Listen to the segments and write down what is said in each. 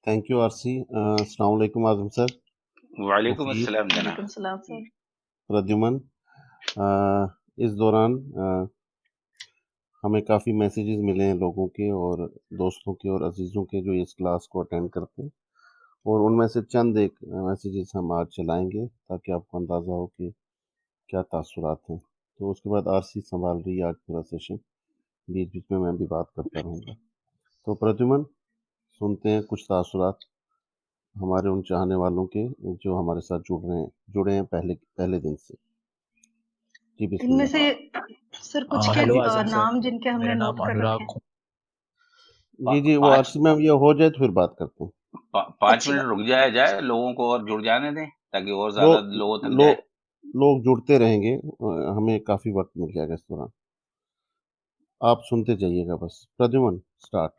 Thank you RC. अस्सलाम वालेकुम आजम sir, वालेकुम मुफीद, अस्सलाम जनाब। वालेकुम सलाम सर। प्रद्युमन। इस दौरान हमें काफ़ी मैसेजेस मिले हैं लोगों के और दोस्तों के और अजीज़ों के जो इस क्लास को अटेंड करते हैं, और उनमें से चंद एक मैसेजेस हम आज चलाएंगे ताकि आपको अंदाज़ा हो कि क्या तासुरात हैं। तो उसके बाद आरसी संभाल रही है आज पूरा सेशन, बीच बीच में मैं भी बात करता रहूँगा। तो प्रद्युमन, सुनते हैं कुछ तासुरात हमारे उन चाहने वालों के जो हमारे साथ जुड़े हैं पहले दिन से। जी इनमें बिस्मिल्लाह। से सर कुछ के हेलो आजम सर, नाम जिनके हमने मेरा नोट नाम कर अनुराग रखे हैं। जी वो आरसी में ये हो जाए तो फिर बात करते हैं। 5 अच्छी मिनट बात। रुक जाए लोगों को और जुड़ जाने दें ताकि और लो ज्यादा लोगों तक लो जाए। लोग जुड़ते रहेंगे, हमें काफ़ी वक्त मिल जाएगा इस दौरान। आप सुनते जाइएगा बस। प्रद्युमन स्टार्ट।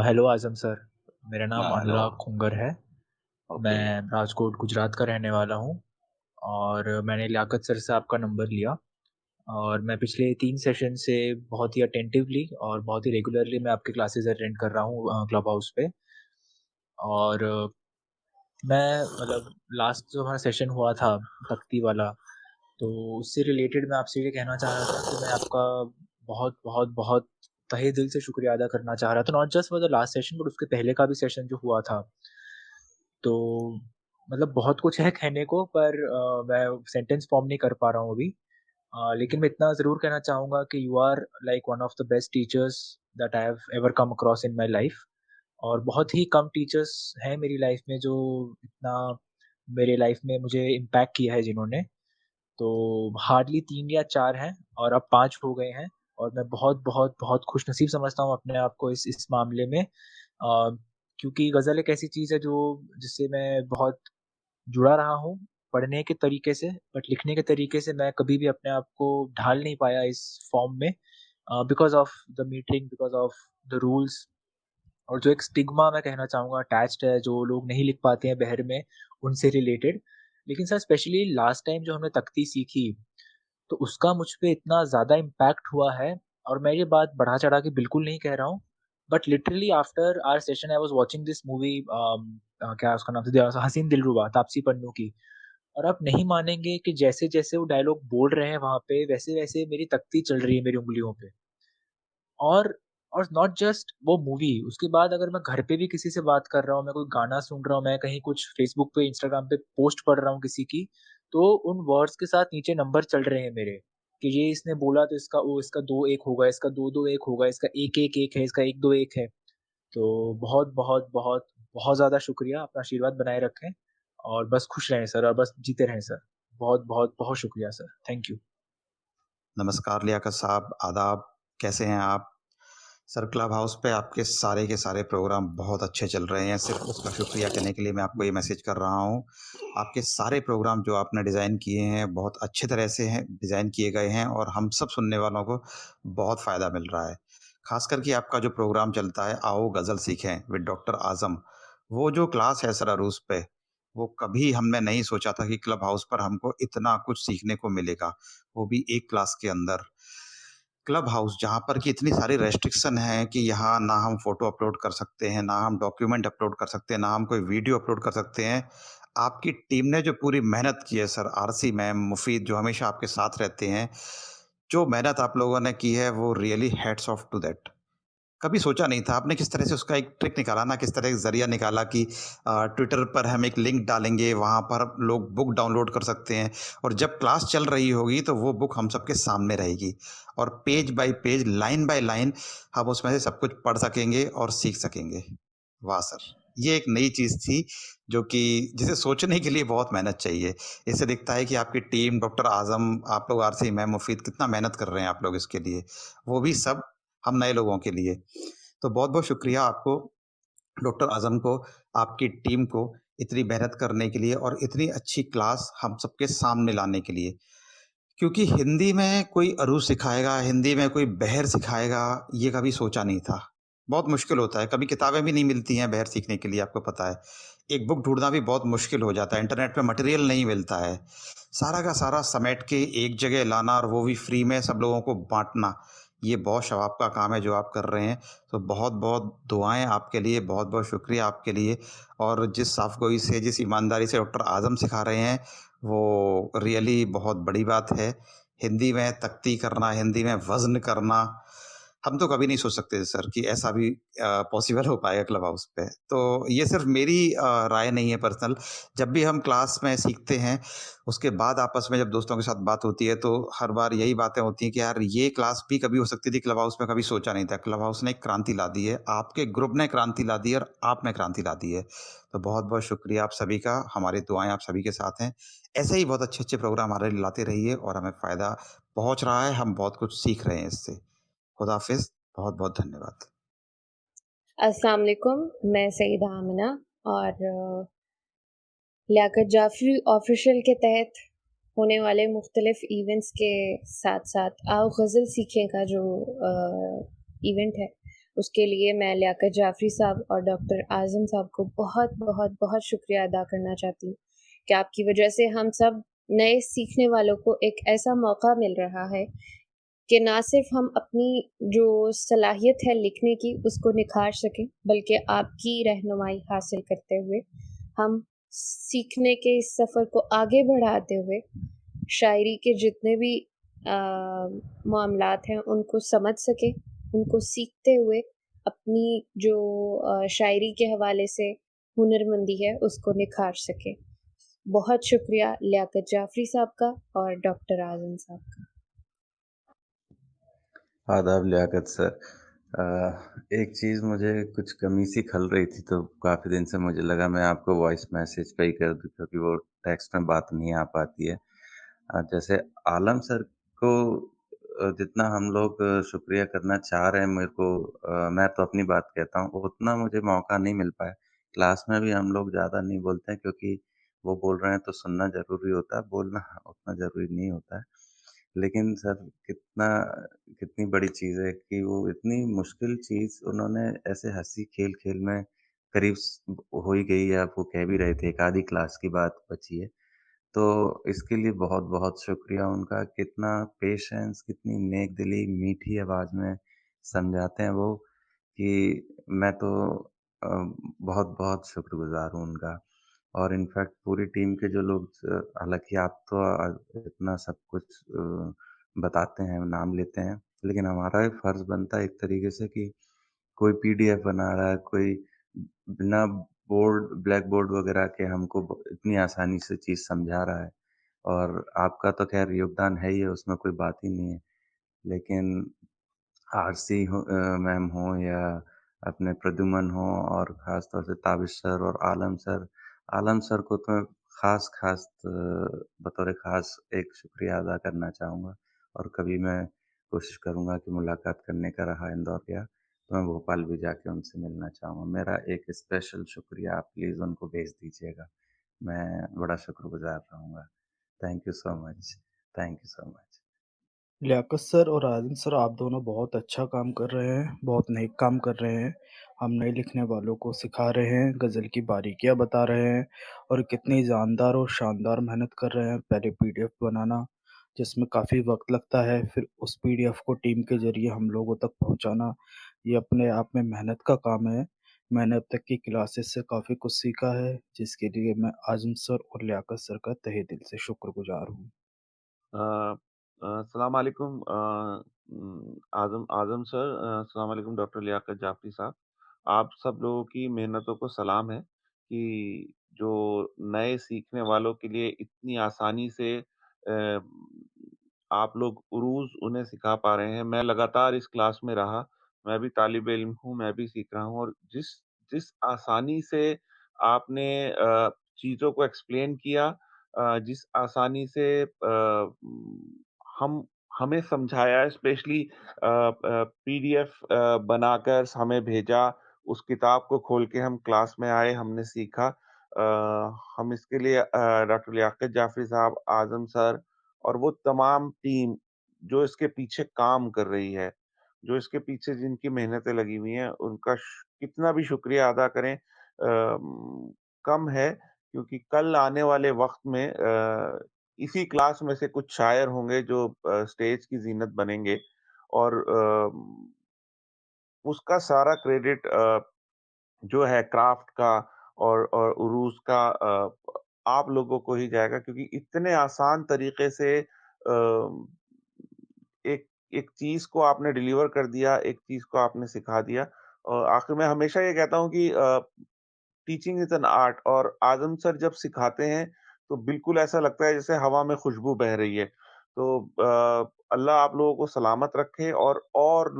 हेलो आजम सर, मेरा नाम हाँ, हेलो। अनुराग खुंगर है। ओके। मैं राजकोट गुजरात का रहने वाला हूँ और मैंने लियाकत सर से आपका नंबर लिया और मैं पिछले 3 सेशन से बहुत ही अटेंटिवली और बहुत ही रेगुलरली मैं आपके क्लासेस अटेंड कर रहा हूँ क्लब हाउस पे। और मैं मतलब लास्ट जो हमारा सेशन हुआ था तख्ती वाला, तो उससे रिलेटेड मैं आपसे ये कहना चाह रहा था कि मैं आपका बहुत बहुत बहुत तहे दिल से शुक्रिया अदा करना चाह रहा था, not just for the last session but उसके पहले का भी सेशन जो हुआ था। तो मतलब बहुत कुछ है कहने को, पर मैं सेंटेंस फॉर्म नहीं कर पा रहा हूँ अभी। लेकिन मैं इतना ज़रूर कहना चाहूँगा कि you are like one of the best teachers that I have ever come across in my life. और बहुत ही कम टीचर्स हैं मेरी लाइफ में जो इतना मेरे लाइफ में मुझे इम्पैक्ट किया है जिन्होंने। तो हार्डली 3 या 4 हैं और अब 5 हो गए हैं और मैं बहुत, बहुत, बहुत खुशनसीब समझता हूँ अपने आप को इस मामले में। क्योंकि ग़ज़ल एक ऐसी चीज़ है जो जिससे मैं बहुत जुड़ा रहा हूँ पढ़ने के तरीके से, बट लिखने के तरीके से मैं कभी भी अपने आप को ढाल नहीं पाया इस फ़ॉर्म में, because of the metering, because of the rules, और जो एक स्टिग्मा मैं कहना चाहूँगा अटैच्ड है, जो लोग नहीं लिख पाते हैं बहर में, उनसे रिलेटेड। लेकिन सर स्पेशली लास्ट टाइम जो हमने तख्ती सीखी, तो उसका मुझ पे इतना ज़्यादा इम्पैक्ट हुआ है, और मैं ये बात बढ़ा-चढ़ा के बिल्कुल नहीं कह रहा हूँ, but literally after our session I was watching this movie, क्या उसका नाम था? हसीन दिलरुबा, तापसी पन्नू की। और आप नहीं मानेंगे कि जैसे-जैसे वो डायलॉग बोल रहे हैं वहाँ पे, वैसे-वैसे मेरी तख्ती चल रही है मेरी उँगलियों पे। और और नॉट जस्ट वो मूवी, उसके बाद अगर मैं घर पे भी किसी से बात कर रहा हूँ, मैं कोई गाना सुन रहा हूँ, मैं कहीं कुछ फ़ेसबुक पे, इंस्टाग्राम पे पोस्ट पढ़ रहा हूँ किसी की, तो उन वर्ड्स के साथ नीचे नंबर चल रहे हैं मेरे, कि ये इसने बोला तो इसका 2-1 होगा, इसका 2-2-1 होगा, इसका 1-1-1 है, इसका 1-2-1 है। तो बहुत, बहुत, बहुत, बहुत ज़्यादा शुक्रिया, अपना आशीर्वाद बनाए रखें और बस खुश रहें सर और बस जीते रहें सर। बहुत, बहुत, बहुत शुक्रिया सर। Thank you. नमस्कार लियाकत साहब, आदाब, कैसे हैं आप? सर क्लब हाउस पे आपके सारे के सारे प्रोग्राम बहुत अच्छे चल रहे हैं, सिर्फ उसका शुक्रिया कहने के लिए मैं आपको ये मैसेज कर रहा हूँ। आपके सारे प्रोग्राम जो आपने डिज़ाइन किए हैं बहुत अच्छे तरह से हैं डिज़ाइन किए गए हैं और हम सब सुनने वालों को बहुत फ़ायदा मिल रहा है। ख़ास करके आपका जो प्रोग्राम चलता है आओ गज़ल सीखें विद डॉक्टर आज़म, वो जो क्लास है सर अरूस पे, वो कभी हमने नहीं सोचा था कि क्लब हाउस पर हमको इतना कुछ सीखने को मिलेगा, वो भी एक क्लास के अंदर। क्लब हाउस जहाँ पर कि इतनी सारी रेस्ट्रिक्शन है कि यहाँ ना हम फ़ोटो अपलोड कर सकते हैं, ना हम डॉक्यूमेंट अपलोड कर सकते हैं, ना हम कोई वीडियो अपलोड कर सकते हैं। आपकी टीम ने जो पूरी मेहनत की है सर, आरसी मैम, मुफ़ीद जो हमेशा आपके साथ रहते हैं, जो मेहनत आप लोगों ने की है वो really hats off to that. कभी सोचा नहीं था आपने किस तरह से उसका एक ट्रिक निकाला ना, किस तरह एक ज़रिया निकाला कि ट्विटर पर हम एक लिंक डालेंगे, वहाँ पर लोग बुक डाउनलोड कर सकते हैं और जब क्लास चल रही होगी तो वो बुक हम सबके सामने रहेगी और page bye page, line by line हम उसमें से सब कुछ पढ़ सकेंगे और सीख सकेंगे। वाह सर! ये एक नई चीज़ थी जो कि जिसे सोचने के लिए बहुत मेहनत चाहिए। इससे दिखता है कि आपकी टीम, डॉक्टर आज़म, आप लोग आरसी मैम, मुफ़ीद कितना मेहनत कर रहे हैं आप लोग इसके लिए। वो भी सब हम नए लोगों के लिए। तो बहुत-बहुत शुक्रिया आपको, डॉक्टर आज़म को, आपकी टीम को इतनी मेहनत करने के लिए और इतनी अच्छी क्लास हम सबके सामने लाने के लिए। क्योंकि हिंदी में कोई अरूज सिखाएगा, हिंदी में कोई बहर सिखाएगा, ये कभी सोचा नहीं था। बहुत मुश्किल होता है, कभी किताबें भी नहीं मिलती हैं बहर सीखने के लिए, आपको पता है। एक बुक ढूँढना भी बहुत मुश्किल हो जाता है, इंटरनेट पे मटेरियल नहीं मिलता है। सारा का सारा समेट के एक जगह लाना और वो भी फ्री में सब लोगों को बाँटना, ये बहुत शवाब का काम है जो आप कर रहे हैं। तो बहुत-बहुत दुआएँ आपके लिए, बहुत-बहुत शुक्रिया आपके लिए और जिस साफ़गोई से, जिस ईमानदारी से डॉक्टर आज़म सिखा रहे हैं, वो रियली बहुत बड़ी बात है। हिंदी में तख्ती करना, हिंदी में वज़्न करना, हम तो कभी नहीं सोच सकते थे सर कि ऐसा भी पॉसिबल हो पाएगा क्लब हाउस पे। तो ये सिर्फ़ मेरी राय नहीं है पर्सनल। जब भी हम क्लास में सीखते हैं, उसके बाद आपस में जब दोस्तों के साथ बात होती है, तो हर बार यही बातें होती हैं कि यार ये क्लास भी कभी हो सकती थी क्लब हाउस में, कभी सोचा नहीं था। क्लब हाउस ने एक क्रांति ला दी है, आपके ग्रुप ने क्रांति ला दी है और आप में क्रांति ला दी है। तो बहुत-बहुत शुक्रिया आप सभी का, हमारी दुआएँ आप सभी के साथ हैं। ऐसे ही बहुत अच्छे-अच्छे प्रोग्राम हमारे लिए लाते रहिए और हमें फ़ायदा पहुँच रहा है, हम बहुत कुछ सीख रहे हैं इससे। खुदा हाफ़िज़, बहुत-बहुत धन्यवाद। अस्सलाम वालेकुम, मैं सईदा आमिना और लियाकत जाफ़री ऑफ़िशियल के तहत होने वाले मुख्तलिफ़ इवेंट्स के साथ-साथ आओ गज़ल सीखें का जो इवेंट है, उसके लिए मैं लियाकत जाफ़री साहब और डॉक्टर आज़म साहब को बहुत शुक्रिया अदा करना चाहती हूँ कि आपकी वजह से हम सब नए सीखने वालों को एक ऐसा मौका मिल रहा है कि ना सिर्फ हम अपनी जो सलाहियत है लिखने की उसको निखार सकें, बल्कि आपकी रहनुमाई हासिल करते हुए हम सीखने के इस सफ़र को आगे बढ़ाते हुए शायरी के जितने भी मामलात हैं उनको समझ सकें, उनको सीखते हुए अपनी जो शायरी के हवाले से हुनरमंदी है उसको निखार सकें। बहुत शुक्रिया लियाकत जाफ़री साहब का और डॉक्टर आज़म साहब का। आदाब लियाकत सर। एक चीज़ मुझे कुछ कमी सी खल रही थी, तो काफ़ी दिन से मुझे लगा मैं आपको वॉइस मैसेज पे ही कर दूँ, क्योंकि वो टेक्स्ट में बात नहीं आ पाती है। जैसे आलम सर को जितना हम लोग शुक्रिया करना चाह रहे हैं, मैं तो अपनी बात कहता हूँ, उतना मुझे मौका नहीं मिल पाया। क्लास में भी हम लोग ज़्यादा नहीं बोलते हैं, क्योंकि वो बोल रहे हैं तो सुनना ज़रूरी होता है, बोलना उतना ज़रूरी नहीं होता है। लेकिन सर, कितनी बड़ी चीज़ है कि वो इतनी मुश्किल चीज़ उन्होंने ऐसे हँसी खेल-खेल में करीब हो ही गई है। आप वो कह भी रहे थे, एक आधी क्लास की बात बची है। तो इसके लिए बहुत-बहुत शुक्रिया उनका। कितना पेशेंस, कितनी नेक-दिली, मीठी आवाज़ में समझाते हैं वो कि मैं तो अ, बहुत-बहुत शुक्रगुज़ार हूँ उनका। और इनफैक्ट पूरी टीम के जो लोग, हालाँकि आप तो इतना सब कुछ बताते हैं, नाम लेते हैं, लेकिन हमारा भी फ़र्ज़ बनता है एक तरीके से कि कोई पीडीएफ बना रहा है, कोई बिना ब्लैक बोर्ड वगैरह के हमको इतनी आसानी से चीज़ समझा रहा है। और आपका तो ख़ैर योगदान है ही है, उसमें कोई बात ही नहीं है। लेकिन आरसी मैम हों या अपने प्रद्युमन हों, और ख़ास तौर से ताबिश सर और आलम सर को तो ख़ास बतौर ख़ास एक शुक्रिया अदा करना चाहूँगा। और कभी मैं कोशिश करूँगा कि मुलाकात करने का रहा इंदौर गया, तो मैं भोपाल भी जाके उनसे मिलना चाहूँगा। मेरा एक स्पेशल शुक्रिया आप प्लीज़ उनको भेज दीजिएगा। मैं बड़ा शुक्रगुज़ार रहूँगा। Thank you so much. Thank you so much. Liaquat sir और आज़म सर, आप दोनों बहुत अच्छा काम कर रहे हैं, बहुत नेक काम कर रहे हैं। हम नए लिखने वालों को सिखा रहे हैं, गज़ल की बारीकियाँ बता रहे हैं और कितनी जानदार और शानदार मेहनत कर रहे हैं। पहले पीडीएफ बनाना, जिसमें काफ़ी वक़्त लगता है, फिर उस पीडीएफ को टीम के ज़रिए हम लोगों तक पहुँचाना, ये अपने आप में मेहनत का काम है। मैंने अब तक की क्लासेस से काफ़ी कुछ सीखा है, जिसके लिए मैं आज़म सर और लियाकत सर का तहे दिल से शुक्रगुज़ार हूँ। अस्सलाम वालेकुम आज़म आज़म सर, अस्सलाम वालेकुम डॉक्टर लियाकत जाफ़री साहब। आप सब लोगों की मेहनतों को सलाम है कि जो नए सीखने वालों के लिए इतनी आसानी से आप लोग उरूज़ उन्हें सिखा पा रहे हैं। मैं लगातार इस क्लास में रहा, मैं भी तालिब इल्म हूँ, मैं भी सीख रहा हूँ और जिस जिस आसानी से आपने चीज़ों को एक्सप्लेन किया, जिस आसानी से हम हमें समझाया, स्पेशली पीडीएफ बनाकर हमें भेजा, उस किताब को खोल के हम क्लास में आए, हमने सीखा। हम इसके लिए डॉक्टर लियाकत जाफ़री साहब, आज़म सर और वो तमाम टीम जो इसके पीछे काम कर रही है, जो इसके पीछे जिनकी मेहनतें लगी हुई हैं, उनका कितना भी शुक्रिया अदा करें कम है, क्योंकि कल आने वाले वक़्त में इसी क्लास में से कुछ शायर होंगे जो स्टेज की ज़ीनत बनेंगे और उसका सारा क्रेडिट जो है क्राफ्ट का और उरूस का आप लोगों को ही जाएगा, क्योंकि इतने आसान तरीके से एक एक चीज़ को आपने डिलीवर कर दिया, एक चीज़ को आपने सिखा दिया। और आखिर में हमेशा ये कहता हूँ कि टीचिंग इज़ एन आर्ट, और आज़म सर जब सिखाते हैं, तो बिल्कुल ऐसा लगता है जैसे हवा में खुशबू बह रही है। तो अल्लाह आप लोगों को सलामत रखे, और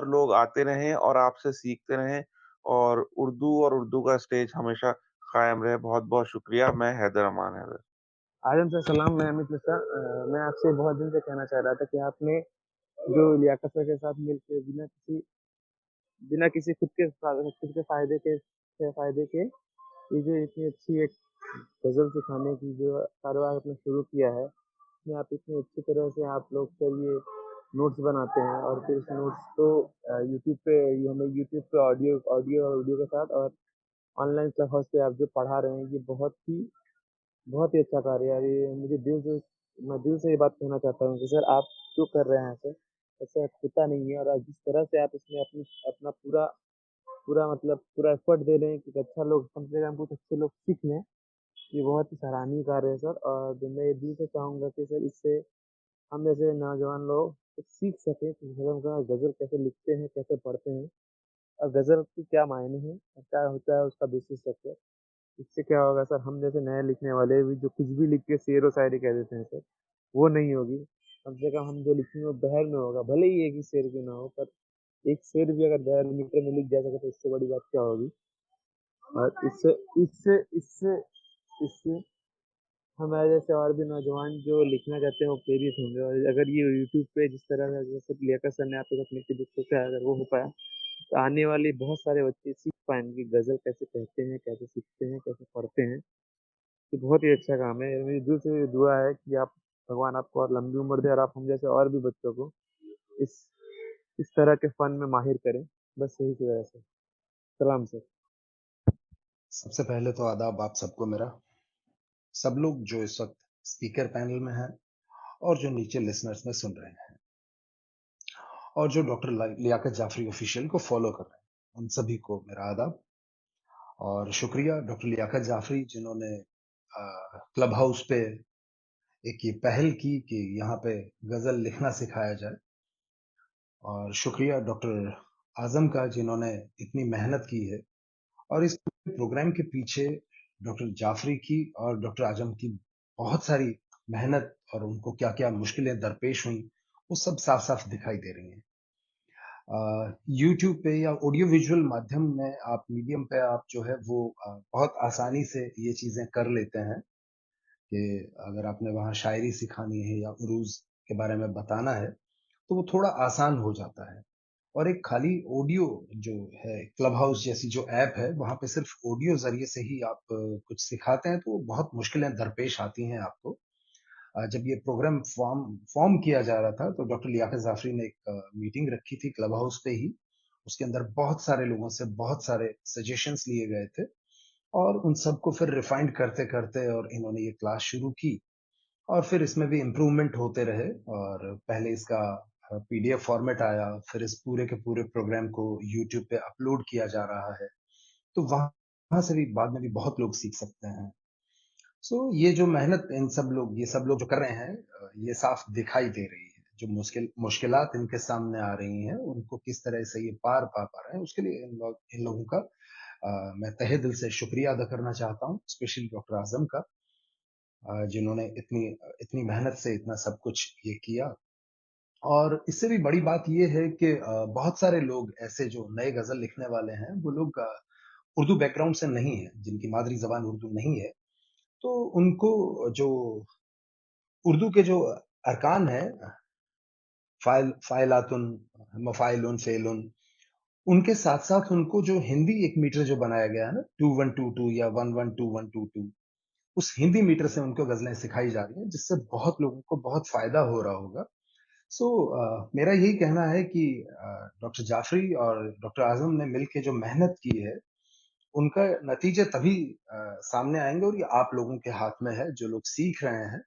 लोग आते रहें और आपसे सीखते रहें, और उर्दू का स्टेज हमेशा कायम रहे। बहुत-बहुत शुक्रिया। मैं हैदर अमान हैदर। आजम सर सलाम, मैं अमित मिश्रा। मैं आपसे बहुत दिन से कहना चाह रहा था कि आपने जो लियाकत सर के साथ मिलके बिना किसी खुद के फायदे के ये जो इतनी अच्छी एक गज़ल सिखाने की जो कारोबार आपने शुरू किया है, इसमें आप इतनी अच्छी तरह से आप लोग फिर ये नोट्स बनाते हैं और फिर उस नोट्स को यूट्यूब पे ऑडियो ऑडियो और वीडियो के साथ और ऑनलाइन क्लब हाउस पे आप जो पढ़ा रहे हैं, ये बहुत ही अच्छा कार्य है। यार ये मैं दिल से ये बात कहना चाहता हूँ कि सर आप जो कर रहे हैं सर, ऐसा होता नहीं है। और आप जिस तरह से आप इसमें अपना पूरा पूरा मतलब पूरा एफर्ट दे रहे हैं कि अच्छा लोग कम से कम कुछ अच्छे लोग सीख लें, ये बहुत ही सराहनीय कार्य है सर। और मैं ये दिल से चाहूँगा कि सर इससे हम जैसे नौजवान लोग कुछ सीख सकें कि गज़ल गज़ल कैसे लिखते हैं, कैसे पढ़ते हैं और गज़ल के क्या मायने हैं और क्या होता है उसका बेसिक स्ट्रक्चर। इससे क्या होगा सर, हम जैसे नए लिखने वाले भी जो कुछ भी लिख के शेर व शायरी कह देते हैं सर, वो नहीं होगी। कम से कम हम जो लिखेंगे वो बहर में होगा, भले ही एक ही शेर क्यों ना हो, पर एक शेर भी अगर बहर मीटर में लिख जा सके तो इससे बड़ी बात क्या होगी। और इससे इससे इससे इससे हमारे जैसे और भी नौजवान जो लिखना चाहते हैं वो प्रेरित होंगे। और अगर ये यूट्यूब पे जिस तरह से जैसे लियाकत सर ने आपके साथ मिलकर जो सोचा है, अगर वो हो पाया तो आने वाले बहुत सारे बच्चे सीख पाएंगे गज़ल कैसे कहते हैं, कैसे सीखते हैं, कैसे पढ़ते हैं। ये बहुत ही अच्छा काम है। मेरी दिल से दुआ है कि आप भगवान आपको और लंबी उम्र दे और आप हम जैसे और भी बच्चों को इस इस तरह के फन में माहिर करें। बस यही सी वजह से। सलाम सर। सबसे पहले तो आदाब आप सबको मेरा, सब लोग जो इस वक्त स्पीकर पैनल में हैं और जो नीचे लिसनर्स में सुन रहे हैं और जो डॉक्टर लियाकत जाफरी ऑफिशियल को फॉलो कर रहे हैं, उन सभी को मेरा आदाब और शुक्रिया डॉक्टर लियाकत जाफरी जिन्होंने क्लब हाउस पे एक ये पहल की कि यहाँ पे गजल लिखना सिखाया जाए, और शुक्रिया डॉक्टर आजम का जिन्होंने इतनी मेहनत की है। और इस प्रोग्राम के पीछे डॉक्टर जाफरी की और डॉक्टर आजम की बहुत सारी मेहनत और उनको क्या क्या मुश्किलें दरपेश हुई, वो सब साफ साफ दिखाई दे रही हैं। यूट्यूब पे या ऑडियो विजुअल माध्यम में आप मीडियम पे आप जो है वो बहुत आसानी से ये चीज़ें कर लेते हैं कि अगर आपने वहाँ शायरी सिखानी है या उरूज के बारे में बताना है तो वो थोड़ा आसान हो जाता है। और एक खाली ऑडियो जो है, क्लब हाउस जैसी जो ऐप है, वहाँ पे सिर्फ ऑडियो ज़रिए से ही आप कुछ सिखाते हैं तो बहुत मुश्किलें दरपेश आती हैं आपको। जब ये प्रोग्राम फॉर्म किया जा रहा था तो डॉक्टर लियाकत जाफरी ने एक मीटिंग रखी थी क्लब हाउस पे ही। उसके अंदर बहुत सारे लोगों से बहुत सारे सजेशंस लिए गए थे और उन सबको फिर रिफाइंड करते-करते और इन्होंने ये क्लास शुरू की और फिर इसमें भी इम्प्रूवमेंट होते रहे। और पहले इसका पीडीएफ फॉर्मेट आया, फिर इस पूरे के पूरे प्रोग्राम को यूट्यूब पे अपलोड किया जा रहा है, तो वहाँ से भी बाद में भी बहुत लोग सीख सकते हैं। सो ये जो मेहनत ये सब लोग जो कर रहे हैं, ये साफ दिखाई दे रही है। जो मुश्किलात इनके सामने आ रही हैं, उनको किस तरह से ये पार पा पा रहे हैं, उसके लिए इन लोगों का मैं तहे दिल से शुक्रिया अदा करना चाहता हूँ, स्पेशली डॉक्टर आजम का, जिन्होंने इतनी इतनी मेहनत से इतना सब कुछ ये किया। और इससे भी बड़ी बात ये है कि बहुत सारे लोग ऐसे जो नए गज़ल लिखने वाले हैं, वो लोग उर्दू बैकग्राउंड से नहीं हैं, जिनकी मादरी ज़बान उर्दू नहीं है, तो उनको जो उर्दू के जो अरकान हैं, फ़ाइलातुन, मफ़ाइलुन, फ़ेलुन, उनके साथ-साथ उनको जो हिंदी एक मीटर जो बनाया गया है ना, 2122 या 112122, उस हिंदी मीटर से उनको गज़लें सिखाई जा रही हैं, जिससे बहुत लोगों को बहुत फ़ायदा हो रहा होगा। सो मेरा यही कहना है कि डॉक्टर जाफरी और डॉक्टर आजम ने मिलके जो मेहनत की है, उनका नतीजे तभी सामने आएँगे और ये आप लोगों के हाथ में है, जो लोग सीख रहे हैं,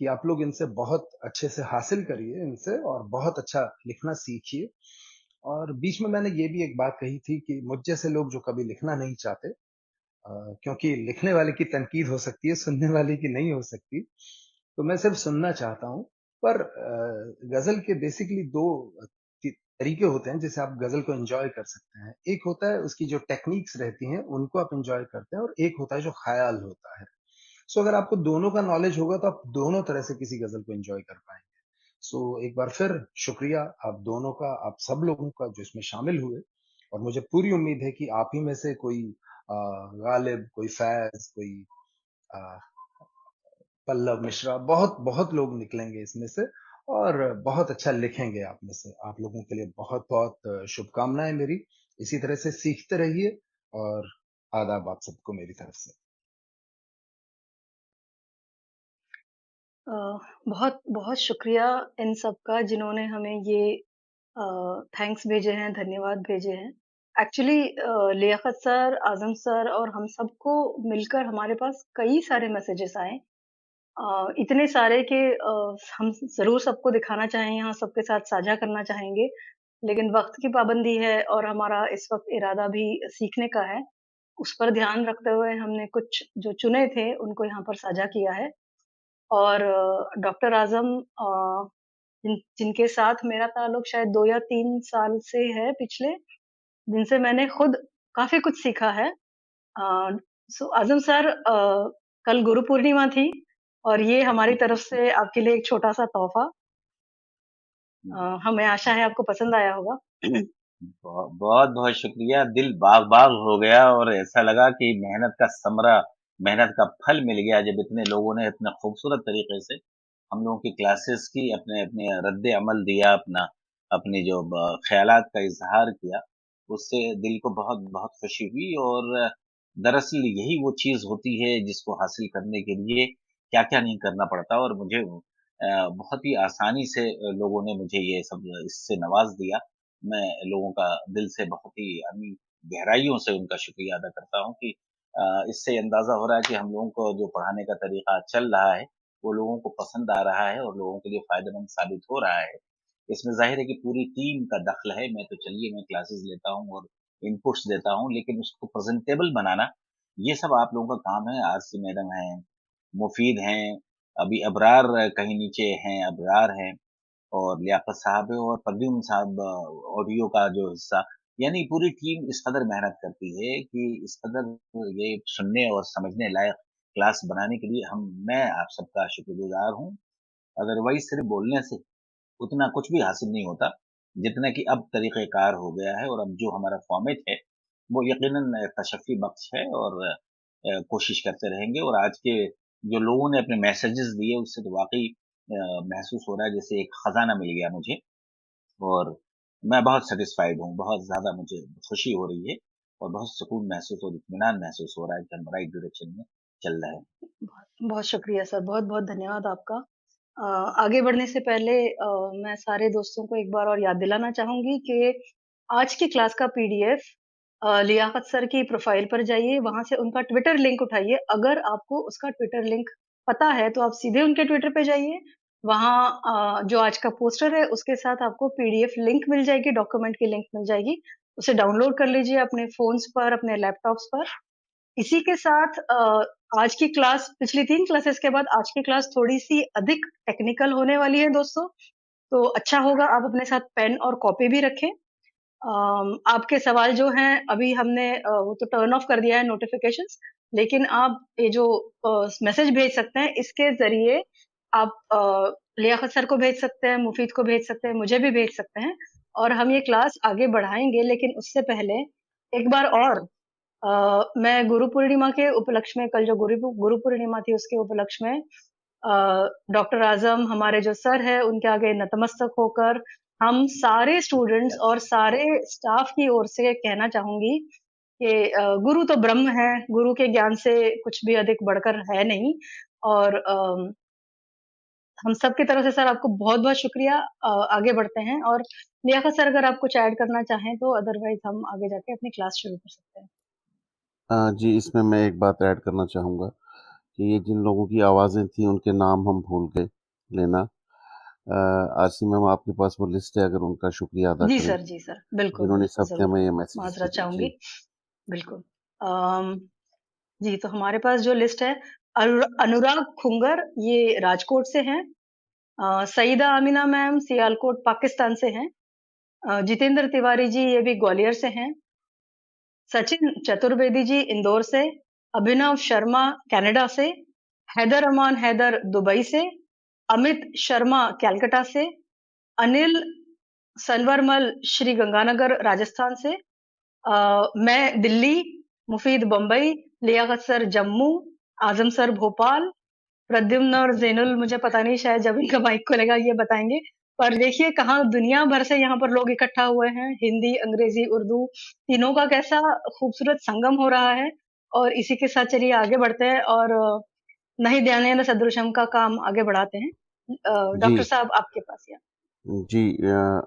कि आप लोग इनसे बहुत अच्छे से हासिल करिए इनसे और बहुत अच्छा लिखना सीखिए। और बीच में मैंने ये भी एक बात कही थी कि मुझ जैसे लोग जो कभी लिखना नहीं चाहते, क्योंकि लिखने वाले की तनकीद हो सकती है, सुनने वाले की नहीं हो सकती। तो मैं सिर्फ सुनना चाहता हूँ। पर गज़ल के बेसिकली 2 तरीके होते हैं जिससे आप गज़ल को एन्जॉय कर सकते हैं। एक होता है उसकी जो टेक्नीक्स रहती हैं, उनको आप एन्जॉय करते हैं और एक होता है जो ख़याल होता है। सो अगर आपको दोनों का नॉलेज होगा तो आप दोनों तरह से किसी गज़ल को एन्जॉय कर पाएँगे। सो एक बार फिर शुक्रिया आप दोनों का, आप सब लोगों का जो इसमें शामिल हुए। और मुझे पूरी उम्मीद है कि आप ही में से कोई गालिब, कोई फैज़, कोई अ, पल्लव मिश्रा, बहुत लोग निकलेंगे इसमें से और बहुत अच्छा लिखेंगे आप में से। आप लोगों के लिए बहुत-बहुत शुभकामनाएँ मेरी। इसी तरह से सीखते रहिए और आदाब आप सबको मेरी तरफ से। अ, बहुत बहुत शुक्रिया इन सब का जिन्होंने हमें ये थैंक्स भेजे हैं, धन्यवाद भेजे हैं। एक्चुअली लियाकत सर, आज़म सर और हम सबको मिलकर हमारे पास कई सारे मैसेजेस आए। इतने सारे कि हम ज़रूर सबको दिखाना चाहेंगे, यहाँ सबके साथ साझा करना चाहेंगे, लेकिन वक़्त की पाबंदी है और हमारा इस वक़्त इरादा भी सीखने का है। उस पर ध्यान रखते हुए हमने कुछ जो चुने थे, उनको यहाँ पर साझा किया है। और डॉक्टर आज़म जिनके साथ मेरा ताल्लुक शायद 2 या 3 साल से है पिछले, जिनसे मैंने खुद काफ़ी कुछ सीखा है। सो आज़म सर कल गुरु पूर्णिमा थी और ये हमारी तरफ से आपके लिए एक छोटा-सा तोहफ़ा। हमें आशा है आपको पसंद आया होगा। बहुत-बहुत शुक्रिया। दिल बाग-बाग हो गया और ऐसा लगा कि मेहनत का समरा, मेहनत का फल मिल गया जब इतने लोगों ने इतने खूबसूरत तरीके से हम लोगों की क्लासेस की अपने-अपने रद्द-ए-अमल दिया अपना, अपनी जो ख़्यालात का इज़हार किया, उससे दिल को बहुत-बहुत खुशी हुई और दरअसल यही वो चीज़ होती है जिसको हासिल करने के लिए क्या-क्या नहीं करना पड़ता और मुझे बहुत ही आसानी से लोगों ने मुझे ये सब इससे नवाज़ दिया। मैं लोगों का दिल से बहुत ही यानी गहराइयों से उनका शुक्रिया अदा करता हूँ कि इससे अंदाज़ा हो रहा है कि हम लोगों को जो पढ़ाने का तरीक़ा चल रहा है, वो लोगों को पसंद आ रहा है और लोगों के लिए फ़ायदेमंद साबित हो रहा है। इसमें ज़ाहिर है कि पूरी टीम का दख़्ल है, मैं तो चलिए मैं क्लासेस लेता हूँ और इनपुट्स देता हूँ, लेकिन उसको प्रेज़ेंटेबल बनाना, ये सब आप लोगों का काम है। आरसी मैडम हैं, मुफ़ीद हैं, अभी अबरार कहीं नीचे हैं, अबरार हैं। और लियाकत साहब है और प्रद्युम्न साहब ऑडियो का जो हिस्सा यानी पूरी टीम इस कदर मेहनत करती है कि इस कदर ये सुनने और समझने लायक क्लास बनाने के लिए मैं आप सबका शुक्रगुज़ार हूँ। अदरवाइज़ सिर्फ़ बोलने से उतना कुछ भी हासिल नहीं होता, जितना कि अब तरीक़ेकार हो गया है और अब जो हमारा फ़ॉर्मेट है, वो यकीनन तशफ़ी बख्श है और कोशिश करते रहेंगे और आज के जो लोगों ने अपने मैसेजेस दिए उससे तो वाक़ई महसूस हो रहा है जैसे एक खज़ाना मिल गया मुझे और मैं बहुत सैटिस्फाइड हूँ, बहुत ज़्यादा मुझे खुशी हो रही है और बहुत सुकून महसूस और इत्मीनान महसूस हो रहा है कि हम राइट डायरेक्शन में चल रहे हैं। बहुत बहुत शुक्रिया सर, बहुत-बहुत धन्यवाद आपका। आगे बढ़ने से पहले मैं सारे दोस्तों को एक बार और याद दिलाना चाहूँगी कि आज की क्लास का पीडीएफ लियाकत सर की प्रोफ़ाइल पर जाइए, वहाँ से उनका ट्विटर लिंक उठाइए। अगर आपको उसका ट्विटर लिंक पता है, तो आप सीधे उनके ट्विटर पे जाइए। वहाँ जो आज का पोस्टर है, उसके साथ आपको पीडीएफ लिंक मिल जाएगी, डॉक्यूमेंट की लिंक मिल जाएगी। उसे डाउनलोड कर लीजिए अपने फ़ोन्स पर, अपने लैपटॉप्स पर। इसी के साथ आज की क्लास पिछली 3 क्लासेस के बाद आज की क्लास थोड़ी-सी अधिक टेक्निकल होने वाली है दोस्तों, तो अच्छा होगा आप अपने साथ पेन और कॉपी भी रखें। आपके सवाल जो हैं अभी हमने वो तो टर्न ऑफ कर दिया है नोटिफ़िकेशंस, लेकिन आप ये जो मैसेज भेज सकते हैं, इसके ज़रिए आप लियाकत सर को भेज सकते हैं, मुफ़ीद को भेज सकते हैं, मुझे भी भेज सकते हैं और हम ये क्लास आगे बढ़ाएँगे। लेकिन उससे पहले एक बार और मैं गुरु पूर्णिमा के उपलक्ष्य में कल जो गुरु पूर्णिमा थी उसके उपलक्ष्य में डॉक्टर आज़म हमारे जो सर हैं उनके आगे नतमस्तक होकर हम सारे स्टूडेंट्स और सारे स्टाफ की ओर से कहना चाहूँगी कि गुरु तो ब्रह्म है, गुरु के ज्ञान से कुछ भी अधिक बढ़कर है नहीं और हम सब की तरफ से सर आपको बहुत-बहुत शुक्रिया। आगे बढ़ते हैं और लियाकत सर अगर आप कुछ ऐड करना चाहें तो अदरवाइज़ हम आगे जाके अपनी क्लास शुरू कर सकते हैं। जी, इसमें मैं एक बात ऐड करना चाहूँगा कि ये जिन लोगों की आवाज़ें थी उनके नाम हम भूल गए लेना। आरसी मैम आपके पास वो लिस्ट है, अगर उनका शुक्रिया अदा करें, जी सर, बिल्कुल, जिन्होंने इस हफ्ते ज़रूर, हमें ये मैसेजेस माज़रत भेजे। चाहूँगी, जी। बिल्कुल। जी, तो हमारे पास जो लिस्ट है, अनुराग खुंगर, ये राजकोट से हैं। सईदा आमिना मैम सियालकोट, पाकिस्तान से हैं। जितेंद्र तिवारी जी, ये भी ग्वालियर से हैं। सचिन चतुर्वेदी जी, इंदौर से। अभिनव शर्मा, कनाडा से। हैदर अमान हैदर, दुबई से। अमित शर्मा, कलकत्ता से। अनिल सनवरमल, श्री गंगानगर, राजस्थान से। मैं दिल्ली, मुफीद बम्बई, लियाकत सर जम्मू, आजम सर भोपाल, प्रद्युम्न और ज़ैनुल मुझे पता नहीं, शायद जब इनका माइक खुलेगा ये बताएँगे। पर देखिए कहाँ दुनिया भर से यहाँ पर लोग इकट्ठा हुए हैं, हिंदी, अंग्रेज़ी, उर्दू तीनों का कैसा खूबसूरत संगम हो रहा है। और इसी के साथ चलिए आगे बढ़ते हैं और नहीं ध्यानेन सदृशम का काम आगे बढ़ाते हैं। जी। डॉक्टर साहब आपके पास या जी,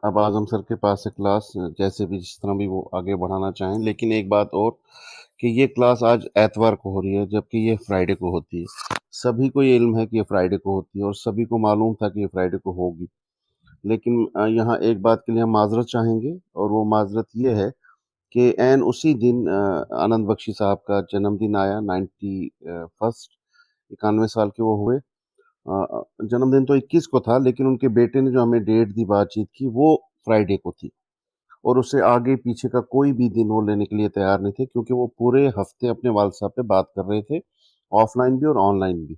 अब आज़म सर के पास है क्लास, जैसे भी जिस तरह भी वो आगे बढ़ाना चाहें। लेकिन एक बात और कि ये क्लास आज एतवार को हो रही है, जबकि ये फ्राइडे को होती है। सभी को ये इल्म है कि ये फ्राइडे को होती है और सभी को मालूम था कि ये फ्राइडे को होगी। लेकिन यहाँ एक बात के लिए हम माज़रत चाहेंगे, और वो माज़रत ये है कि ऐन उसी दिन आनंद बख्शी साहब का जन्मदिन आया, 91st 91 साल के वो हुए। जन्मदिन तो 21 को था, लेकिन उनके बेटे ने जो हमें डेट दी बातचीत की, वो फ्राइडे को थी। और उससे आगे पीछे का कोई भी दिन वो लेने के लिए तैयार नहीं थे, क्योंकि वो पूरे हफ्ते अपने वालिद साहब पे बात कर रहे थे, ऑफलाइन भी और ऑनलाइन भी।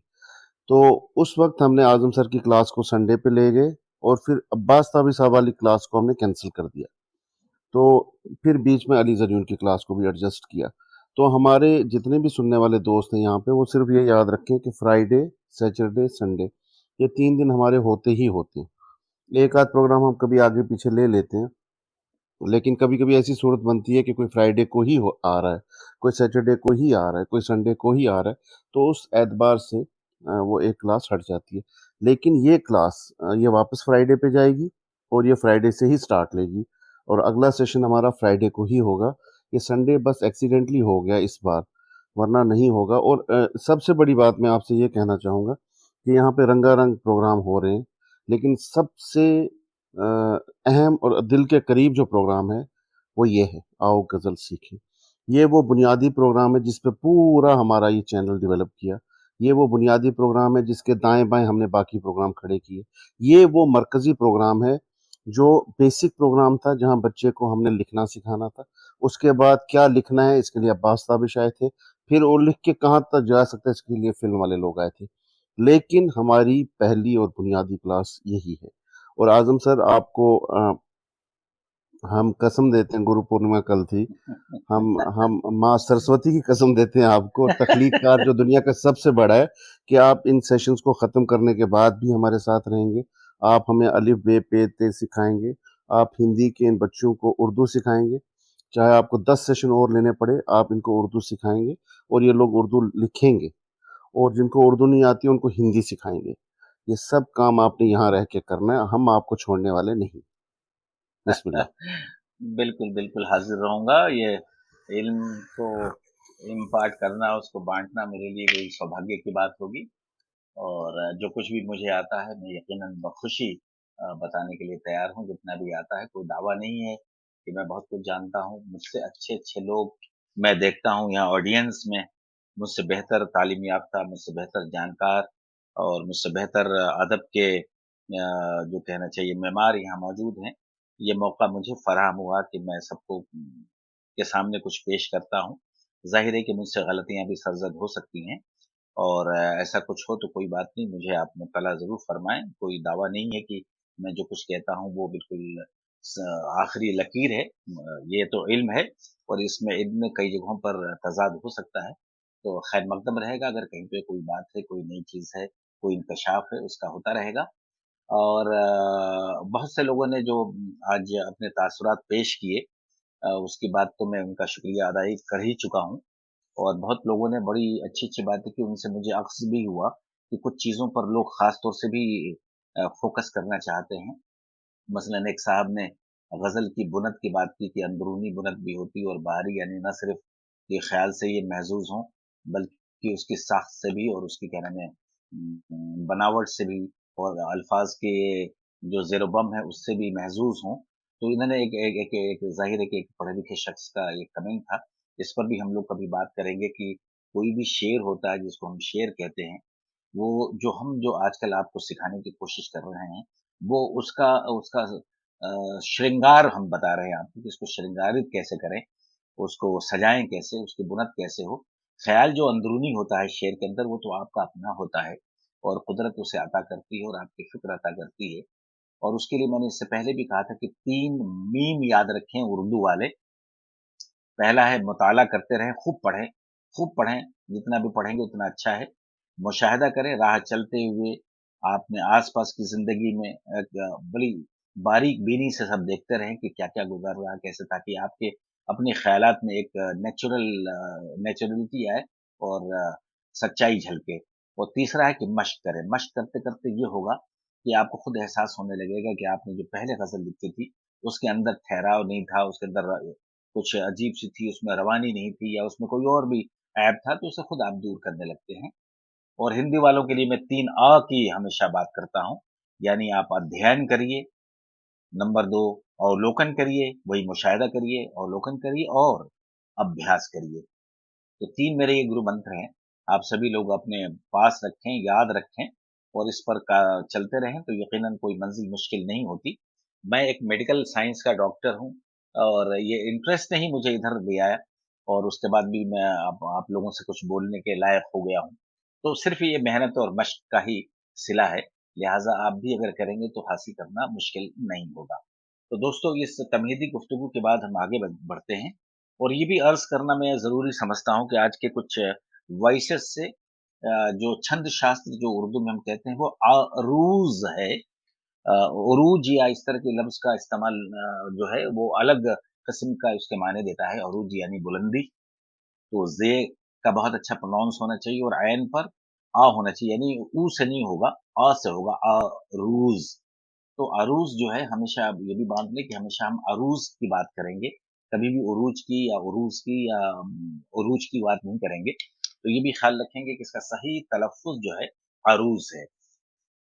तो उस वक्त हमने आजम सर की क्लास को संडे पे ले गए, और फिर अब्बास ताबी साहब वाली क्लास को हमने कैंसिल कर दिया। तो फिर बीच में अली जरीन की क्लास को भी एडजस्ट किया। तो हमारे जितने भी सुनने वाले दोस्त हैं यहाँ पे, वो सिर्फ ये याद रखें कि फ्राइडे, सैटरडे, संडे, ये 3 दिन हमारे होते ही होते हैं। एक आध प्रोग्राम हम कभी आगे पीछे ले लेते हैं, लेकिन कभी-कभी ऐसी सूरत बनती है कि कोई फ्राइडे को ही हो आ रहा है, कोई सैटरडे को ही आ रहा है, कोई संडे को ही आ रहा है, तो उस एतबार से वो एक क्लास हट जाती है। लेकिन ये क्लास ये वापस फ्राइडे पे जाएगी, और ये फ्राइडे से ही स्टार्ट लेगी, और अगला सेशन हमारा फ्राइडे को ही होगा। ये संडे बस एक्सीडेंटली हो गया इस बार, वरना नहीं होगा। और सबसे बड़ी बात मैं आपसे ये कहना चाहूँगा कि यहाँ पे रंगारंग प्रोग्राम हो रहे हैं, लेकिन सबसे अहम और दिल के करीब जो प्रोग्राम है, वो ये है, आओ गज़ल सीखें। ये वो बुनियादी प्रोग्राम है जिस पे पूरा हमारा ये चैनल डेवलप किया। ये वो बुनियादी प्रोग्राम है जिसके दाएँ-बाएँ हमने बाकी प्रोग्राम खड़े किए। ये वो मरकज़ी प्रोग्राम है, जो बेसिक प्रोग्राम था, जहाँ बच्चे को हमने लिखना सिखाना था। उसके बाद क्या लिखना है, इसके लिए अब्बास ताबिश आए थे। फिर वो लिख के कहाँ तक जा सकता है, इसके लिए फ़िल्म वाले लोग आए थे। लेकिन हमारी पहली और बुनियादी क्लास यही है। और आज़म सर, आपको हम कसम देते हैं, गुरु पूर्णिमा कल थी, हम माँ सरस्वती की कसम देते हैं आपको, तख्लीक़कार जो दुनिया का सबसे बड़ा है, कि आप इन सेशंस को ख़त्म करने के बाद भी हमारे साथ रहेंगे। आप हमें अलिफ, बे, पे, ते सिखाएँगे। आप हिंदी के इन बच्चों को उर्दू सिखाएँगे। चाहे आपको 10 सेशन और लेने पड़े, आप इनको उर्दू सिखाएँगे, और ये लोग उर्दू लिखेंगे, और जिनको उर्दू नहीं आती, उनको हिंदी सिखाएँगे। ये सब काम आपने यहाँ रह के करना है, हम आपको छोड़ने वाले नहीं। बिस्मिल्लाह। बिल्कुल, बिल्कुल हाज़िर रहूँगा। ये इल्म को इम्पार्ट करना, उसको बाँटना मेरे लिए बड़ी सौभाग्य की बात होगी, और जो कुछ भी मुझे आता है, मैं यकीनन बख़ुशी बताने के लिए तैयार हूँ, जितना भी आता है। कोई दावा नहीं है कि मैं बहुत कुछ जानता हूँ। मुझसे अच्छे-अच्छे लोग मैं देखता हूँ यहाँ ऑडियंस में, मुझसे बेहतर तालीम याफ़्ता, मुझसे बेहतर जानकार और मुझसे बेहतर अदब के जो कहना चाहिए मेमार यहाँ मौजूद हैं। ये मौका मुझे फ़राहम हुआ कि मैं सबको के सामने कुछ पेश करता हूँ। ज़ाहिर है कि मुझसे गलतियाँ भी सरज़द हो सकती हैं, और ऐसा कुछ हो तो कोई बात नहीं, मुझे आप मुत्तला ज़रूर फ़रमाएँ। कोई दावा नहीं है कि मैं जो कुछ कहता हूँ वो बिल्कुल स आखिरी लकीर है। ये तो इल्म है, और इसमें इल्म में कई जगहों पर तज़ाद हो सकता है। तो ख़ैर मक़दम रहेगा, अगर कहीं पे कोई बात है, कोई नई चीज़ है, कोई इंकशाफ़ है, उसका होता रहेगा। और बहुत से लोगों ने जो आज अपने तासुरात पेश किए, उसके बाद तो मैं उनका शुक्रिया अदा ही कर ही चुका हूँ, और बहुत लोगों ने बड़ी अच्छी-अच्छी बातें की, उनसे मुझे अक्स भी हुआ कि कुछ चीज़ों पर लोग ख़ास तौर से भी फ़ोकस करना चाहते हैं। मसलन एक साहब ने ग़ज़ल की बुनत की बात की कि अंदरूनी बुनत भी होती है और बाहरी, यानी ना सिर्फ़ ये ख़्याल से ये महज़ूज़ हों, बल्कि कि उसकी साख्त से भी और उसकी क्या नाम है बनावट से भी और अल्फाज के जो ज़ेर-ओ-बम है उससे भी महज़ूज़ हों। तो इन्होंने एक ज़ाहिर है कि एक पढ़े लिखे शख्स का एक कमेंट था। इस पर भी हम लोग कभी बात करेंगे कि कोई भी शेर होता है जिसको हम शेर कहते हैं, वो जो आजकल आपको सिखाने की कोशिश कर रहे हैं, वो उसका उसका श्रृंगार हम बता रहे हैं आपको कि इसको श्रृंगारित कैसे करें, उसको सजाएँ कैसे, उसकी बुनत कैसे हो। ख़्याल जो अंदरूनी होता है शेर के अंदर वो तो आपका अपना होता है और कुदरत उसे अता करती है और आपकी फ़िक्र अता करती है। और उसके लिए मैंने इससे पहले भी कहा था कि 3 मीम याद रखें उर्दू वाले। पहला है मुताला करते रहें, खूब पढ़ें, जितना भी पढ़ेंगे उतना अच्छा है। मुशाहिदा करें, राह चलते हुए आपने आस-पास की ज़िंदगी में बड़ी बारीक-बीनी से सब देखते रहें कि क्या-क्या गुज़र रहा है, कैसे ताकि आपके अपने ख़्यालात में एक नेचुरलिटी आए और सच्चाई झलके। और तीसरा है कि मश्क करें, मश्क करते-करते ये होगा कि आपको खुद एहसास होने लगेगा कि आपने जो पहले ग़ज़ल लिखी थी, उसके अंदर ठहराव नहीं था, उसके अंदर कुछ अजीब-सी थी, उसमें रवानी नहीं थी या उसमें कोई और भी ऐब था, तो उसे खुद आप दूर करने लगते हैं। और हिंदी वालों के लिए मैं 3 अ की हमेशा बात करता हूँ, यानी आप अध्ययन करिए, नंबर 2 अवलोकन करिए, वही मुशाहिदा करिए, अवलोकन करिए और अभ्यास करिए। तो 3 मेरे ये गुरु मंत्र हैं, आप सभी लोग अपने पास रखें, याद रखें और इस पर का चलते रहें तो यकीनन कोई मंज़िल मुश्किल नहीं होती। मैं एक मेडिकल साइंस का डॉक्टर हूँ और ये इंटरेस्ट ने ही मुझे इधर ले आया और उसके बाद भी मैं अब आप लोगों से कुछ बोलने के लायक हो गया हूँ। तो सिर्फ़ ये मेहनत और मशक़ का ही सिला है, लिहाज़ा आप भी अगर करेंगे तो हासिल करना मुश्किल नहीं होगा। तो दोस्तों इस तमहीदी गुफ्तगू के बाद हम आगे बढ़ते हैं और ये भी अर्ज़ करना मैं ज़रूरी समझता हूँ कि आज के कुछ वॉइसेज़ से जो छंद शास्त्र जो उर्दू में हम कहते हैं वो अरूज़ है। उरूज या इस तरह के लफ्ज़ का इस्तेमाल जो है वो अलग किस्म का उसके मायने देता है, अरूज यानी बुलंदी। तो ज़े का बहुत अच्छा प्रोनाउंस होना चाहिए और ऐन पर होना चाहिए, यानी ऊ से नहीं होगा, से होगा, अरूज़। तो अरूज़ जो है हमेशा आप ये भी बाँध लें कि हमेशा हम अरूज़ की बात करेंगे, कभी भी उरूज की या उरूज़ की या उरूज की बात नहीं करेंगे। तो ये भी ख़्याल रखेंगे कि इसका सही तलफ़्फ़ुज़ जो है अरूज़ है।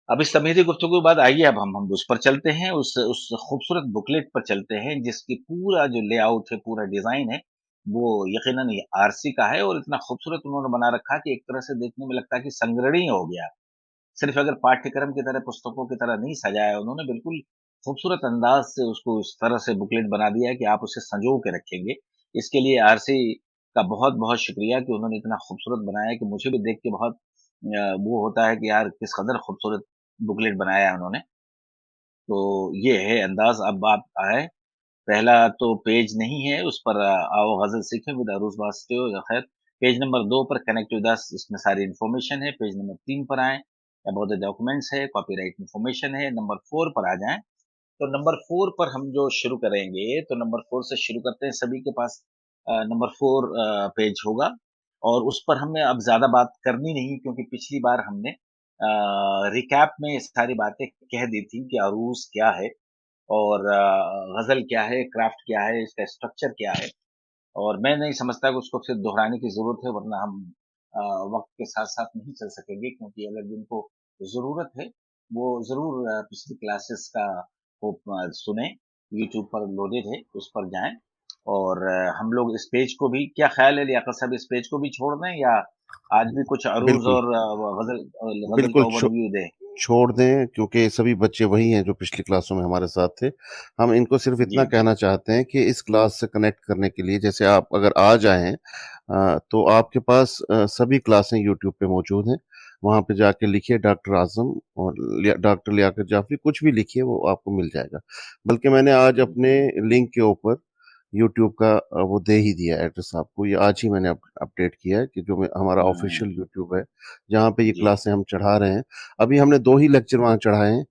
अब इस तमहीदी गुफ्तगू के बाद आइए अब हम उस पर चलते हैं, उस खूबसूरत बुकलेट पर चलते हैं जिसकी पूरा जो लेआउट है, पूरा डिज़ाइन है, वो यकीनन ये आरसी का है और इतना खूबसूरत उन्होंने बना रखा है कि एक तरह से देखने में लगता है कि संगरणीय हो गया। सिर्फ़ अगर पाठ्यक्रम की तरह, पुस्तकों की तरह नहीं सजाया उन्होंने, बिल्कुल खूबसूरत अंदाज़ से उसको इस तरह से बुकलेट बना दिया है कि आप उसे सँजो के रखेंगे। इसके लिए आरसी का बहुत-बहुत शुक्रिया कि उन्होंने इतना खूबसूरत बनाया कि मुझे भी देख के बहुत वो होता है कि यार किस कदर खूबसूरत बुकलेट बनाया है उन्होंने। तो ये है अंदाज़ अब आप आए, पहला तो पेज नहीं है उस पर आओ ग़ज़ल सीखें विद अरूज़ वास्ते खैर पेज नंबर 2 पर कनेक्ट विद अस इसमें सारी इन्फॉर्मेशन है, पेज नंबर 3 पर आएँ, अबाउट द डॉक्यूमेंट्स है, कॉपीराइट इन्फॉर्मेशन है, नंबर 4 पर आ जाएँ। तो नंबर 4 पर हम जो शुरू करेंगे, तो नंबर 4 से शुरू करते हैं, सभी के पास नंबर 4 पेज होगा और उस पर हमें अब ज़्यादा बात करनी नहीं क्योंकि पिछली बार हमने रिकैप में ये सारी बातें कह दी थी कि अरूज़ क्या है और ग़ज़ल क्या है, क्राफ़्ट क्या है, इसका स्ट्रक्चर क्या है और मैं नहीं समझता कि उसको फिर दोहराने की ज़रूरत है वरना हम वक़्त के साथ-साथ नहीं चल सकेंगे क्योंकि अगर जिनको ज़रूरत है, वो ज़रूर पिछली क्लासेस का वो सुनें, यूट्यूब पर लोडेड है, उस पर जाएँ और हम लोग इस पेज को भी क्या ख़्याल है लियाकत साहब इस पेज को भी छोड़ दें या आज भी कुछ अरूज़ बिल्कुल, और ग़ज़ल का बिल्कुल ओवरव्यू दें? छोड़ दें क्योंकि सभी बच्चे वही हैं जो पिछली क्लासों में हमारे साथ थे। हम इनको सिर्फ़ जी, इतना कहना चाहते हैं कि इस क्लास से कनेक्ट करने के लिए जैसे आप अगर आज आए हैं तो आपके पास सभी क्लासें यूट्यूब पे मौजूद हैं। वहाँ पे जाके लिखिए डॉक्टर आज़म और डॉक्टर लियाकत जाफ़री कुछ भी लिखिए वो आपको मिल जाएगा। बल्कि मैंने आज अपने लिंक के ऊपर यूट्यूब का वो दे ही दिया एड्रेस आपको। ये आज ही मैंने अपडेट किया है कि जो हमारा हुँ, ऑफ़िशियल यूट्यूब है, जहाँ पे ये जी, क्लासें हम चढ़ा रहे हैं। अभी हमने 2 ही लेक्चर वहाँ चढ़ाए हैं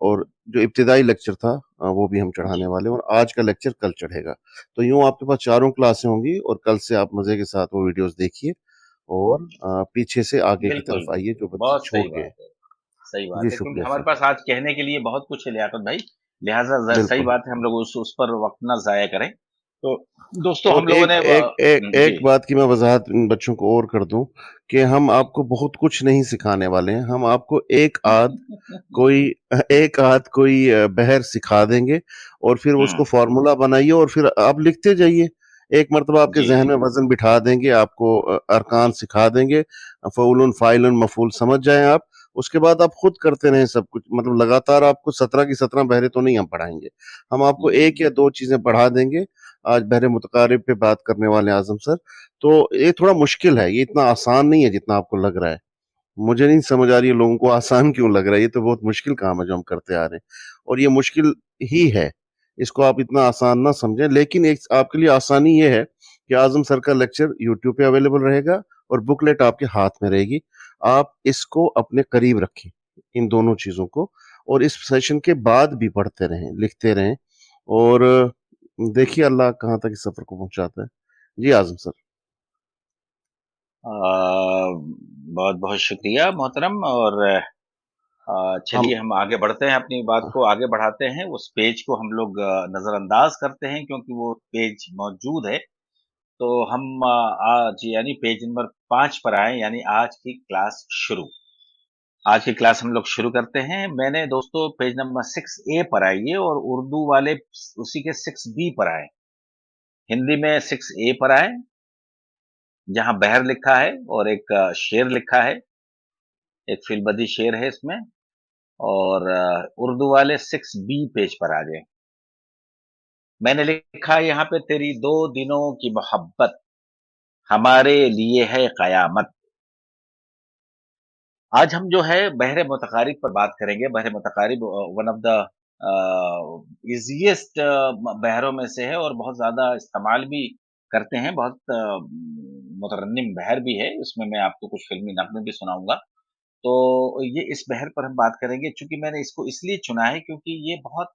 और जो इब्तिदाई लेक्चर था वो भी हम चढ़ाने जी। वाले हैं और आज का लेक्चर कल चढ़ेगा। तो यूँ आपके पास चारों क्लासें होंगी और कल से आप मज़े के साथ वो वीडियोज़ देखिए और पीछे से आगे की बिल्कुल, तरफ आइए जो बच्चे बहुत छूट सही गए। बात है। सही जी, बात है क्योंकि शुक्रिया हमारे सर। पास आज कहने के लिए बहुत कुछ है लियाकत भाई, लिहाज़ा सही बिल्कुल, बात है हम लोग उस पर वक़्त ना ज़ाया करें तो दोस्तों और हम लोगों एक ने एक एक जी, एक बात की मैं वज़ाहत इन बच्चों को और कर दूँ कि हम आपको बहुत कुछ नहीं सिखाने वाले हैं। हम आपको एक आध कोई बहर सिखा देंगे और फिर उसको फ़ॉर्मूला बनाइए और फिर आप लिखते जाइए। एक मर्तबा आपके जी, ज़हन जी। में वज़न बिठा देंगे, आपको अरकान सिखा देंगे, फ़ऊलुन, फ़ाइलुन, मफ़ूल समझ जाएँ आप। उसके बाद आप खुद करते रहें सब कुछ, मतलब लगातार आपको 17 की 17 बहरें तो नहीं हम पढ़ाएँगे। हम आपको 1 या 2 चीज़ें पढ़ा देंगे। आज बहरे मुतकारिब पे बात करने वाले हैं आज़म सर। तो ये थोड़ा मुश्किल है, ये इतना आसान नहीं है जितना आपको लग रहा है। मुझे नहीं समझ आ रही है लोगों को आसान क्यों लग रहा है, ये तो बहुत मुश्किल काम है जो हम करते आ रहे हैं और ये मुश्किल ही है। इसको आप इतना आसान ना समझें, लेकिन एक आपके लिए आसानी ये है कि आज़म सर का लेक्चर यूट्यूब पे अवेलेबल रहेगा और बुकलेट आपके हाथ में रहेगी। आप इसको अपने करीब रखें, इन दोनों चीज़ों को, और इस सेशन के बाद भी पढ़ते रहें, लिखते रहें और देखिए अल्लाह कहाँ तक इस सफ़र को पहुँचाता है। जी आज़म सर। बहुत-बहुत शुक्रिया मोहतरम और हम चलिए हम आगे बढ़ते हैं, अपनी बात को आगे बढ़ाते हैं। उस पेज को हम लोग नज़रअंदाज करते हैं क्योंकि वो पेज मौजूद है। तो हम आज यानी पेज नंबर 5 पर आएँ यानी आज की क्लास शुरू। आज की क्लास हम लोग शुरू करते हैं। मैंने दोस्तों पेज नंबर 6A पर आइए और उर्दू वाले उसी के 6B पर आएँ। हिंदी में 6A पर आएँ, जहाँ बहर लिखा है और एक शेर लिखा है, एक फिलबदी शेर है इसमें और उर्दू वाले 6B पेज पर आ जाएँ। मैंने लिखा है यहाँ पे तेरी 2 दिनों की मोहब्बत हमारे लिए है क़यामत। आज हम जो है बहरे मुतक़ारिब पर बात करेंगे। बहरे मुतक़ारिब वन ऑफ द ईज़ीएस्ट बहरों में से है और बहुत ज़्यादा इस्तेमाल भी करते हैं। बहुत मुतरन्निम बहर भी है। इसमें मैं आपको कुछ फ़िल्मी नग़्मे भी सुनाऊँगा। तो ये इस बहर पर हम बात करेंगे चूँकि मैंने इसको इसलिए चुना है क्योंकि ये बहुत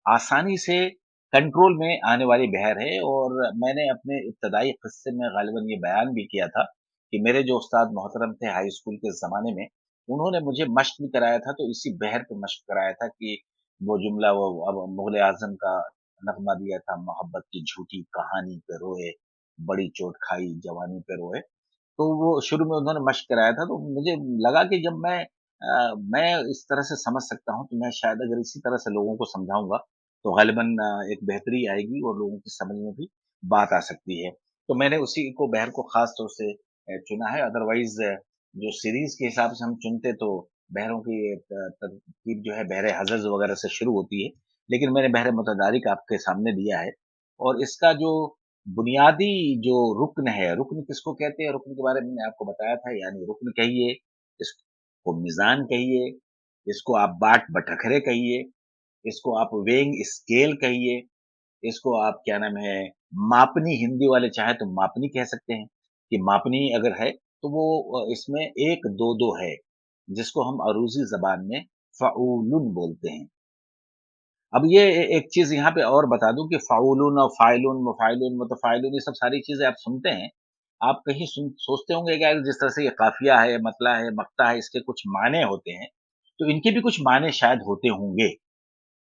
आसानी से कंट्रोल में आने वाली बहर है और मैंने अपने इब्तदाई क़िस्से में ग़ालिबन ये बयान भी किया था कि मेरे जो उस्ताद मोहतरम थे हाई स्कूल के ज़माने में, उन्होंने मुझे मश्क भी कराया था तो इसी बहर पे मश्क कराया था कि वो जुमला वो अब मुग़ल ए आज़म का नग़्मा दिया था मोहब्बत की झूठी कहानी पे रोए, बड़ी चोट खाई जवानी पे रोए। तो वो शुरू में उन्होंने मश्क कराया था तो मुझे लगा कि जब मैं इस तरह से समझ सकता हूँ, तो मैं शायद अगर इसी तरह से लोगों को समझाऊँगा, तो ग़ालिबन एक बेहतरी आएगी और लोगों की समझ में भी बात आ सकती है। तो मैंने उसी को बहर को ख़ास तौर से चुना है अदरवाइज़ जो सीरीज़ के हिसाब से हम चुनते तो बहरों की तरकीब जो है बहरे हज़ज़ वग़ैरह से शुरू होती है, लेकिन मैंने बहरे मुतदारिक आपके सामने दिया है और इसका जो बुनियादी जो रुक्न है, रुक्न किसको कहते हैं? रुक्न के बारे में मैंने आपको बताया था यानी रुक्न कहिए, इसको मीज़ान कहिए, इसको आप बाट बटखरे कहिए, इसको आप वेइंग स्केल कहिए, इसको आप क्या नाम है मापनी हिंदी वाले चाहे तो मापनी कह सकते हैं, कि मापनी अगर है तो वो इसमें 1, 2, 2 है, जिसको हम अरूज़ी ज़बान में फ़अूलुन बोलते हैं। अब ये एक चीज़ यहाँ पे और बता दूँ कि फ़ाउलुन और फ़ाइलुन, मुफ़ाइलुन, मुतफ़ाइलुन ये सब सारी चीज़ें आप सुनते हैं। आप कहीं सोचते होंगे कि यार जिस तरह से ये काफ़िया है, मतला है, मक्ता है, इसके कुछ मायने होते हैं, तो इनके भी कुछ मायने शायद होते होंगे।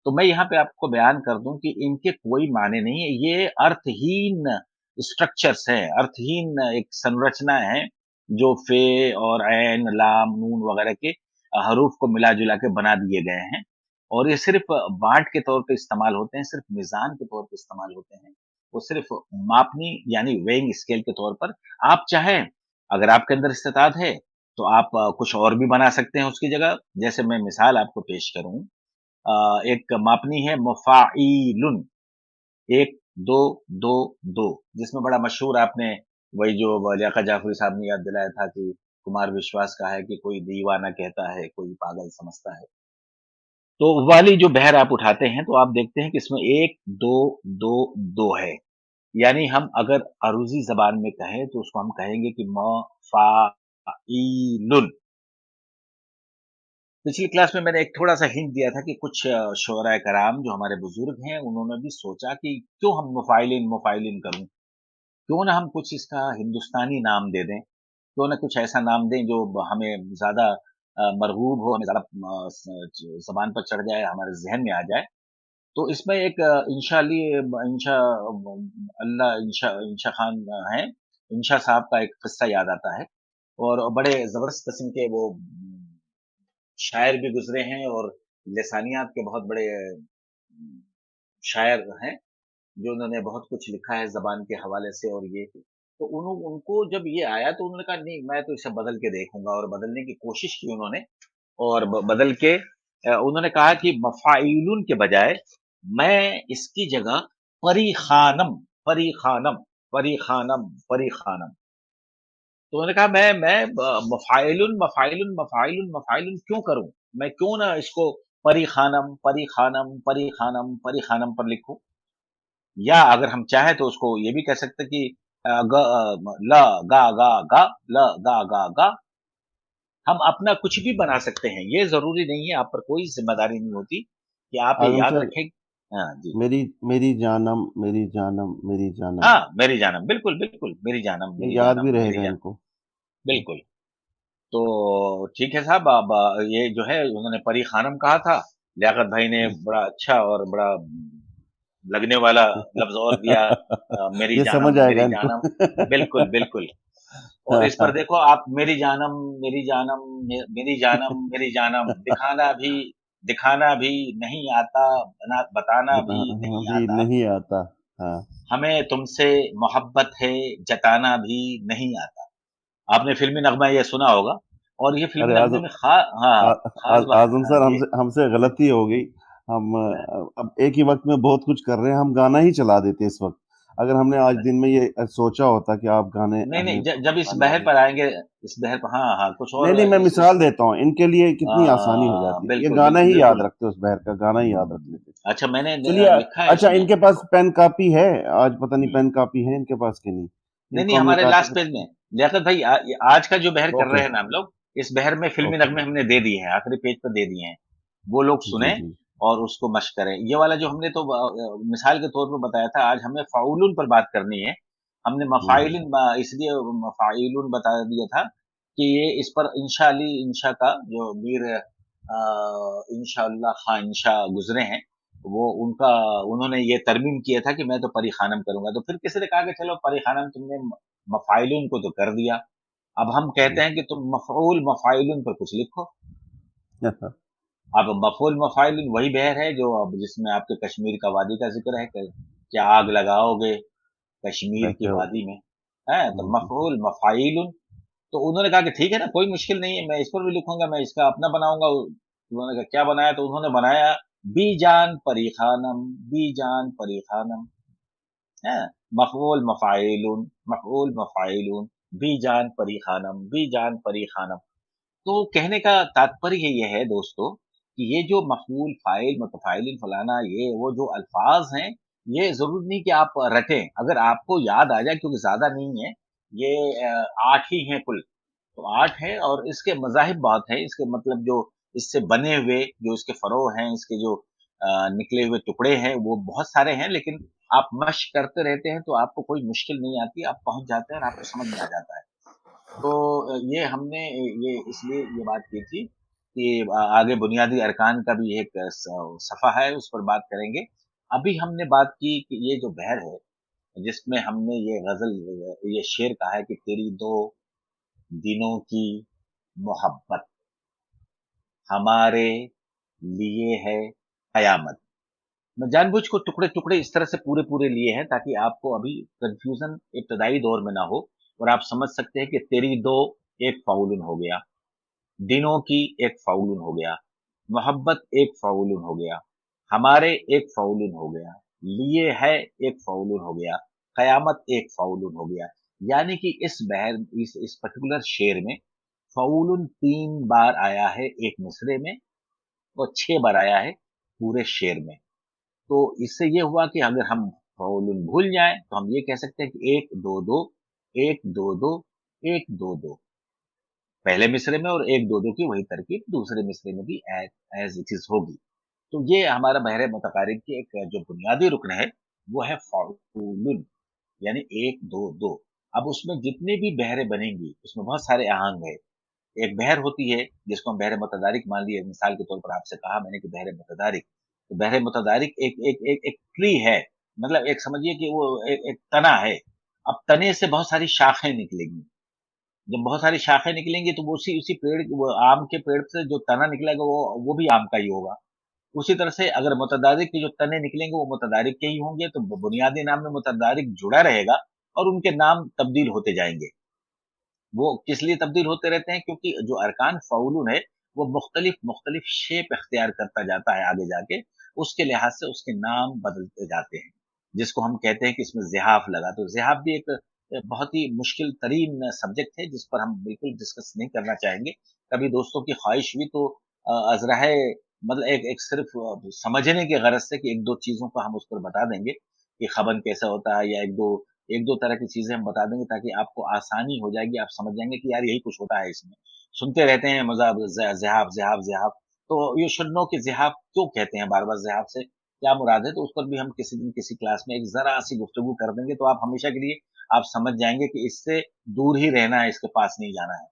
तो मैं यहाँ पे आपको बयान कर दूँ कि इनके कोई मायने नहीं है, ये अर्थहीन स्ट्रक्चर्स हैं, अर्थहीन एक संरचना है, जो फ़े और ऐन, लाम, नून वगैरह के हरूफ को मिला-जुला के बना दिए गए हैं और ये सिर्फ़ बाँट के तौर पे इस्तेमाल होते हैं, सिर्फ़ मीज़ान के तौर पे इस्तेमाल होते हैं। वो सिर्फ़ मापनी यानी वेइंग स्केल के तौर पर आप चाहें, अगर आपके अंदर इस्तेताद है, तो आप कुछ और भी बना सकते हैं उसकी जगह। जैसे मैं मिसाल आपको पेश करूँ एक मापनी है मुफ़ाइलुन 1, 2, 2, 2 जिसमें बड़ा मशहूर आपने वही जो लियाकत जाफ़री साहब ने याद दिलाया था कि कुमार विश्वास का है कि कोई दीवाना कहता है, कोई पागल समझता है। तो वाली जो बहर आप उठाते हैं, तो आप देखते हैं कि इसमें 1, 2, 2, 2 है। यानी हम अगर अरूज़ी ज़बान में कहें, तो उसको हम कहेंगे कि म-फ़ा-ई-लुन। पिछली क्लास में मैंने एक थोड़ा-सा हिंट दिया था कि कुछ शुअराए कराम जो हमारे बुज़ुर्ग हैं, उन्होंने भी सोचा कि क्यों हम मुफ़ाइलिन मुफ़ाइलिन करूँ? क्यों ना हम कुछ इसका हिंदुस्तानी नाम दे दें? क्यों ना कुछ ऐसा नाम दें जो हमें ज़्यादा मरगूब हो, हमें ज़्यादा ज़बान पर चढ़ जाए, हमारे ज़हन में आ जाए। तो इसमें एक इंशा अल्लाह इंशा खान हैं, इंशा साहब का एक किस्सा याद आता है और बड़े ज़बरदस्त किस्म के वो शायर भी गुज़रे हैं और लिसानियात के बहुत बड़े शायर हैं, जो उन्होंने बहुत कुछ लिखा है ज़बान के हवाले से और ये। तो उनको जब ये आया तो उन्होंने कहा नहीं मैं तो इसे बदल के देखूँगा और बदलने की कोशिश की उन्होंने और बदल के उन्होंने कहा कि मफ़ाइलुन के बजाय मैं इसकी जगह परीख़ानम, परीख़ानम, परीख़ानम, परीख़ानम। तो उन्होंने कहा मैं मफ़ाइलुन, मफ़ाइलुन, मफ़ाइलुन, मफ़ाइलुन क्यों करूँ? मैं क्यों ना इसको परीख़ानम, परीख़ानम, परीख़ानम, परीख़ानम पर लिखूँ? या अगर हम चाहें तो उसको ये भी कह सकते हैं कि ल, गा, गा, गा, ल, गा, गा, गा। हम अपना कुछ भी बना सकते हैं। ये ज़रूरी नहीं है, आप पर कोई ज़िम्मेदारी नहीं होती कि आप ये आज़म याद सर, रखें। हाँ जी। मेरी मेरी जानम, मेरी जानम, मेरी जानम, हाँ, मेरी जानम, बिल्कुल, बिल्कुल, मेरी जानम, ये मेरी याद भी जानम, मेरी रहेगा जानम, इनको। बिल्कुल। तो ठीक है साहब, अब ये जो है उन्होंने परी खानम कहा था, लियाकत भाई ने बड़ा अच्छा और बड़ा लगने वाला लफ्ज़ और दिया मेरी ये जानम, समझ आएगा मेरी इनको। जानम। बिल्कुल, बिल्कुल। और हाँ, इस पर देखो आप मेरी जानम, मेरी जानम, मेरी जानम, मेरी जानम, दिखाना भी नहीं आता, बताना भी हाँ, नहीं भी आता, नहीं आता। हाँ, हमें तुमसे मोहब्बत है जताना भी नहीं आता। आपने फ़िल्मी नग़्मा ये सुना होगा और ये फ़िल्मी अरे नग़्मे आज़म में हाँ, ख़ास बात आज़म सर, ये हमसे गलती हो गई। हम अब एक ही वक़्त में बहुत कुछ कर रहे हैं, हम गाना ही चला देते इस वक़्त। अगर हमने आज दिन में ये सोचा होता कि आप गाने नहीं, नहीं, हमें जब इस गाने बहर वाले। पर आएँगे, इस बहर पर हाँ, हाँ, कुछ नहीं, और नहीं, मैं इस मिसाल देता हूँ, इनके लिए कितनी आसानी हो जाती है। ये बिल्कुल, गाना बिल्कुल, ही याद बिल्कुल। रखते, उस बहर का गाना ही याद रख लेते। अच्छा मैंने चलिए लिखा है अच्छा, इसमें। इनके पास पेन कॉपी है? आज पता नहीं पेन कॉपी है इनके पास कि नहीं? नहीं, नहीं, इनको हमने हमारे कहा था लास्ट कि पेज में लियाकत भाई आज का जो बहर कर ओके, रहे हैं ना हम लोग, इस बहर में फ़िल्मी ओके। नग़्मे हमने दे दिए हैं, आखिरी पेज पर दे दिए हैं। वो लोग जी, सुनें जी। और उसको मश्क करें। ये वाला जो हमने तो मिसाल के तौर पर बताया था, आज हमें फ़ाउलुन पर बात करनी है। हमने हुँ, हुँ। मफ़ाइलिन इसलिए मफ़ाइलुन बता दिया था कि ये इस पर इंशा का जो मीर इंशाअल्लाह खां इंशा गुज़रे हैं, वो उनका उन्होंने ये तरमीम किया था कि मैं तो परी ख़ानम करूँगा। तो फिर किसी ने कहा कि चलो परी ख़ानम तुमने मफ़ाइलुन को तो कर दिया। अब हम कहते जी। हैं कि तुम मफ़ऊल मफ़ाइलुन पर कुछ लिखो। अब मफ़ऊल मफ़ाइलुन वही बहर है जो अब जिसमें आपके कश्मीर का वादी का ज़िक्र है कि क्या आग लगाओगे कश्मीर की कहते हो। वादी में, हैं? तो हुँ, हुँ, हुँ। मफ़ऊल मफ़ाइलुन। तो उन्होंने कहा कि ठीक है ना, कोई मुश्किल नहीं है, मैं इस पर भी लिखूँगा, मैं इसका अपना बनाऊँगा। उन्होंने कहा क्या बनाया? तो उन्होंने बनाया बीजान परी ख़ानम, बीजान परी ख़ानम। हैं? मफ़ऊल मफ़ाइलुन, मफ़ऊल मफ़ाइलुन, बीजान परी ख़ानम, बीजान परी ख़ानम। तो कहने का तात्पर्य ये है दोस्तों कि ये जो मफ़ऊल, फ़ाइल, मुतफ़ाइलिन, फलाना ये वो जो अल्फ़ाज़ हैं, ये ज़रूरी नहीं कि आप रटें। अगर आपको याद आ जाए क्योंकि ज़्यादा नहीं है, ये 8 ही हैं कुल। तो 8 है और इसके मज़ाहिब बहुत हैं, इसके मतलब जो इससे बने हुए, जो इसके फ़रो हैं, इसके जो निकले हुए टुकड़े हैं, वो बहुत सारे हैं, लेकिन आप मश्क करते रहते हैं, तो आपको कोई मुश्किल नहीं आती, आप पहुँच जाते हैं और आपको समझ में आ जाता है। तो ये हमने ये इसलिए ये बात की थी कि आगे बुनियादी अरकान का भी एक सफ़ा है, उस पर बात करेंगे। अभी हमने बात की कि ये जो बहर है, जिसमें हमने ये ग़ज़ल ये शेर कहा है कि तेरी 2 दिनों की मोहब्बत हमारे लिए है कयामत। मैं जानबूझ को टुकड़े-टुकड़े इस तरह से पूरे-पूरे लिए हैं ताकि आपको अभी कन्फ्यूज़न इब्तिदाई दौर में ना हो और आप समझ सकते हैं कि तेरी 2 एक फ़ाउलुन हो गया, दिनों की एक फ़ाउलुन हो गया, मोहब्बत एक फ़ाउलुन हो गया, हमारे एक फ़ाउलुन हो गया, लिए है एक फ़ाउलुन हो गया, कयामत एक फ़ाउलुन हो गया। यानी कि इस पर्टिकुलर शेर में फ़ाउलुन 3 बार आया है एक मिसरे में और 6 बार आया है पूरे शेर में। तो इससे ये हुआ कि अगर हम फ़ाउलुन भूल जाएँ, तो हम ये कह सकते हैं कि 1-2-2, 1-2-2, 1-2-2 पहले मिसरे में और 1-2-2 की वही तरकीब दूसरे मिसरे में भी एज़ इट इज़ होगी। तो ये हमारा बहरे मुतक़ारिब की एक जो बुनियादी रुकन है, वो है फ़ाउलुन यानी 1-2-2। अब उसमें जितने भी बहरें बनेंगी, उसमें बहुत सारे आहंग हैं। एक बहर होती है, जिसको हम बहर मुतदारिक मान लिए, मिसाल के तौर पर आपसे कहा मैंने कि बहर मुतदारिक। तो बहरे मुतदारिक एक ट्री है, मतलब एक समझिए कि वो एक तना है। अब तने से बहुत सारी शाखें निकलेंगी। जब बहुत सारी शाखें निकलेंगी तो वो उसी उसी पेड़, वो आम के पेड़ से जो तना निकलेगा वो भी आम का ही होगा। उसी तरह से अगर मुतदारिक के जो तने निकलेंगे वो मुतदारिक के ही होंगे, तो बुनियादी नाम में मुतदारिक जुड़ा रहेगा और उनके नाम तब्दील होते जाएंगे। वो किस लिए तब्दील होते रहते हैं? क्योंकि जो अरकान फ़ाउलून है, वो मुख्तलिफ मुख्तलिफ शेप इख्तियार करता जाता है आगे जाके, उसके लिहाज से उसके नाम बदलते जाते हैं, जिसको हम कहते हैं कि इसमें ज़िहाफ लगा। तो ज़िहाफ भी एक बहुत ही मुश्किल तरीन सब्जेक्ट है, जिस पर हम बिल्कुल डिस्कस नहीं करना चाहेंगे। कभी दोस्तों की ख्वाहिश हुई तो अज़राए मतलब एक सिर्फ़ समझने की गरज से कि 1-2 चीज़ों को हम उस पर बता देंगे कि ख़बन कैसा होता है, या 1-2 तरह की चीज़ें हम बता देंगे ताकि आपको आसानी हो जाएगी, आप समझ जाएँगे कि यार यही कुछ होता है इसमें। सुनते रहते हैं मज़ाब ज़िहाफ, ज़िहाफ, ज़िहाफ, तो यू शुड नो कि ज़िहाफ क्यों कहते हैं बार-बार, ज़िहाफ से क्या मुराद है? तो उस पर भी हम किसी दिन किसी क्लास में एक ज़रा-सी गुफ्तगू कर देंगे, तो आप हमेशा के लिए आप समझ जाएँगे कि इससे दूर ही रहना है, इसके पास नहीं जाना है।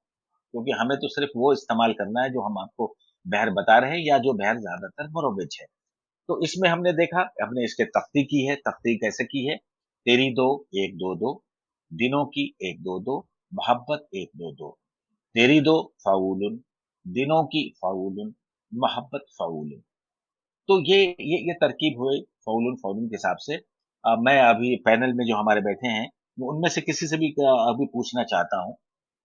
क्योंकि हमें तो सिर्फ़ वो इस्तेमाल करना है जो हम आपको बहर बता रहे हैं, या जो बहर ज़्यादातर मुरोविज है। तो इसमें हमने देखा, हमने इसके तख्ती की है। तख्ती कैसे की है? तेरी दो, 1-2-2, दिनों की 1-2-2, मोहब्बत 1-2-2, तेरी दो फ़ाउलुन, दिनों की फ़ाउलुन, मोहब्बत फ़ाउलुन। तो ये तरकीब हुई फ़ाउलुन फ़ाउलुन के हिसाब से। मैं अभी पैनल में जो हमारे बैठे हैं, वो उनमें से किसी से भी अभी पूछना चाहता हूँ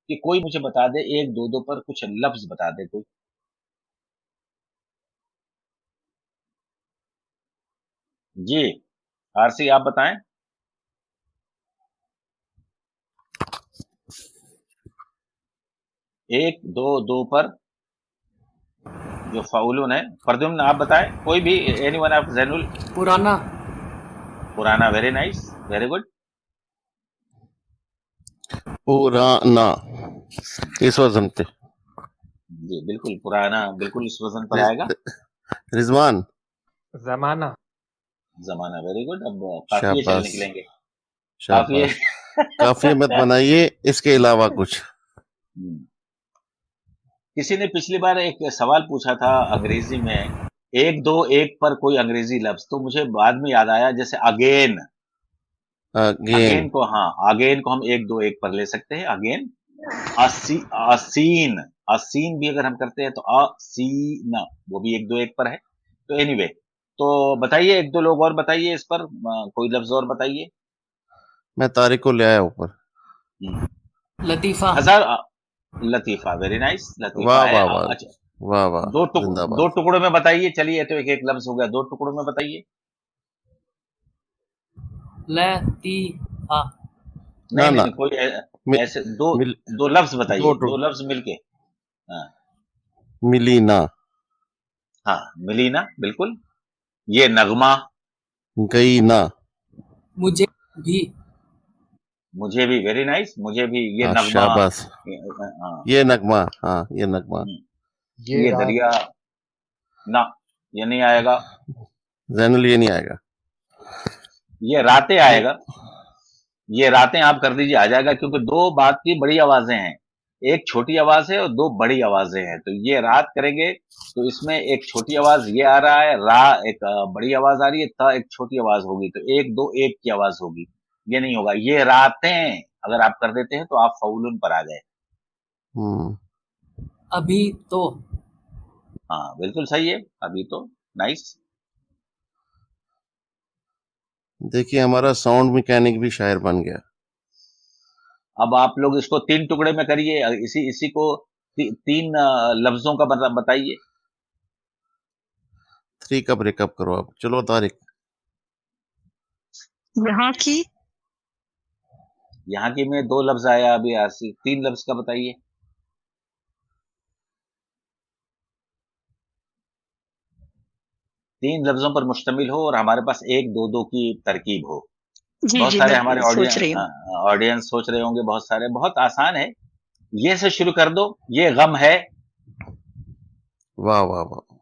कि कोई मुझे बता दे, 1-2-2 पर कुछ लफ्ज़ बता दे कोई। जी, आरसी आप बताएँ? 1-2-2 पर जो फ़ाउलुन है, प्रद्युम्न आप बताएँ, कोई भी, एनीवन ऑफ ज़ैनुल? पुराना। पुराना, वेरी नाइस, वेरी गुड। पुराना, इस वजन पे। जी, बिल्कुल पुराना, बिल्कुल इस वज़न पर आएगा। रिज़वान? ज़माना। ज़माना, वेरी गुड। अब काफ़िये चल शाबाश, निकलेंगे। काफ़िये। शाबाश। काफ़िये मत बनाइए, इसके अलावा कुछ। किसी ने पिछली बार एक सवाल पूछा था अंग्रेज़ी में, 1-2-1 पर कोई अंग्रेज़ी लफ्ज़, तो मुझे बाद में याद आया, जैसे अगेन। अगेन को, हाँ, अगेन को हम 1-2-1 पर ले सकते हैं, अगेन। असीन, असीन भी अगर हम करते हैं तो असीन, वो भी 1-2-1 पर है। तो एनीवे, तो बताइए, 1-2 लोग और बताइए इस पर, कोई लफ्ज़ और बताइए। मैं तारिक को ले आया ऊपर। लतीफ़ा। लतीफ़ा, वेरी नाइस, लतीफ़ा वाह, है। वाह, वाह! अच्छा, वाह, वाह! 2 ज़िंदाबाद। टुकड़ों में बताइए। चलिए, तो एक-एक लफ्ज़ हो गया, 2 टुकड़ों में बताइए। लतीफ़ा। ना, ना, नहीं, कोई मि ऐसे 2 मिल 2 लफ्ज़ 2 बताइए, 2 टुक लफ्ज़ मिलके। हाँ, मिलीना, हाँ, मिलीना, बिल्कुल। ये नगमा, गईना। मुझे भी। मुझे भी, वेरी नाइस, मुझे भी। ये हाँ, नगमा, शाबाश। हाँ, ये नगमा, हाँ, ये नगमा। ये ये रात। दरिया, ना, ये नहीं आएगा। ज़ैनुल ये नहीं आएगा। ये रातें ये आएगा। ये रातें आप कर दीजिए, आ जाएगा, क्योंकि 2 बात की बड़ी आवाज़ें हैं। एक छोटी आवाज़ है और 2 बड़ी आवाज़ें हैं। तो ये रात करेंगे, तो इसमें एक छोटी आवाज़ ये आ रहा है, रा एक बड़ी आवाज़ आ रही है, त एक छोटी आवाज़ होगी, तो 1-2-1 की आवाज़ होगी। ये नहीं होगा। ये रातें अगर आप कर देते हैं तो आप फ़ाउलुन पर आ गए। अभी तो। हाँ, बिल्कुल सही है, अभी तो, नाइस। देखिए, हमारा साउंड मैकेनिक भी शायर बन गया। अब आप लोग इसको 3 टुकड़े में करिए, इसी को 3 लफ्ज़ों का बताइए। 3 का ब्रेकअप करो आप। चलो तारिक। यहाँ की। यहाँ की में 2 लफ्ज़ आया अभी, 3 लफ्ज़ का बताइए। तीन लफ्जों पर मुश्तमिल हो और हमारे पास 1-2-2 की तरकीब हो। जी बहुत जी, सारे मैं हमारे सोच रही हूँ। ऑडियंस सोच रहे होंगे, बहुत सारे। बहुत आसान है, ये से शुरू कर दो। ये गम है। वाह, वाह, वाह!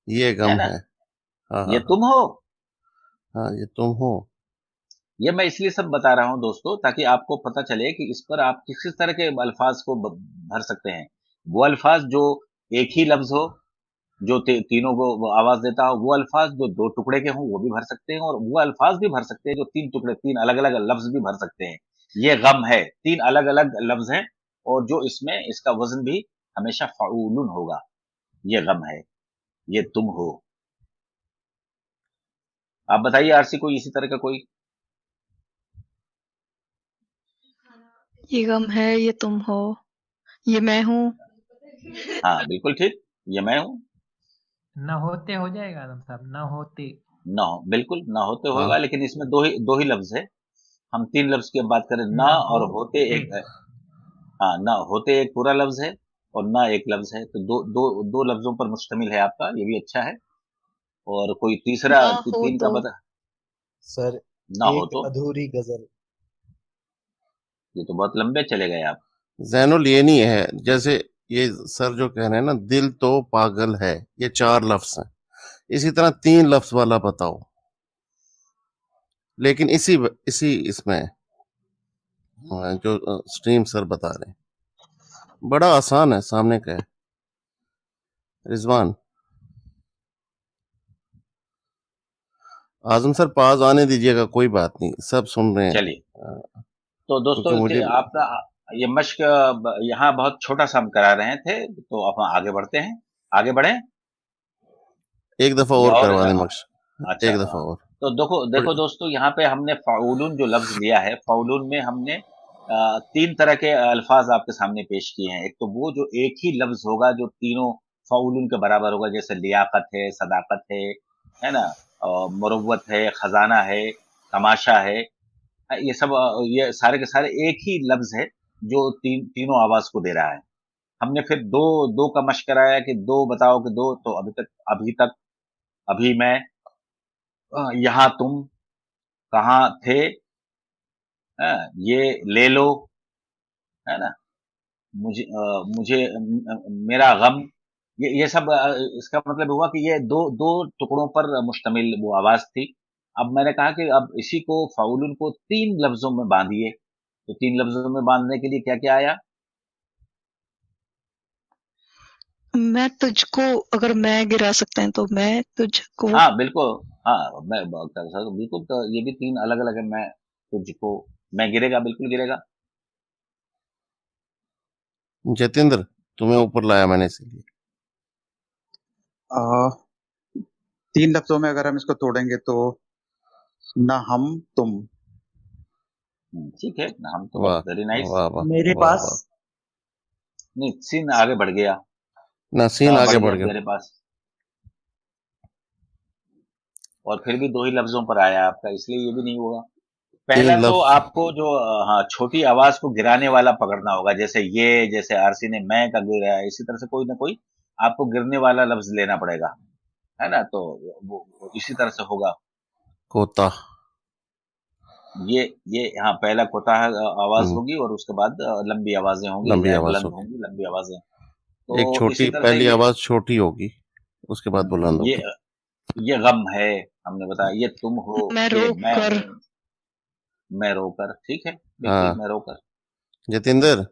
ये है गम ना? है। हाँ, ये हाँ, हाँ। तुम हो। हाँ, ये तुम हो। ये मैं इसलिए सब बता रहा हूं दोस्तों, ताकि आपको पता चले कि इस पर आप किस तरह के अल्फाज को भर सकते हैं। वो अल्फाज जो एक ही लफ्ज हो, जो तीनों को वो आवाज देता हो, वो अल्फाज जो 2 टुकड़े के हों वो भी भर सकते हैं, और वो अल्फाज भी भर सकते हैं जो 3 टुकड़े, 3 अलग-अलग लफ्ज़ भी भर सकते हैं। ये गम है, 3 अलग-अलग लफ्ज़ हैं, और जो इसमें इसका वज़न भी हमेशा फ़अूलुन होगा। ये गम है, ये तुम हो। आप बताइए आरसी कोई इसी तरह का कोई? ये गम है, ये तुम हो, ये मैं हूँ। हाँ, बिल्कुल ठीक, ये मैं हूँ। न होते हो जाएगा आदम साहब, न होते। न हो, बिल्कुल, न होते हाँ। होगा, लेकिन इसमें 2 ही लफ्ज़ है। हम 3 लफ्ज़ की अब बात करें, न और होते एक है। हाँ, न होते एक पूरा लफ्ज़ है, और न एक लफ्ज़ है, तो 2 लफ्ज़ों पर मुश्तमिल है आपका, ये भी अच्छा है। और कोई तीसरा ना हो 3 का तो बता। सर ना हो एक तो? अधूरी गजल। ये तो बहुत लंबे चले गए आप। ज़ैनुल ये नहीं है, जैसे ये सर जो कह रहे हैं ना, दिल तो पागल है, ये 4 लफ्ज़ हैं। इसी तरह 3 लफ्ज़ वाला बताओ, लेकिन इसी इसमें जो स्ट्रीम सर बता रहे हैं, बड़ा आसान है, सामने का है। रिजवान, आजम सर पास आने दीजिएगा, कोई बात नहीं, सब सुन रहे हैं। चलिए, तो दोस्तों क्योंकि मुझे आपका ये मश्क यहाँ बहुत छोटा सा हम करा रहे थे, तो अब हम आगे बढ़ते हैं। आगे बढ़े एक दफा या और और करवा दें मक्श, अच्छा, एक दफा और। तो देखो देखो थोड़ी दोस्तों, यहाँ पे हमने फ़ाउलुन जो लफ्ज़ लिया है, फ़ाउलुन में हमने 3 तरह के अल्फाज आपके सामने पेश किए हैं। एक तो वो जो एक ही लफ्ज़ होगा जो तीनों फ़ाउलुन के बराबर होगा, जैसे लियाकत है, सदाकत है ना? मुरुव्वत है, खजाना है, तमाशा है। ये सब ये सारे के सारे एक ही लफ्ज़ है जो तीनों आवाज़ को दे रहा है। हमने फिर 2 का मश्क कराया कि 2 बताओ कि 2, तो अभी तक, अभी मैं, यहाँ तुम, कहाँ थे, ये ले लो, है ना? मुझे मेरा गम, ये सब इसका मतलब हुआ कि ये 2 टुकड़ों पर मुश्तमिल वो आवाज़ थी। अब मैंने कहा कि अब इसी को फ़ाउलुन को 3 लफ्ज़ों में बाँधिए, तो 3 लफ्ज़ों में बाँधने के लिए क्या-क्या आया? मैं तुझको, अगर मैं गिरा सकते हैं तो मैं तुझको। हाँ, बिल्कुल। हाँ, मैं ब कर सकता हूँ, बिल्कुल, तो ये भी 3 अलग-अलग है। मैं तुझको, मैं गिरेगा, बिल्कुल गिरेगा। जतेंद्र, तुम्हें ऊपर लाया मैंने इसीलिए। 3 लफ्जों में अगर हम इसको तोड़ेंगे तो न हम तुम। ठीक है, ना हम तो वाह वेरी नाइस। वाह वाह मेरे वाह पास वाह। नहीं, सीन आगे बढ़ गया, ना सीन आगे बढ़ गया बढ़ गया। मेरे पास, और फिर भी 2 ही लफ्ज़ों पर आया आपका, इसलिए ये भी नहीं होगा। पहला 3 तो लफ्ज। आपको जो हाँ, छोटी आवाज़ को गिराने वाला पकड़ना होगा, जैसे ये, जैसे आरसी ने मैं का गिरा है, इसी तरह से कोई ना कोई आपको गिरने वाला लफ्ज़ लेना पड़ेगा, है ना? तो वो इसी तरह से होगा। कोता। ये हाँ, पहला कोताह आवाज़ हम्म, होगी, और उसके बाद लंबी आवाज़ें होंगी, लंबी आवाज बुलंद होगी। होंगी, लंबी आवाज़ें। एक तो इसी छोटी, तरह से पहली आवाज छोटी होगी, उसके बाद बुलंद ये होगी। ये गम है, हमने बताया, ये तुम हो, मैं ये रोक मैं कर। हूँ, मैं रोकर, ठीक है, बिल्कुल हाँ मैं रोकर। जतेंद्र,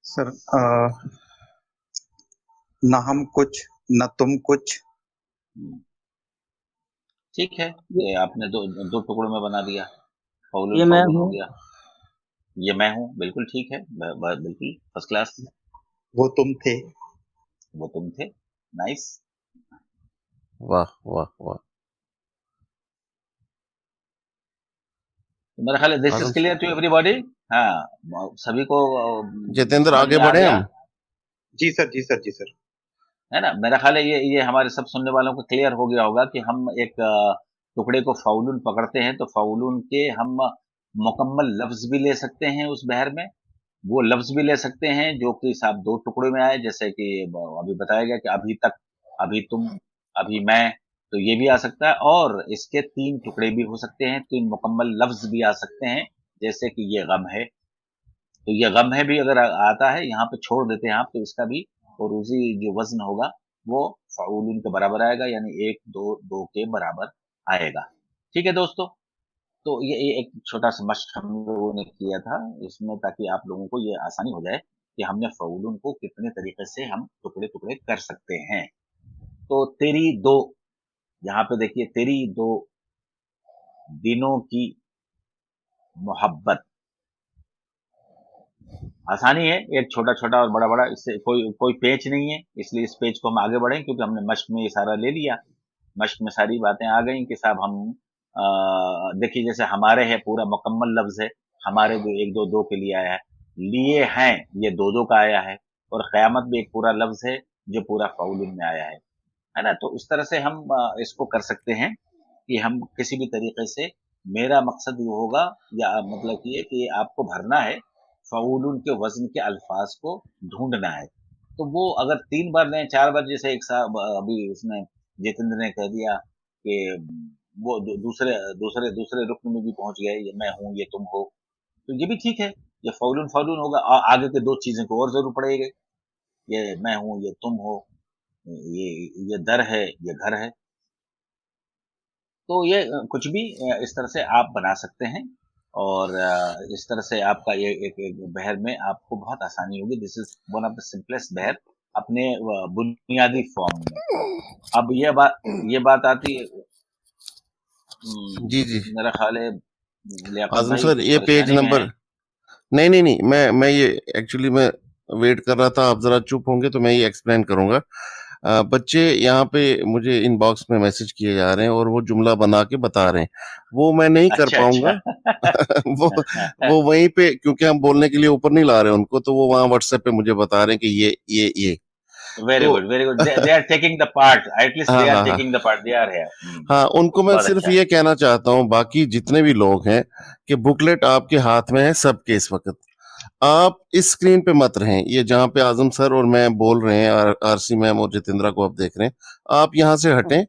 सर न हम कुछ, न तुम कुछ। हुँ, ठीक है, ये आपने 2 टुकड़ों में बना दिया, ये मैं फ़ाउलुन हो हूँ। गया। ये मैं हूँ, बिल्कुल ठीक है, ब ब बिल्कुल फर्स्ट क्लास। वो तुम थे। वो तुम थे, नाइस। वाह वाह वाह। तो मेरा ख़्याल है this is Azam clear to everybody. हाँ, सभी को जतेंद्र समझ आगे में आ बढ़े गया। हम। जी सर, जी सर, जी सर। है ना? मेरा ख़्याल है ये हमारे सब सुनने वालों को क्लियर हो गया होगा कि हम एक टुकड़े को फ़ाउलुन पकड़ते हैं, तो फ़ाउलुन के हम मुकम्मल लफ्ज़ भी ले सकते हैं उस बहर में, वो लफ्ज़ भी ले सकते हैं जो कि साहब 2 टुकड़ों में आए, जैसे कि अभी बताया गया कि अभी तक, अभी तुम, अभी मैं, तो ये भी आ सकता है, और इसके 3 टुकड़े भी हो सकते हैं, 3 मुकम्मल लफ्ज़ भी आ सकते हैं, जैसे कि ये गम है। तो ये गम है भी अगर आता है, यहाँ पे छोड़ देते हैं आप, तो इसका भी उरूज़ी जो वज़न होगा, वो फ़ाउलुन के बराबर आएगा, यानी 1, 2, 2 के बराबर आएगा। ठीक है दोस्तों? तो ये एक छोटा-सा मशक हम लोगों ने किया था इसमें, ताकि आप लोगों को ये आसानी हो जाए कि हमने फ़ऊलुन को कितने तरीके से हम टुकड़े-टुकड़े कर सकते हैं। तो तेरी 2 यहाँ पे देखिए तेरी 2 दिनों की मोहब्बत। आसानी है, एक छोटा-छोटा और बड़ा-बड़ा, इससे कोई पेच नहीं है, इसलिए इस पेच को हम आगे बढ़ें क्योंकि हमने मश्क में ये सारा ले लिया। मश्क में सारी बातें आ गई कि साहब हम देखिए जैसे हमारे है पूरा मुकम्मल लफ्ज़ है, हमारे जो 1 2 2 के लिए आया है, लिए हैं ये 2 2 का आया है, और क़यामत भी एक पूरा लफ्ज़ है जो पूरा फ़ऊलुन में आया है ना? तो इस तरह से हम इसको कर सकते हैं कि हम किसी भी तरीके से, मेरा मकसद ये होगा या मतलब ये कि आपको भरना है, फ़ऊलुन के वज़न के अल्फ़ाज़ को ढूँढना है। तो वो अगर 3 बार नहीं 4 बार, जैसे एक साहब अभी उसने जितेंद्र ने कह दिया कि वो दूसरे दूसरे दूसरे रुक्न में भी पहुँच गए, ये मैं हूँ, ये तुम हो, तो ये भी ठीक है, ये फ़ऊलुन फ़ऊलुन होगा। आगे के 2 चीज़ें को और ज़रूर पड़ेगी, ये मैं हूँ, ये तुम हो, ये दर है, ये घर है। तो ये कुछ भी इस तरह से आप बना सकते हैं, और इस तरह से आपका ये एक बहर में आपको बहुत आसानी होगी। This is one of the simplest बहर अपने बुनियादी फॉर्म में। अब ये बात आती है जी, जी। मेरा ख़्याल है लियाकत आज़म भाई सर, कुछ ये पेज परेशानी में नंबर हैं। नहीं, मैं ये एक्चुअली मैं वेट कर रहा था, आप ज़रा चुप होंगे तो मैं ये एक्सप्लेन करूँगा। बच्चे यहाँ पे मुझे इनबॉक्स में मैसेज किए जा रहे हैं और वो जुमला बना के बता रहे हैं, वो मैं नहीं कर अच्छा, पाऊँगा। अच्छा। वो वहीं पे, क्योंकि हम बोलने के लिए ऊपर नहीं ला रहे उनको, तो वो वहाँ व्हाट्सएप पे मुझे बता रहे हैं कि ये। वेरी तो good, very good. they are taking the part, at least they हाँ, are हाँ, हाँ। taking the part, they are here। हाँ, उनको मैं बहुत सिर्फ अच्छा। ये कहना चाहता हूँ, बाकी जितने भी लोग हैं, कि बुकलेट आपके हाथ में है सबके इस वक़्त। आप इस स्क्रीन पे मत रहें, ये जहाँ पे आज़म सर और मैं बोल रहे हैं, आरसी मैम और जितेंद्रा को आप देख रहे हैं, आप यहाँ से हटें,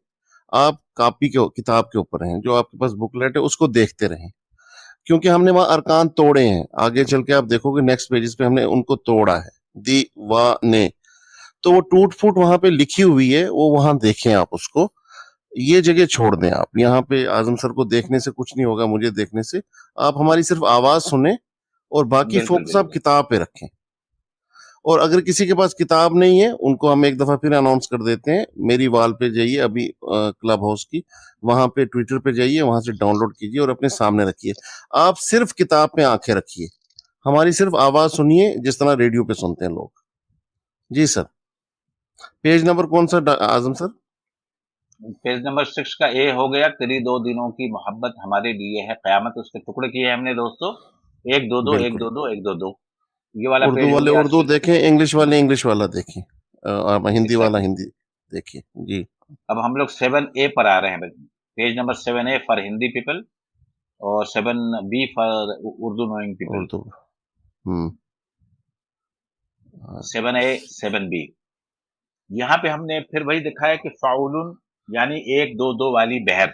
आप किताब के ऊपर रहें, जो आपके पास बुकलेट है उसको देखते रहें। क्योंकि हमने वहाँ अरकान तोड़े हैं, आगे चल के आप देखोगे नेक्स्ट पेजेस पे हमने उनको तोड़ा है, दीवाने। तो वो टूट-फूट वहाँ पे लिखी हुई है, वो वहाँ देखें आप उसको, ये जगह छोड़ दें आप। यहाँ पे आज़म सर को देखने से कुछ नहीं होगा, मुझे देखने से। आप हमारी सिर्फ आवाज़ सुनें और बाकी बिल्कुल, फ़ोकस आप बिल्कुल। किताब पे रखें। और अगर किसी के पास किताब नहीं है, उनको हम एक दफ़ा फिर अनाउंस कर देते हैं, मेरी वॉल पे जाइए अभी क्लब हाउस की, वहाँ पे ट्विटर पे जाइए, वहाँ से डाउनलोड कीजिए और अपने सामने रखिए। आप सिर्फ किताब पे आँखें रखिए, हमारी सिर्फ आवाज़ सुनिए जिस तरह रेडियो पे सुनते हैं लोग। जी सर। पेज नंबर कौन-सा आज़म सर? पेज नंबर 6 का ए हो गया, तेरी 2 दिनों की मोहब्बत हमारे लिए है क़यामत, उसके टुकड़े किए हमने दोस्तों, 1 2 2 1 बिल्कुल। 2 2 1 2 2। ये वाला उर्दू पेज हो वाले गया उर्दू देखें, इंग्लिश वाले इंग्लिश वाला देखें। हिंदी वाला एग्ज़ैक्टली। हिंदी देखिए। जी। अब हम लोग 7A पर आ रहे हैं, page number 7A for Hindi people और 7B for Urdu knowing people. Urdu. Hmm. 7A 7B। यहाँ पे हमने फिर वही दिखाया कि फ़ाउलुन यानी 1 2 2 वाली बहर,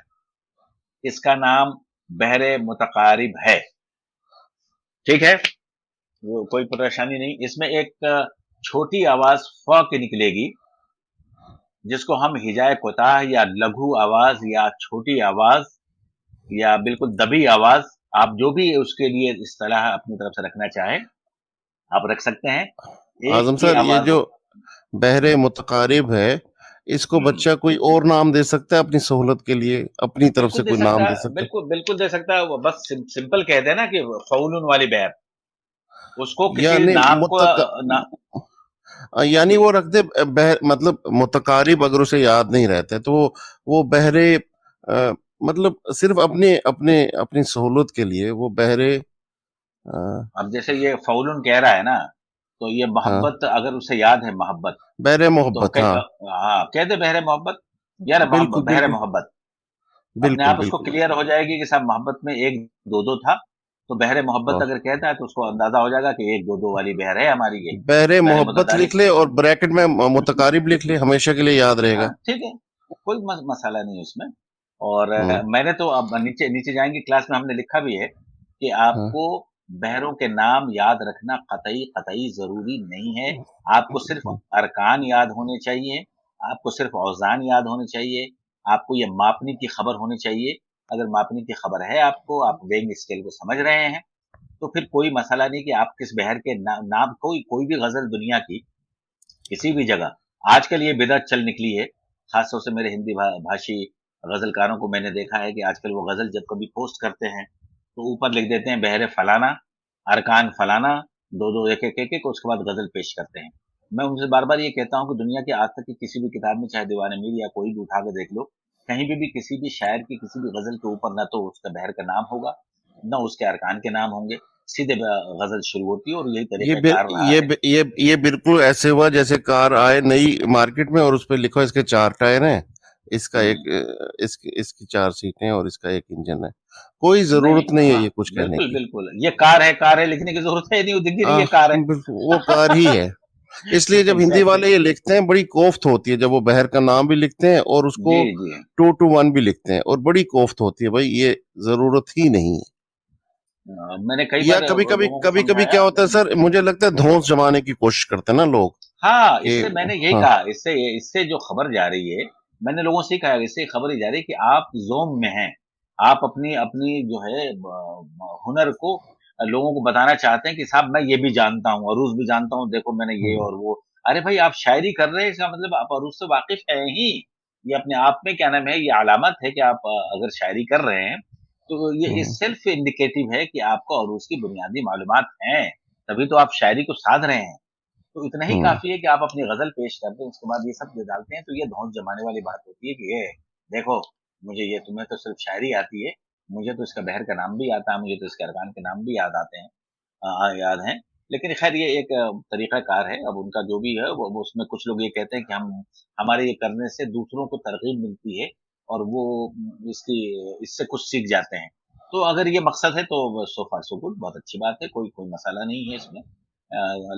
इसका नाम बहरे मुतकारिब है। ठीक है? वो कोई परेशानी नहीं, इसमें एक छोटी आवाज़ फ़ की निकलेगी, जिसको हम हिजाए कोताह या लघु आवाज़ या छोटी आवाज़ या बिल्कुल दबी आवाज़, आप जो भी उसके लिए इस्तिलाह अपनी तरफ से रखना चाहें, आप रख सकते हैं। एक आज़म ही सर, ये आवाज़ जो बहरे मुतकारिब है, इसको बच्चा कोई और नाम दे सकता है अपनी सहूलत के लिए, अपनी तरफ बिल्कुल से दे कोई सकता नाम दे है, सकता है? बिल्कुल, बिल्कुल दे सकता है। वो बस सिंपल कह देना कि फ़ाउलुन वाली बहर, उसको किसी यानी नाम को यानी जी। वो रख दे मतलब मुतकारिब, अगर उसे याद नहीं रहता है तो वो बहरे मतलब सिर्फ अपनी सहूलत के लिए वो बहरे अब जैसे ये फ़ाउलुन कह रहा है ना, तो ये हाँ। मोहब्बत अगर उसे याद है मोहब्बत, बहरे तो मोहब्बत, हाँ। हाँ, कह दे बहरे मोहब्बत, यार बिल्कुल, बहरे बिल्कुल। मोहब्बत। अपने बिल्कुल, आप उसको बिल्कुल। क्लियर हो जाएगी कि साहब मोहब्बत में 1 2 2 था, तो बहरे मोहब्बत वाह! अगर कहता है तो उसको अंदाज़ा हो जाएगा कि 1 2 2 वाली बहर है हमारी ये, बहरे बहरे मोहब्बत मुतकारिब। लिख ले और ब्रैकेट में मुतकारिब लिख ले, हमेशा के लिए याद रहेगा। हाँ, ठीक है, कोई मसाला नहीं उसमें। और हुँ। मैंने तो अब नीचे नीचे जाएँगे क्लास में हमने लिखा भी है कि हाँ। आपको बहरों के नाम याद रखना कतई ज़रूरी नहीं है। आपको सिर्फ़ अरकान याद होने चाहिए, आपको सिर्फ़ औज़ान याद होने चाहिए, आपको ये मापने की खबर होनी चाहिए। अगर मापने की खबर है आपको, आप वेइंग स्केल को समझ रहे हैं, तो फिर कोई मसला नहीं कि आप किस बहर के नाम कोई भी गजल दुनिया की किसी भी जगह आजकल ये बिदअत चल निकली है। खास तौर से मेरे हिंदी भाषी गजलकारों को मैंने देखा है कि आजकल वो गजल जब कभी पोस्ट करते हैं तो ऊपर लिख देते हैं बहरे फलाना, अरकान फलाना, दो दो एक एक एक एक, उसके बाद गजल पेश करते हैं। मैं उनसे बार बार ये कहता हूँ कि दुनिया के आज तक की किसी भी किताब में, चाहे दीवान मीर या कोई भी उठा के देख लो, कहीं भी किसी भी शायर की किसी भी गजल के ऊपर ना तो उसका बहर का नाम होगा, ना उसके अरकान के नाम होंगे, सीधे गजल शुरू होती है और यही तरीका कार रहा है। ये बिल्कुल ऐसे हुआ जैसे कार आए नई मार्केट में और उस पर लिखो इसके 4 टायर हैं, इसका एक इसकी 4 सीटें और इसका एक इंजन है। कोई जरूरत नहीं है ये कुछ कहने बिल्कुल की। बिल्कुल, ये कार है लिखने की जरूरत है नहीं, दिख रही है कार है, वो कार ही है। इसलिए जब हिंदी वाले ये लिखते हैं बड़ी कोफ्त होती है, जब वो बहर का नाम भी लिखते हैं और उसको 2 to 1 भी लिखते हैं, और बड़ी कोफ्त होती है। भाई ये जरूरत ही नहीं है। मैंने कई या बार कभी क्या होता है सर, मुझे लगता है धौंस जमाने की कोशिश करते हैं ना लोग। हाँ, इससे मैंने यही कहा, इससे जो खबर जा रही है, मैंने लोगों से कहा, इससे खबर ही जा रही है कि आप जोम में हैं, आप अपनी अपनी जो है हुनर को लोगों को बताना चाहते हैं कि साहब मैं ये भी जानता हूँ, अरूज भी जानता हूँ, देखो मैंने ये और वो। अरे भाई आप शायरी कर रहे हैं, इसका मतलब आप अरूज से वाकिफ हैं ही। ये अपने आप में क्या नाम है, ये अलामत है कि आप अगर शायरी कर रहे हैं तो ये सेल्फ इंडिकेटिव है कि आपको अरूज की बुनियादी मालूमात हैं, तभी तो आप शायरी को साध रहे हैं। तो इतना ही काफी है कि आप अपनी गजल पेश करते हैं, उसके बाद ये सब दे डालते हैं, तो ये धौंस जमाने वाली बात होती है कि ये देखो मुझे ये, तुम्हें तो सिर्फ शायरी आती है, मुझे तो इसका बहर का नाम भी आता है, मुझे तो इसके अरकान के नाम भी याद आते हैं, याद हैं। लेकिन खैर ये एक तरीका कार है, अब उनका जो भी है वो उसमें कुछ लोग ये कहते हैं कि हमारे ये करने से दूसरों को तरगीब मिलती है और वो इससे कुछ सीख जाते हैं। तो अगर ये मकसद है तो सो फार सो गुड, बहुत अच्छी बात है, कोई मसला नहीं है इसमें।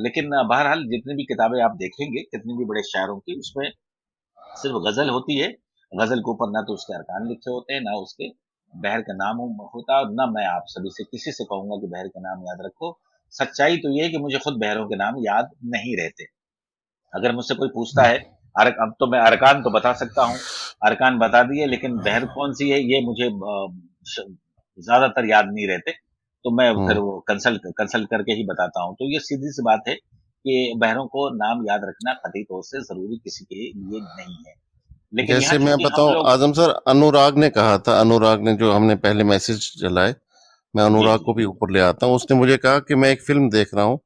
लेकिन बहरहाल जितनी भी किताबें आप देखेंगे, कितने भी बड़े शायरों की, उसमें सिर्फ गजल होती है, गजल के ऊपर ना तो उसके अरकान लिखे होते हैं, ना उसके बहर का नाम होता, और ना मैं आप सभी से किसी से कहूंगा कि बहर का नाम याद रखो। सच्चाई तो ये है कि मुझे खुद बहरों के नाम याद नहीं रहते। अगर मुझसे कोई पूछता है अब तो मैं अरकान तो बता सकता हूँ, अरकान बता दिए, लेकिन बहर कौन सी है ये मुझे ज्यादातर याद नहीं रहते, तो मैं फिर वो कंसल्ट करके ही बताता हूँ। तो ये सीधी सी बात है कि बहरों को नाम याद रखना कतई तौर से जरूरी किसी के लिए नहीं है। लेकिन जैसे मैं बताऊं आजम सर, अनुराग ने कहा था, अनुराग ने जो हमने पहले मैसेज चलाए, मैं अनुराग को भी ऊपर ले आता हूँ। उसने मुझे कहा कि मैं एक फिल्म देख रहा हूँ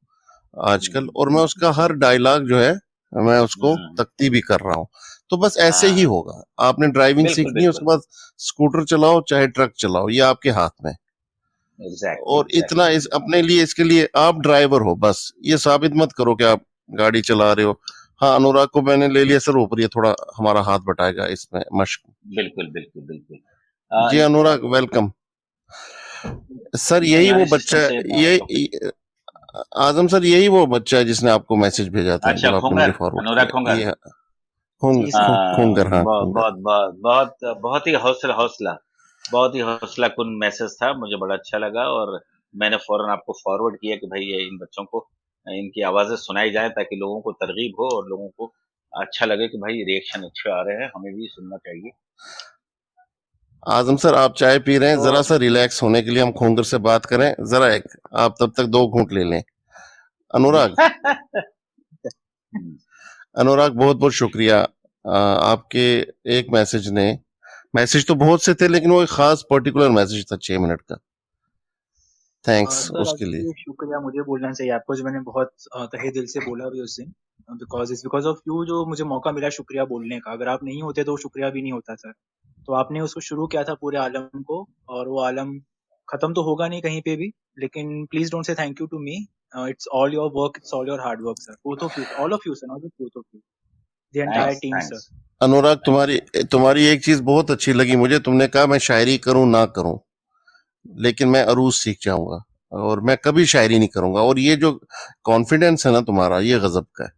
आजकल और मैं उसका हर डायलॉग जो है मैं उसको तख्ती भी कर रहा हूँ। तो बस ऐसे ही होगा। आपने ड्राइविंग सीखनी है, उसके बाद स्कूटर चलाओ चाहे ट्रक चलाओ, ये आपके हाथ में। और इतना अपने लिए, इसके लिए आप ड्राइवर हो, बस ये साबित मत करो कि आप गाड़ी चला रहे हो। हाँ, अनुराग को मैंने ले लिया सर ऊपर, ये थोड़ा हमारा हाथ बटाएगा इसमें मश्क। बिल्कुल जी अनुराग वेलकम सर। यही वो बच्चा है, ये आजम सर, यही वो बच्चा है जिसने आपको मैसेज भेजा था। अच्छा, मुझे फॉरवर्ड किया। खुंगर, हाँ, बहुत ही हौसला कुन मैसेज था, मुझे बड़ा अच्छा लगा और मैंने फौरन आपको फॉरवर्ड किया कि भाई ये इन बच्चों को इनकी आवाजें सुनाई जाए ताकि लोगों को तरगीब हो और लोगों को अच्छा लगे कि भाई रिएक्शन अच्छे आ रहे हैं, हमें भी सुनना चाहिए। आजम सर आप चाय पी रहे हैं, जरा सा रिलैक्स होने के लिए हम खुंगर से बात करें जरा, एक आप तब तक 2 घूंट ले लें। अनुराग अनुराग बहुत बहुत शुक्रिया। आपके एक मैसेज तो बहुत से थे, लेकिन वो एक खास पर्टिकुलर मैसेज था 6 मिनट का। थैंक्स उसके लिए। शुक्रिया मुझे बोलना चाहिए आपको, जो मैंने बहुत तहे दिल से बोला भी उस दिन, बिकॉज ऑफ यू जो मुझे मौका मिला शुक्रिया बोलने का। अगर आप नहीं होते तो शुक्रिया भी नहीं होता सर। तो आपने उसको शुरू किया था पूरे आलम को, और वो आलम खत्म तो होगा नहीं कहीं पे भी, लेकिन please don't say thank you to me. It's all your work, it's all your hard work sir, both of you, all of you sir, not just both of you, the entire team sir. Anurag तुम्हारी एक चीज बहुत अच्छी लगी मुझे, तुमने कहा मैं शायरी करूं ना करूं, लेकिन मैं अरूज सीख जाऊंगा और मैं कभी शायरी नहीं करूंगा। और ये जो कॉन्फिडेंस है ना तुम्हारा, ये गजब का है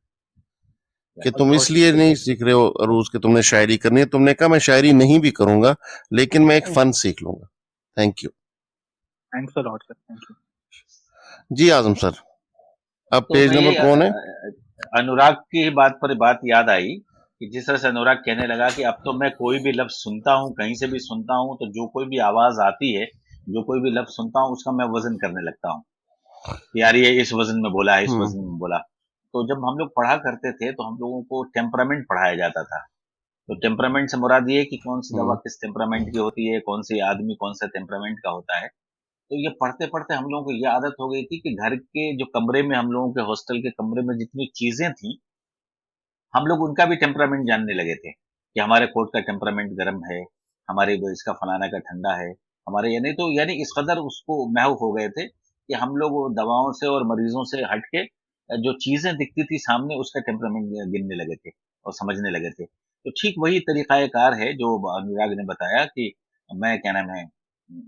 कि तुम इसलिए नहीं सीख रहे हो अरूज के तुमने शायरी करनी है। तुमने कहा मैं शायरी नहीं भी करूंगा, लेकिन मैं एक फन सीख लूंगा। Thank you. Thanks a lot sir, thank you. जी आजम सर, अब तो पेज नंबर कौन है? अनुराग की बात याद आई कि जिस तरह से अनुराग कहने लगा कि अब तो मैं कोई भी लफ्ज सुनता हूँ, कहीं से भी सुनता हूँ, तो जो कोई भी आवाज आती है, जो कोई भी लफ्ज सुनता हूँ, उसका मैं वजन करने लगता हूँ। यार ये इस वजन में बोला है, इस हम्म वजन में बोला। तो जब हम लोग पढ़ा करते थे तो हम लोगों को टेम्परामेंट पढ़ाया जाता था। तो टेम्परामेंट से मुराद ये है कि कौन सी दवा हम्म किस टेम्परामेंट की होती है, कौन सी आदमी कौन सा टेम्परामेंट का होता है। तो ये पढ़ते पढ़ते हम लोगों को ये आदत हो गई थी कि घर के जो कमरे में, हम लोगों के हॉस्टल के कमरे में जितनी चीजें थी, हम लोग उनका भी टेम्परामेंट जानने लगे थे कि हमारे कोट का टेम्परामेंट गर्म है, हमारे इसका फलाना का ठंडा है, हमारे यानी तो यानी इस कदर उसको महव हो गए थे कि हम लोग वो दवाओं से और मरीजों से हट के जो चीजें दिखती थी सामने उसका टेम्परामेंट गिनने लगे थे और समझने लगे थे। तो ठीक वही तरीकाए कार है जो अनुराग ने बताया कि मैं क्या नाम है,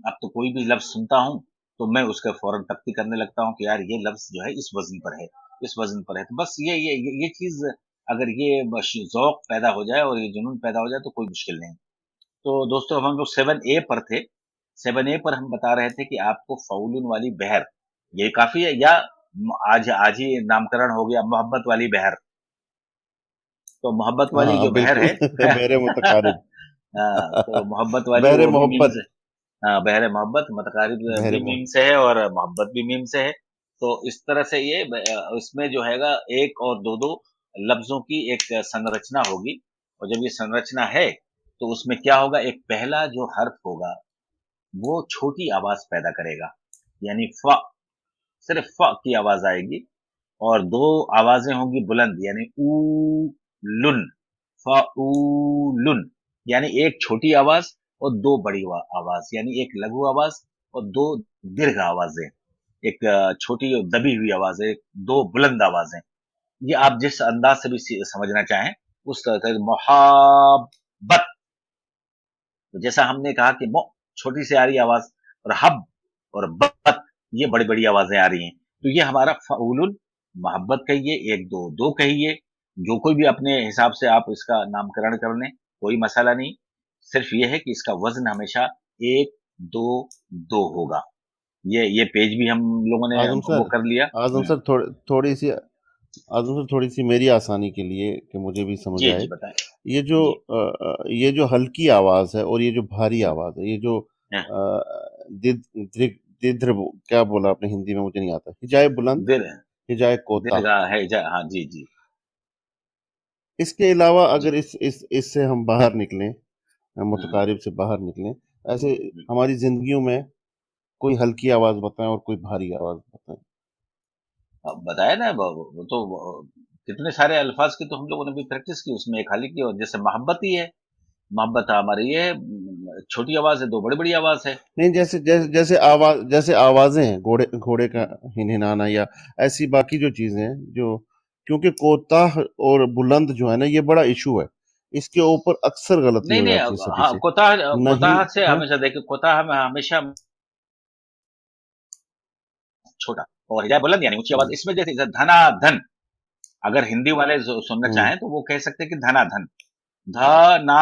अब तो कोई भी लफ्ज सुनता हूँ तो मैं उसका फौरन तख्ती करने लगता हूँ कि यार ये लफ्ज जो है इस वजन पर है, इस वजन पर है। तो बस ये चीज अगर ये ज़ौक़ पैदा हो जाए और ये जुनून पैदा हो जाए तो कोई मुश्किल नहीं। तो दोस्तों अब हम लोग 7A पर थे। 7A पर हम बता रहे थे कि आपको फ़ाउलुन वाली बहर, ये काफ़ी है या आज ही नामकरण हो गया मोहब्बत वाली बहर। तो मोहब्बत वाली हाँ जो बहर बिल्कुल। है बहरे मुतकारिब। तो मोहब्बत वाली बहरे वो भी मीम मोहब्बत। से, हाँ, बहरे मोहब्बत मुतकारिब बहरे भी मीम मोहब्बत। से है और मोहब्बत भी मीम से है। तो इस तरह से ये इसमें जो हैगा एक और दो लफ्जों की एक संरचना होगी और जब ये संरचना है तो उसमें क्या होगा, एक पहला जो हर्फ होगा वो छोटी आवाज पैदा करेगा, यानी फ, सिर्फ फ की आवाज आएगी और दो आवाजें होंगी बुलंद, यानी ऊ लुन, फ ऊ लुन, यानी एक छोटी आवाज और दो बड़ी आवाज, यानी एक लघु आवाज और दो दीर्घ आवाजें, एक छोटी और दबी हुई आवाज है, दो बुलंद आवाजें। ये आप जिस अंदाज से भी समझना चाहें उस तरह से। मोहब्बत, तो जैसा हमने कहा कि मो छोटी सी आ रही आवाज और हब और बत ये बड़ी बड़ी आवाजें आ रही हैं। तो ये हमारा फ़ाउलुन, मोहब्बत कहिए, एक दो दो कहिए, जो कोई भी अपने हिसाब से आप इसका नामकरण कर लें, कोई मसला नहीं। सिर्फ ये है कि इसका वजन हमेशा एक दो दो होगा। ये पेज भी हम लोगों ने आजम वो सर, कर लिया। आजम सर थोड़ी सी मेरी आसानी के लिए कि मुझे भी समझ जी आए। जी बताएं। ये जी। ये जो हल्की आवाज है और ये जो भारी आवाज है, ये जो हाँ, दिद दृग दिद्र क्या बोला आपने हिंदी में, मुझे नहीं आता। हिजाए बुलंद, दिल हिजाए कोता। दीर्घा है हाँ जी जी। इसके अलावा जी। अगर इससे हम बाहर निकलें, हम्म, मुतकारिब से बाहर निकलें, ऐसे हम्म। हमारी जिंदगियों में कोई हल्की आवाज बताएं और कोई भारी आवाज बताएं। अब बताया ना, वो तो कितने सारे अल्फाज की तो हम लोगों ने भी प्रैक्टिस की, उसमें एक हाल की, और जैसे मोहब्बत ही है, मोहब्बत हमारी ये छोटी आवाज है, दो बड़ी बड़ी आवाज है। नहीं, जैसे आवाजें हैं, घोड़े घोड़े का हिनहिनाना या ऐसी बाकी जो चीजें हैं, जो क्योंकि कोताह और बुलंद जो है ना, ये बड़ा इशू है। इसके ऊपर अक्सर गलती नहीं हो नहीं जाती है सभी हाँ, से। कोताह, नहीं कोताह से है। हमेशा देखिए, कोताह में हमेशा छोटा और हिजाब बुलंद यानी ऊंची आवाज। हम्म इसमें जैसे धना धन, अगर हिंदी वाले सुनना हम्म चाहें तो वो कह सकते हैं कि धना धन, धना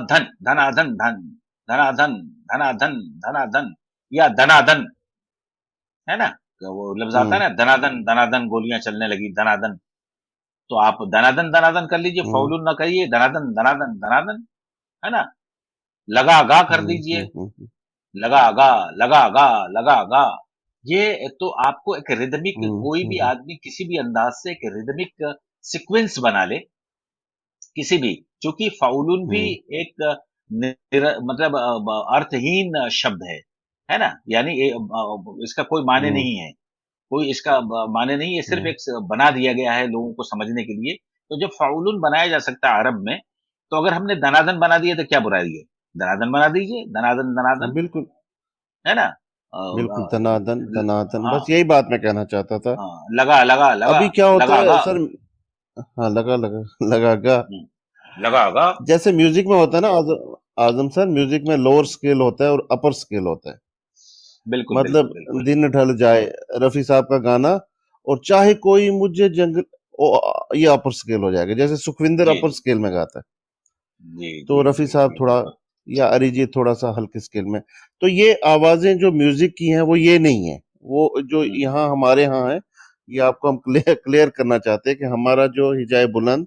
धन, धनाधन धन, धनाधन, धनाधन, धनाधन या धनाधन, है ना? तो वो लफ्ज आता है हम्म ना, धनाधन धनाधन गोलियां चलने लगी, धनाधन। तो आप धनाधन धनाधन कर लीजिए, हम्म फ़ाउलुन ना कहिए, धनाधन धनाधन धनाधन, है ना? लगागा कर हम्म दीजिए, हम्म हम्म लगागा, लगागा, लगागा। ये तो आपको एक रिदमिक, हम्म कोई भी हम्म आदमी किसी भी अंदाज से एक रिदमिक सीक्वेंस बना ले, किसी भी, क्योंकि फ़ाउलुन भी हम्म एक मतलब अर्थहीन शब्द है ना? यानी इसका कोई मायने हम्म नहीं है। कोई इसका माने नहीं है, सिर्फ हम्म एक बना दिया गया है लोगों को समझने के लिए। तो जब फ़ाउलुन बनाया जा सकता है अरब में, तो अगर हमने दनादन बना दिया तो क्या बुराई है? दनादन बना दीजिए, दनादन हाँ दनादन, बिल्कुल है ना? बिल्कुल, धनाधन धनाधन, हाँ बस यही बात मैं कहना चाहता था। हाँ, लगा लगा लगा अभी क्या होता है लगागा, सर? हाँ, लगा लगा लगागा। लगागा। जैसे म्यूजिक में होता है ना, आजम सर, म्यूजिक में लोअर स्केल होता है और अपर स्केल होता है। बिल्कुल बिल्कुल मतलब बिल्कुल। दिन ढल जाए, रफी साहब का गाना, और चाहे कोई मुझे जंगल, ये अपर स्केल हो जाएगा। जैसे सुखविंदर जी अपर जी स्केल में गाता है, जी तो जी रफी जी साहब जी थोड़ा, बिल्कुल। या अरिजीत थोड़ा सा हल्के स्केल में। तो ये आवाजें जो म्यूजिक की हैं वो ये नहीं है, वो जो हम्म, यहाँ हमारे यहाँ है। ये आपको हम क्लियर क्लियर करना चाहते हैं कि हमारा जो हिजाए बुलंद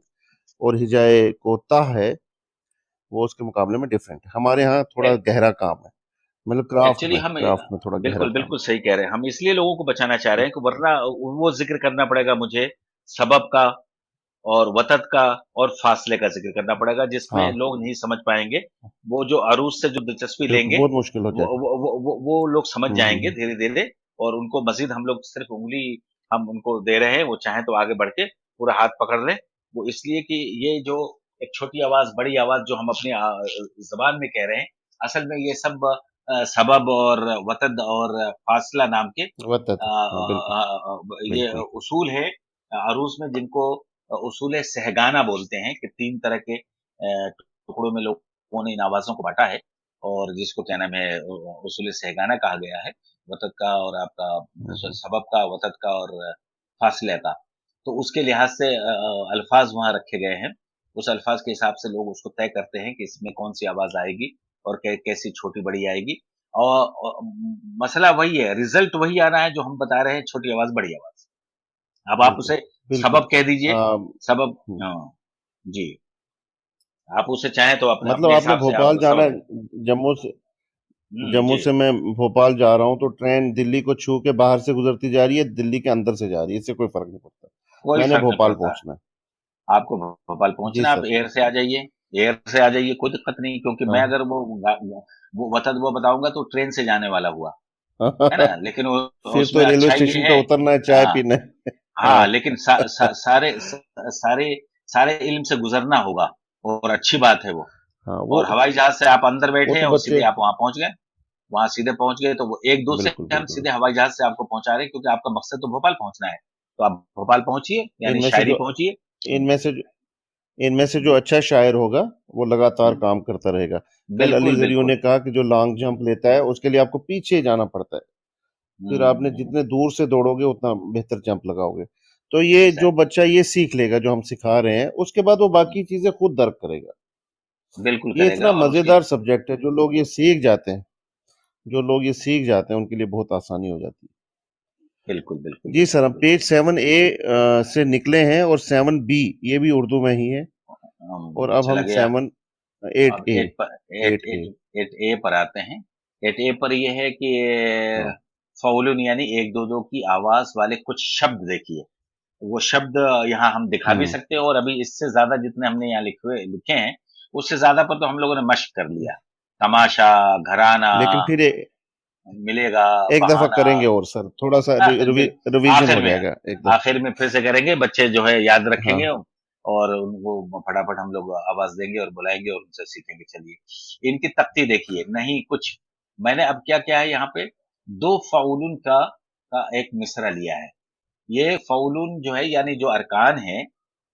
और हिजाए कोता है वो उसके मुकाबले में डिफरेंट है। हमारे यहाँ थोड़ा है। गहरा काम है, मतलब एक्चुअली हम क्राफ्ट में थोड़ा गहरा बिल्कुल काम। बिल्कुल सही कह रहे हैं। हम इसलिए लोगों को बचाना चाह रहे हैं कि वरना वो जिक्र करना पड़ेगा मुझे, सबब का और वतद का और फासले का जिक्र करना पड़ेगा, जिसमें हाँ, लोग नहीं समझ पाएंगे। वो जो अरूज से जो दिलचस्पी बिल्कुल लेंगे बहुत मुश्किल हो वो जाएगा। वो वो, वो, वो लोग समझ जाएंगे हम्म। धीरे धीरे, और उनको मजीद हम लोग सिर्फ उंगली हम उनको दे रहे हैं, वो चाहे तो आगे बढ़ के पूरा हाथ पकड़ लें। वो इसलिए कि ये जो एक छोटी आवाज बड़ी आवाज जो हम अपनी जबान में कह रहे हैं, असल में ये सब सबब और वतद और फासला नाम के वतत, हाँ बिल्कुल ये बिल्कुल। उसूल है अरूज में, जिनको उसूल सहगाना बोलते हैं, कि 3 तरह के टुकड़ों में लोगों ने इन आवाज़ों को बाँटा है, और जिसको क्या नाम है उसूल सहगाना कहा गया है, वतद का और आपका सबब का, वतद का और फासले का। तो उसके लिहाज से अल्फाज वहाँ रखे गए हैं। उस अल्फाज के हिसाब से लोग उसको तय करते हैं कि इसमें कौन-सी आवाज़ आएगी और कैसी छोटी-बड़ी आएगी। और मसला वही है, रिज़ल्ट वही आ रहा है जो हम बता रहे हैं, छोटी आवाज़, बड़ी आवाज़। अब आप बिल्कुल उसे बिल्कुल। सबब कह दीजिए, सबब हम्म, जी। आप उसे चाहें तो अपने मतलब अपने आपने हिसाब से आप भोपाल जाना सबब है, जम्मू से जम्मू जी। से मैं भोपाल जा रहा हूँ, तो ट्रेन दिल्ली को छू के बाहर से गुजरती जा रही है, दिल्ली के अंदर से जा रही है, इससे कोई फर्क नहीं पड़ता। कोई मैंने फ़र्क नहीं भोपाल पड़ता। पहुंचना है। आपको भोपाल जी पहुँचना है, आप सर। एयर से आ जाइए, एयर से आ जाइए, कोई दिक्कत नहीं, क्योंकि मैं हाँ। अगर वो वतन वो बताऊँगा तो ट्रेन से जाने वाला हुआ, है ना? लेकिन फिर तो उसमें रेलवे अच्छा ये स्टेशन पे है उतरना है, चाय हाँ, पीना है। हाँ, हाँ लेकिन सारे सारे इल्म से गुज़रना होगा, और अच्छी बात है वो। हाँ और हवाई जहाज से आप अंदर वो बैठे तो और बच्चे सीधे आप वहाँ पहुँच गए। वहाँ सीधे पहुँच गए, तो वो 1-2 से बिल्कुल हम बिल्कुल। सीधे हवाई जहाज़ से आपको पहुँचा रहे हैं, क्योंकि आपका मकसद तो भोपाल पहुँचना है। तो आप भोपाल पहुँचिए, यानी इनमें से शायरी जो पहुँचिए। इनमें से जो इनमें से जो अच्छा शायर होगा वो लगातार हुँ, काम करता रहेगा। कल अली बिल्कुल, जरियो ने बिल्कुल। कहा कि जो लॉन्ग जंप लेता है उसके लिए आपको पीछे जाना पड़ता है, फिर आपने हुँ, जितने दूर से दौड़ोगे उतना बेहतर जंप लगाओगे। तो ये जो एग्ज़ैक्टली। बच्चा ये सीख लेगा जो हम सिखा रहे हैं, उसके बाद वो हुँ, बाकी चीजें खुद दर्क करेगा। बिल्कुल ये करेगा, इतना और उसकी मजेदार सब्जेक्ट है, जो लोग ये सीख जाते हैं उनके लिए बहुत आसानी हो जाती बिल्कुल, बिल्कुल, है। जी सर, बिल्कुल, हम बिल्कुल। पेज 7A से निकले हैं, और 7B ये भी उर्दू में ही है, और अब चला हम गया। सेवन एट अब ए 8 पर 8 एट ए 8 8A पर आते हैं। 8A पर ये है कि हाँ। फ़ाउलुन, यानी 1-2-2 की आवाज़ वाले कुछ शब्द देखिए। वो शब्द यहाँ हम दिखा भी हम्म। सकते हैं, और अभी इससे ज़्यादा जितने हमने यहाँ लिखे हैं, उससे ज़्यादा पर तो हम लोगों ने मश्क कर लिया। तमाशा, घराना, लेकिन फिर मिलेगा, एक दफा बहाना। करेंगे, और सर थोड़ा सा बिल रिवीजन आखिर हो में जाएगा एक दफा। आखिर में फिर से करेंगे, बच्चे जो है याद रखेंगे, हाँ और उनको फटाफट हम लोग आवाज़ देंगे और बुलाएँगे और उनसे सीखेंगे। चलिए, इनकी तख्ती देखिए, नहीं कुछ मैंने अब क्या किया है यहाँ पे, 2 फ़ाउलुन का एक मिसरा लिया है। ये फ़ाउलुन जो है, यानी जो अरकान हैं,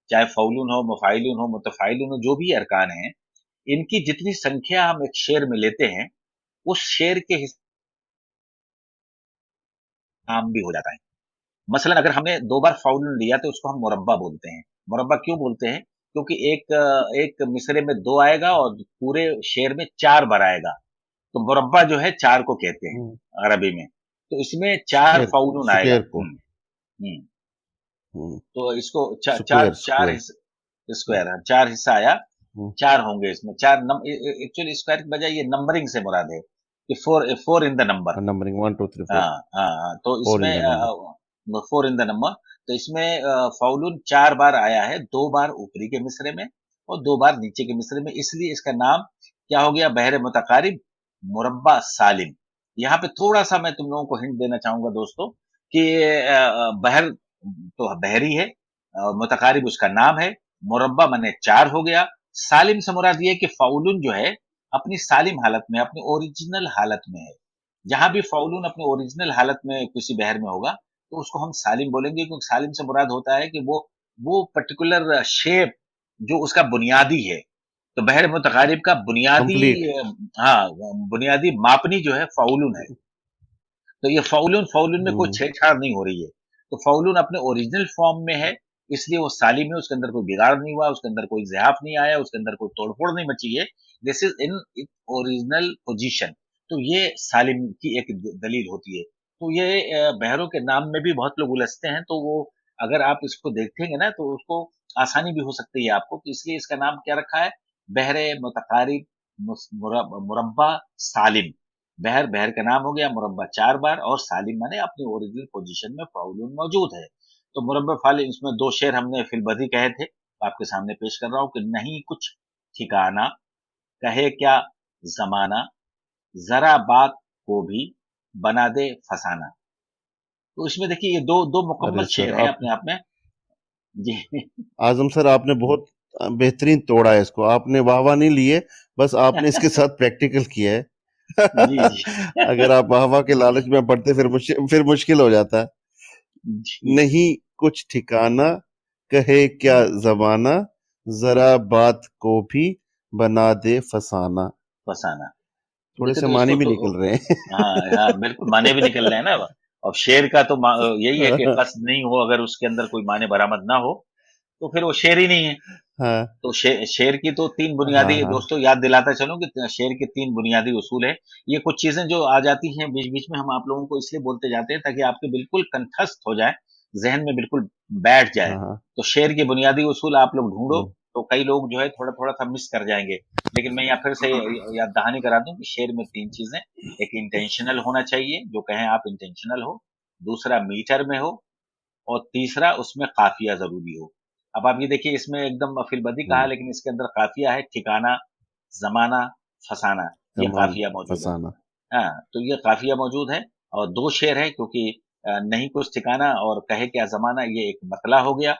चाहे फ़ाउलुन हो, मफ़ाइलुन हो, मुतफ़ाइलुन हो, जो भी अरकान हैं, इनकी जितनी संख्या हम एक शेर में लेते हैं, उस शेर के काम भी हो जाता है। मसलन अगर हमने 2 बार फ़ाउल लिया तो उसको हम मुरब्बा बोलते हैं। मुरब्बा क्यों बोलते हैं? क्योंकि एक मिसरे में 2 आएगा और पूरे शेर में 4 बार आएगा। तो मुरब्बा जो है 4 को कहते हैं हम्म, अरबी में। तो इसमें 4 फ़ाउलुन आएगा। स्क्वायर को। हुँ। हम्म, तो इसको चा चार स्क्वायर 4 स्क्वायर। स्क्वायर 4 हिस्सा आया, हम्म, 4 होंगे इसमें। 4 एक्चुअली स्क्वायर की बजाय ये नंबरिंग से मुराद है कि 4 इन द नंबर। नंबरिंग 1 2 3 4। हाँ, हाँ, हाँ। तो 4 इन इसमें the number. 4 in the number. तो इसमें फ़ाउलुन 4 बार आया है, 2 बार ऊपरी के मिसरे में और 2 बार नीचे के मिसरे में, इसलिए इसका नाम क्या हो गया, बहर मुतक़ारिब, मुरब्बा सालिम। यहाँ पे थोड़ा-सा मैं तुम लोगों को हिंट देना चाहूँगा दोस्तों, कि बहर तो बहरी है, मुतक़ारिब उसका नाम है, मुरब्बा माने 4 हो गया, सालिम से मुराद ये है कि फ़ाउलुन जो है, अपनी सालिम हालत में, अपनी ओरिजिनल हालत में है। जहाँ भी फ़ाउलुन अपने ओरिजिनल हालत में किसी बहर में होगा, तो उसको हम सालिम बोलेंगे, क्योंकि सालिम से मुराद होता है कि वो पर्टिकुलर शेप जो उसका बुनियादी है। तो बहर मुतक़ारिब का बुनियादी कंप्लीट। हाँ, बुनियादी मापनी जो है फ़ाउलुन है। तो ये फ़ाउलुन में कोई हम्म, छेड़छाड़ नहीं हो रही है। तो फ़ाउलुन अपने ओरिजिनल फ़ॉर्म में है, इसलिए वो सालिम है, उसके अंदर कोई बिगाड़ नहीं हुआ, उसके अंदर कोई ज़िहाफ नहीं आया, उसके अंदर कोई तोड़-फोड़ नहीं मची है। This is in its original position. तो ये सालिम की एक दलील होती है। तो ये बहरों के नाम में भी बहुत लोग उलझते हैं, तो वो अगर आप इसको देखेंगे ना, तो उसको आसानी भी हो सकती है आपको, कि इसलिए इसका नाम क्या रखा है, बहरे मुतक़ारिब मुरब्बा सालिम। बहर, बहर का नाम हो गया मुरब्बा 4 बार, और सालिम माने अपनी ओरिजिनल पोजीशन में फ़ाउलून मौजूद है। तो मुरब्बा फ़ालिम, इसमें 2 शेर हमने फ़िल बदी कहे थे, आपके सामने पेश कर रहा हूँ कि नहीं कुछ ठिकाना, कहे क्या ज़माना, ज़रा बात को भी बना दे फसाना। तो इसमें देखिए ये 2 अरे मुकम्मल सर शेर हैं आप अपने आप में। जी। आज़म सर आपने बहुत बेहतरीन तोड़ा है इसको। आपने वाह-वाह नहीं लिए, बस आपने इसके साथ प्रैक्टिकल किया है। जी, जी। अगर आप वाह-वाह के लालच में पड़ते फिर मुश्किल हो जाता। जी। नहीं कुछ ठिकाना, कहे क्या ज़माना, ज़रा बात को भी बना दे फसाना। फसाना। थोड़े देखिए से मानी दोस्तों, भी तो निकल रहे हैं। हाँ, हाँ, बिल्कुल माने भी निकल रहे हैं ना। अब शेर का तो यही है कि कस्द नहीं हो, अगर उसके अंदर कोई माने बरामद ना हो, तो फिर वो शेर ही नहीं है। हाँ। तो शेर की तो 3 हाँ, बुनियादी, हाँ। दोस्तों याद दिलाता चलूँ कि शेर के 3 बुनियादी उसूल हैं। ये कुछ चीज़ें जो आ जाती हैं बीच-बीच में, हम आप लोगों को इसलिए बोलते जाते हैं ताकि आपके बिल्कुल कंठस्थ हो जाए, ज़हन में बिल्कुल बैठ जाए। हाँ, हाँ। तो शेर के बुनियादी उसूल आप लोग ढूँढो, हुँ। तो कई लोग जो है थोड़ा-थोड़ा सा मिस कर जाएँगे। लेकिन मैं यहाँ फिर से याद दहानी करा दूँ कि शेर में 3 चीज़ें, एक इंटेंशनल होना चाहिए, जो कहें आप इंटेंशनल हो, दूसरा मीटर में हो, और तीसरा उसमें काफिया ज़रूरी हो। अब आप ये देखिए, इसमें एकदम फिलबदी कहा, हुँ। लेकिन इसके अंदर काफिया है, ठिकाना, ज़माना, फसाना, ये ज़मान काफिया मौजूद है। फसाना। हाँ, तो ये काफिया मौजूद है, और 2 शेर हैं, क्योंकि नहीं कुछ ठिकाना और कहे क्या ज़माना, ये एक मतला हो गया,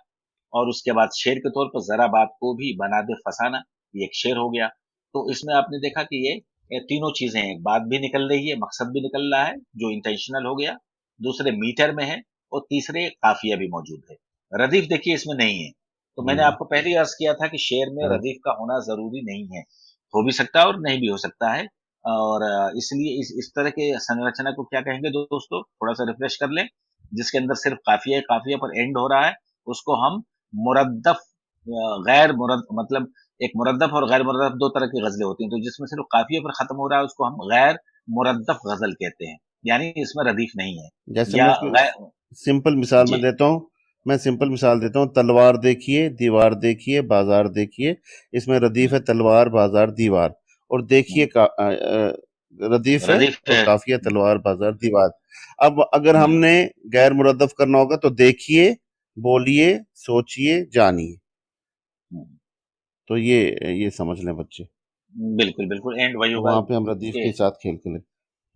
और उसके बाद शेर के तौर पर ज़रा बात को भी बना दे फसाना, ये एक शेर हो गया। तो इसमें आपने देखा कि ये तीनों चीज़ें हैं, बात भी निकल रही है, मकसद भी निकल रहा है, जो इंटेंशनल हो गया, दूसरे मीटर में है, और तीसरे काफिया भी मौजूद है। रदीफ देखिए इसमें नहीं है। तो मैंने हुँ। आपको पहले ही अर्ज़ किया था कि शेर में हाँ। रदीफ का होना ज़रूरी नहीं है। हो भी सकता है और नहीं भी हो सकता है, और इसलिए इस तरह के संरचना को क्या कहेंगे दोस्तों? थोड़ा-सा रिफ्रेश कर लें, जिसके अंदर सिर्फ़ काफिया ही काफिया पर एंड हो रहा है, उसको हम मुरद्दफ़, गैर मुरद मतलब एक मुरद्दफ़ और गैर मुरद्दफ़ 2 तरह की ग़ज़लें होती हैं, तो जिसमें सिर्फ़ काफ़िये पर ख़त्म हो रहा है, उसको हम गैर मुरद्दफ़ ग़ज़ल कहते हैं, यानी इसमें रदीफ़ नहीं है, जैसे मैं या इसको गै सिंपल मिसाल जी। मैं देता हूँ। मैं सिंपल मिसाल देता हूँ, तलवार देखिए, दीवार देखिए, बाज़ार देखिए। इसमें रदीफ़ है हुँ। तलवार, बाज़ार, दीवार, और देखिए हुँ। रदीफ़ है रदीफ़ और है। काफ़िया तलवार, बाज़ार, दीवार। अब अगर हुँ। हमने गैर मुरद्दफ़ करना होगा तो देखिए, बोलिए, सोचिए, जानिए। हुँ। तो ये समझ लें बच्चे। बिल्कुल, बिल्कुल, एंड वही तो होगा वहाँ पे हम रदीफ़ कि के साथ खेल खेलें।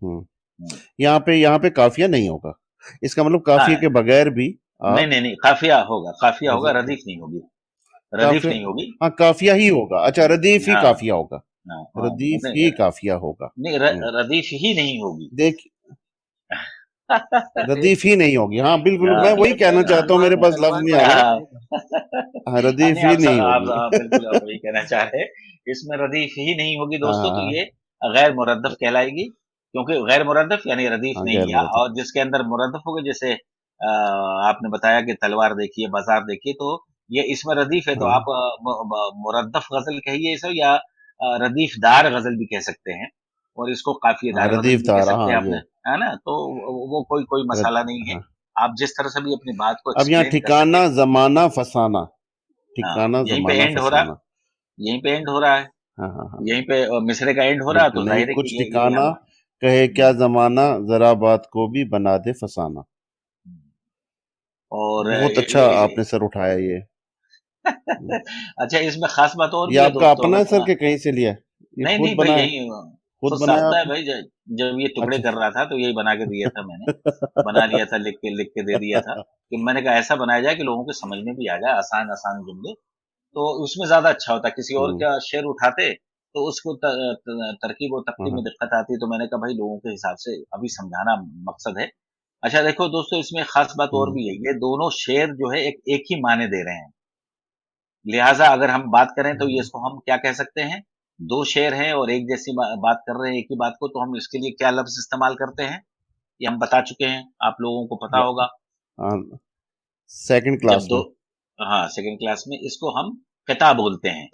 हुँ। हुँ। यहाँ पे काफ़िया नहीं होगा। इसका मतलब काफ़िए हाँ। के बगैर भी नहीं, आप नहीं, नहीं, काफ़िया होगा, ग़ज़ल रदीफ़ नहीं होगी। रदीफ़ काफ़िया नहीं होगी। हाँ, काफ़िया ही होगा। अच्छा, रदीफ़ ही हाँ, काफ़िया होगा। हाँ, हाँ, रदीफ़ नहीं, ही काफ़िया होगा। नहीं, हुँ। रदीफ़ ही नहीं होगी। देख रदीफ़ ही नहीं होगी। हाँ, बिल्कुल, मैं हाँ, वही कहना चाहता हूँ, मेरे पास लफ़्ज़ नहीं आ रहे। हाँ। हाँ, हाँ, रदीफ़ नहीं, ही आप नहीं होगी। बिल्कुल आप वही कहना चाह रहे हैं। इसमें रदीफ़ ही नहीं होगी हाँ, दोस्तों, हाँ, तो हाँ। ये गैर मुरद्दफ़ कहलाएगी, क्योंकि गैर मुरद्दफ़ यानी रदीफ़ हाँ, नहीं गैर है, मुरद्दफ़। और जिसके अंदर मुरद्दफ़ होगा, जैसे आपने बताया कि तलवार देखिए, बाज़ार देखिए, तो ये इसमें रदीफ़ है, तो हाँ। आप मुरद्दफ़ ग़ज़ल कहिए इसे, या रदीफ़दार ग़ज़ल भी कह सकते हैं, और इसको हाँ, काफ़ियेदार ग़ज़ल भी कह रदीफ़दार, सकते हाँ, हैं आपने, ये है ना? तो वो कोई रद मसाला नहीं है। हाँ। आप जिस तरह से भी अपनी बात को अब यहाँ एक्सप्लेन कर सकें। ठिकाना, ज़माना, फसाना। हाँ, ठिकाना, यहीं पे ज़माना, एंड हो रहा, फसाना। यहीं पे एंड हो रहा है। हाँ, हाँ, हाँ। यहीं पे मिसरे का एंड हो रहा है, बिल्कुल, तो नहीं ज़ाहिर है कि कुछ ये ठिकाना, हम कहे क्या हुँ। ज़माना, ज़रा बात को भी बना दे फसाना। और बहुत अच्छा ये आपने सर उठाया ये। हुँ। अच्छा, इसमें ख़ास बात और ये भी है आपका दोस्तों, अपना है अगर सर कि कहीं से लिया है? ये नहीं, खुद नहीं भाई, बनाया है? यही खुद खुद बनाया साखता है आपने? भाई, जब ये टुकड़े अच्छा, कर रहा था, तो यही बना के दिया था मैंने। बना लिया था, लिख के दे दिया था, कि मैंने कहा ऐसा बनाया जाए कि लोगों को समझ में भी आ जाए, आसान-आसान जुमले, तो उसमें ज़्यादा अच्छा होता। किसी और हुँ। का शेर उठाते, तो उसको तरकीब और हाँ, तख्ती में हाँ। दिक्कत आती, तो मैंने कहा भाई लोगों के हिसाब से अभी समझाना मकसद है। अच्छा देखो दोस्तों, इसमें ख़ास बात और हुँ। भी है, ये दोनों शेर जो है एक ही माने दे रहे हैं। लिहाज़ा अगर हम बात करें, तो ये हुँ। इसको हम क्या कह सकते हैं? 2 शेर हैं और एक जैसी बात कर रहे हैं, एक ही बात को, तो हम इसके लिए क्या लफ़्ज़ इस्तेमाल करते हैं? ये हम बता चुके हैं, आप लोगों को पता व होगा। हाँ, सेकंड जब क्लास दो में। हाँ, सेकंड क्लास में इसको हम क़िता बोलते हैं।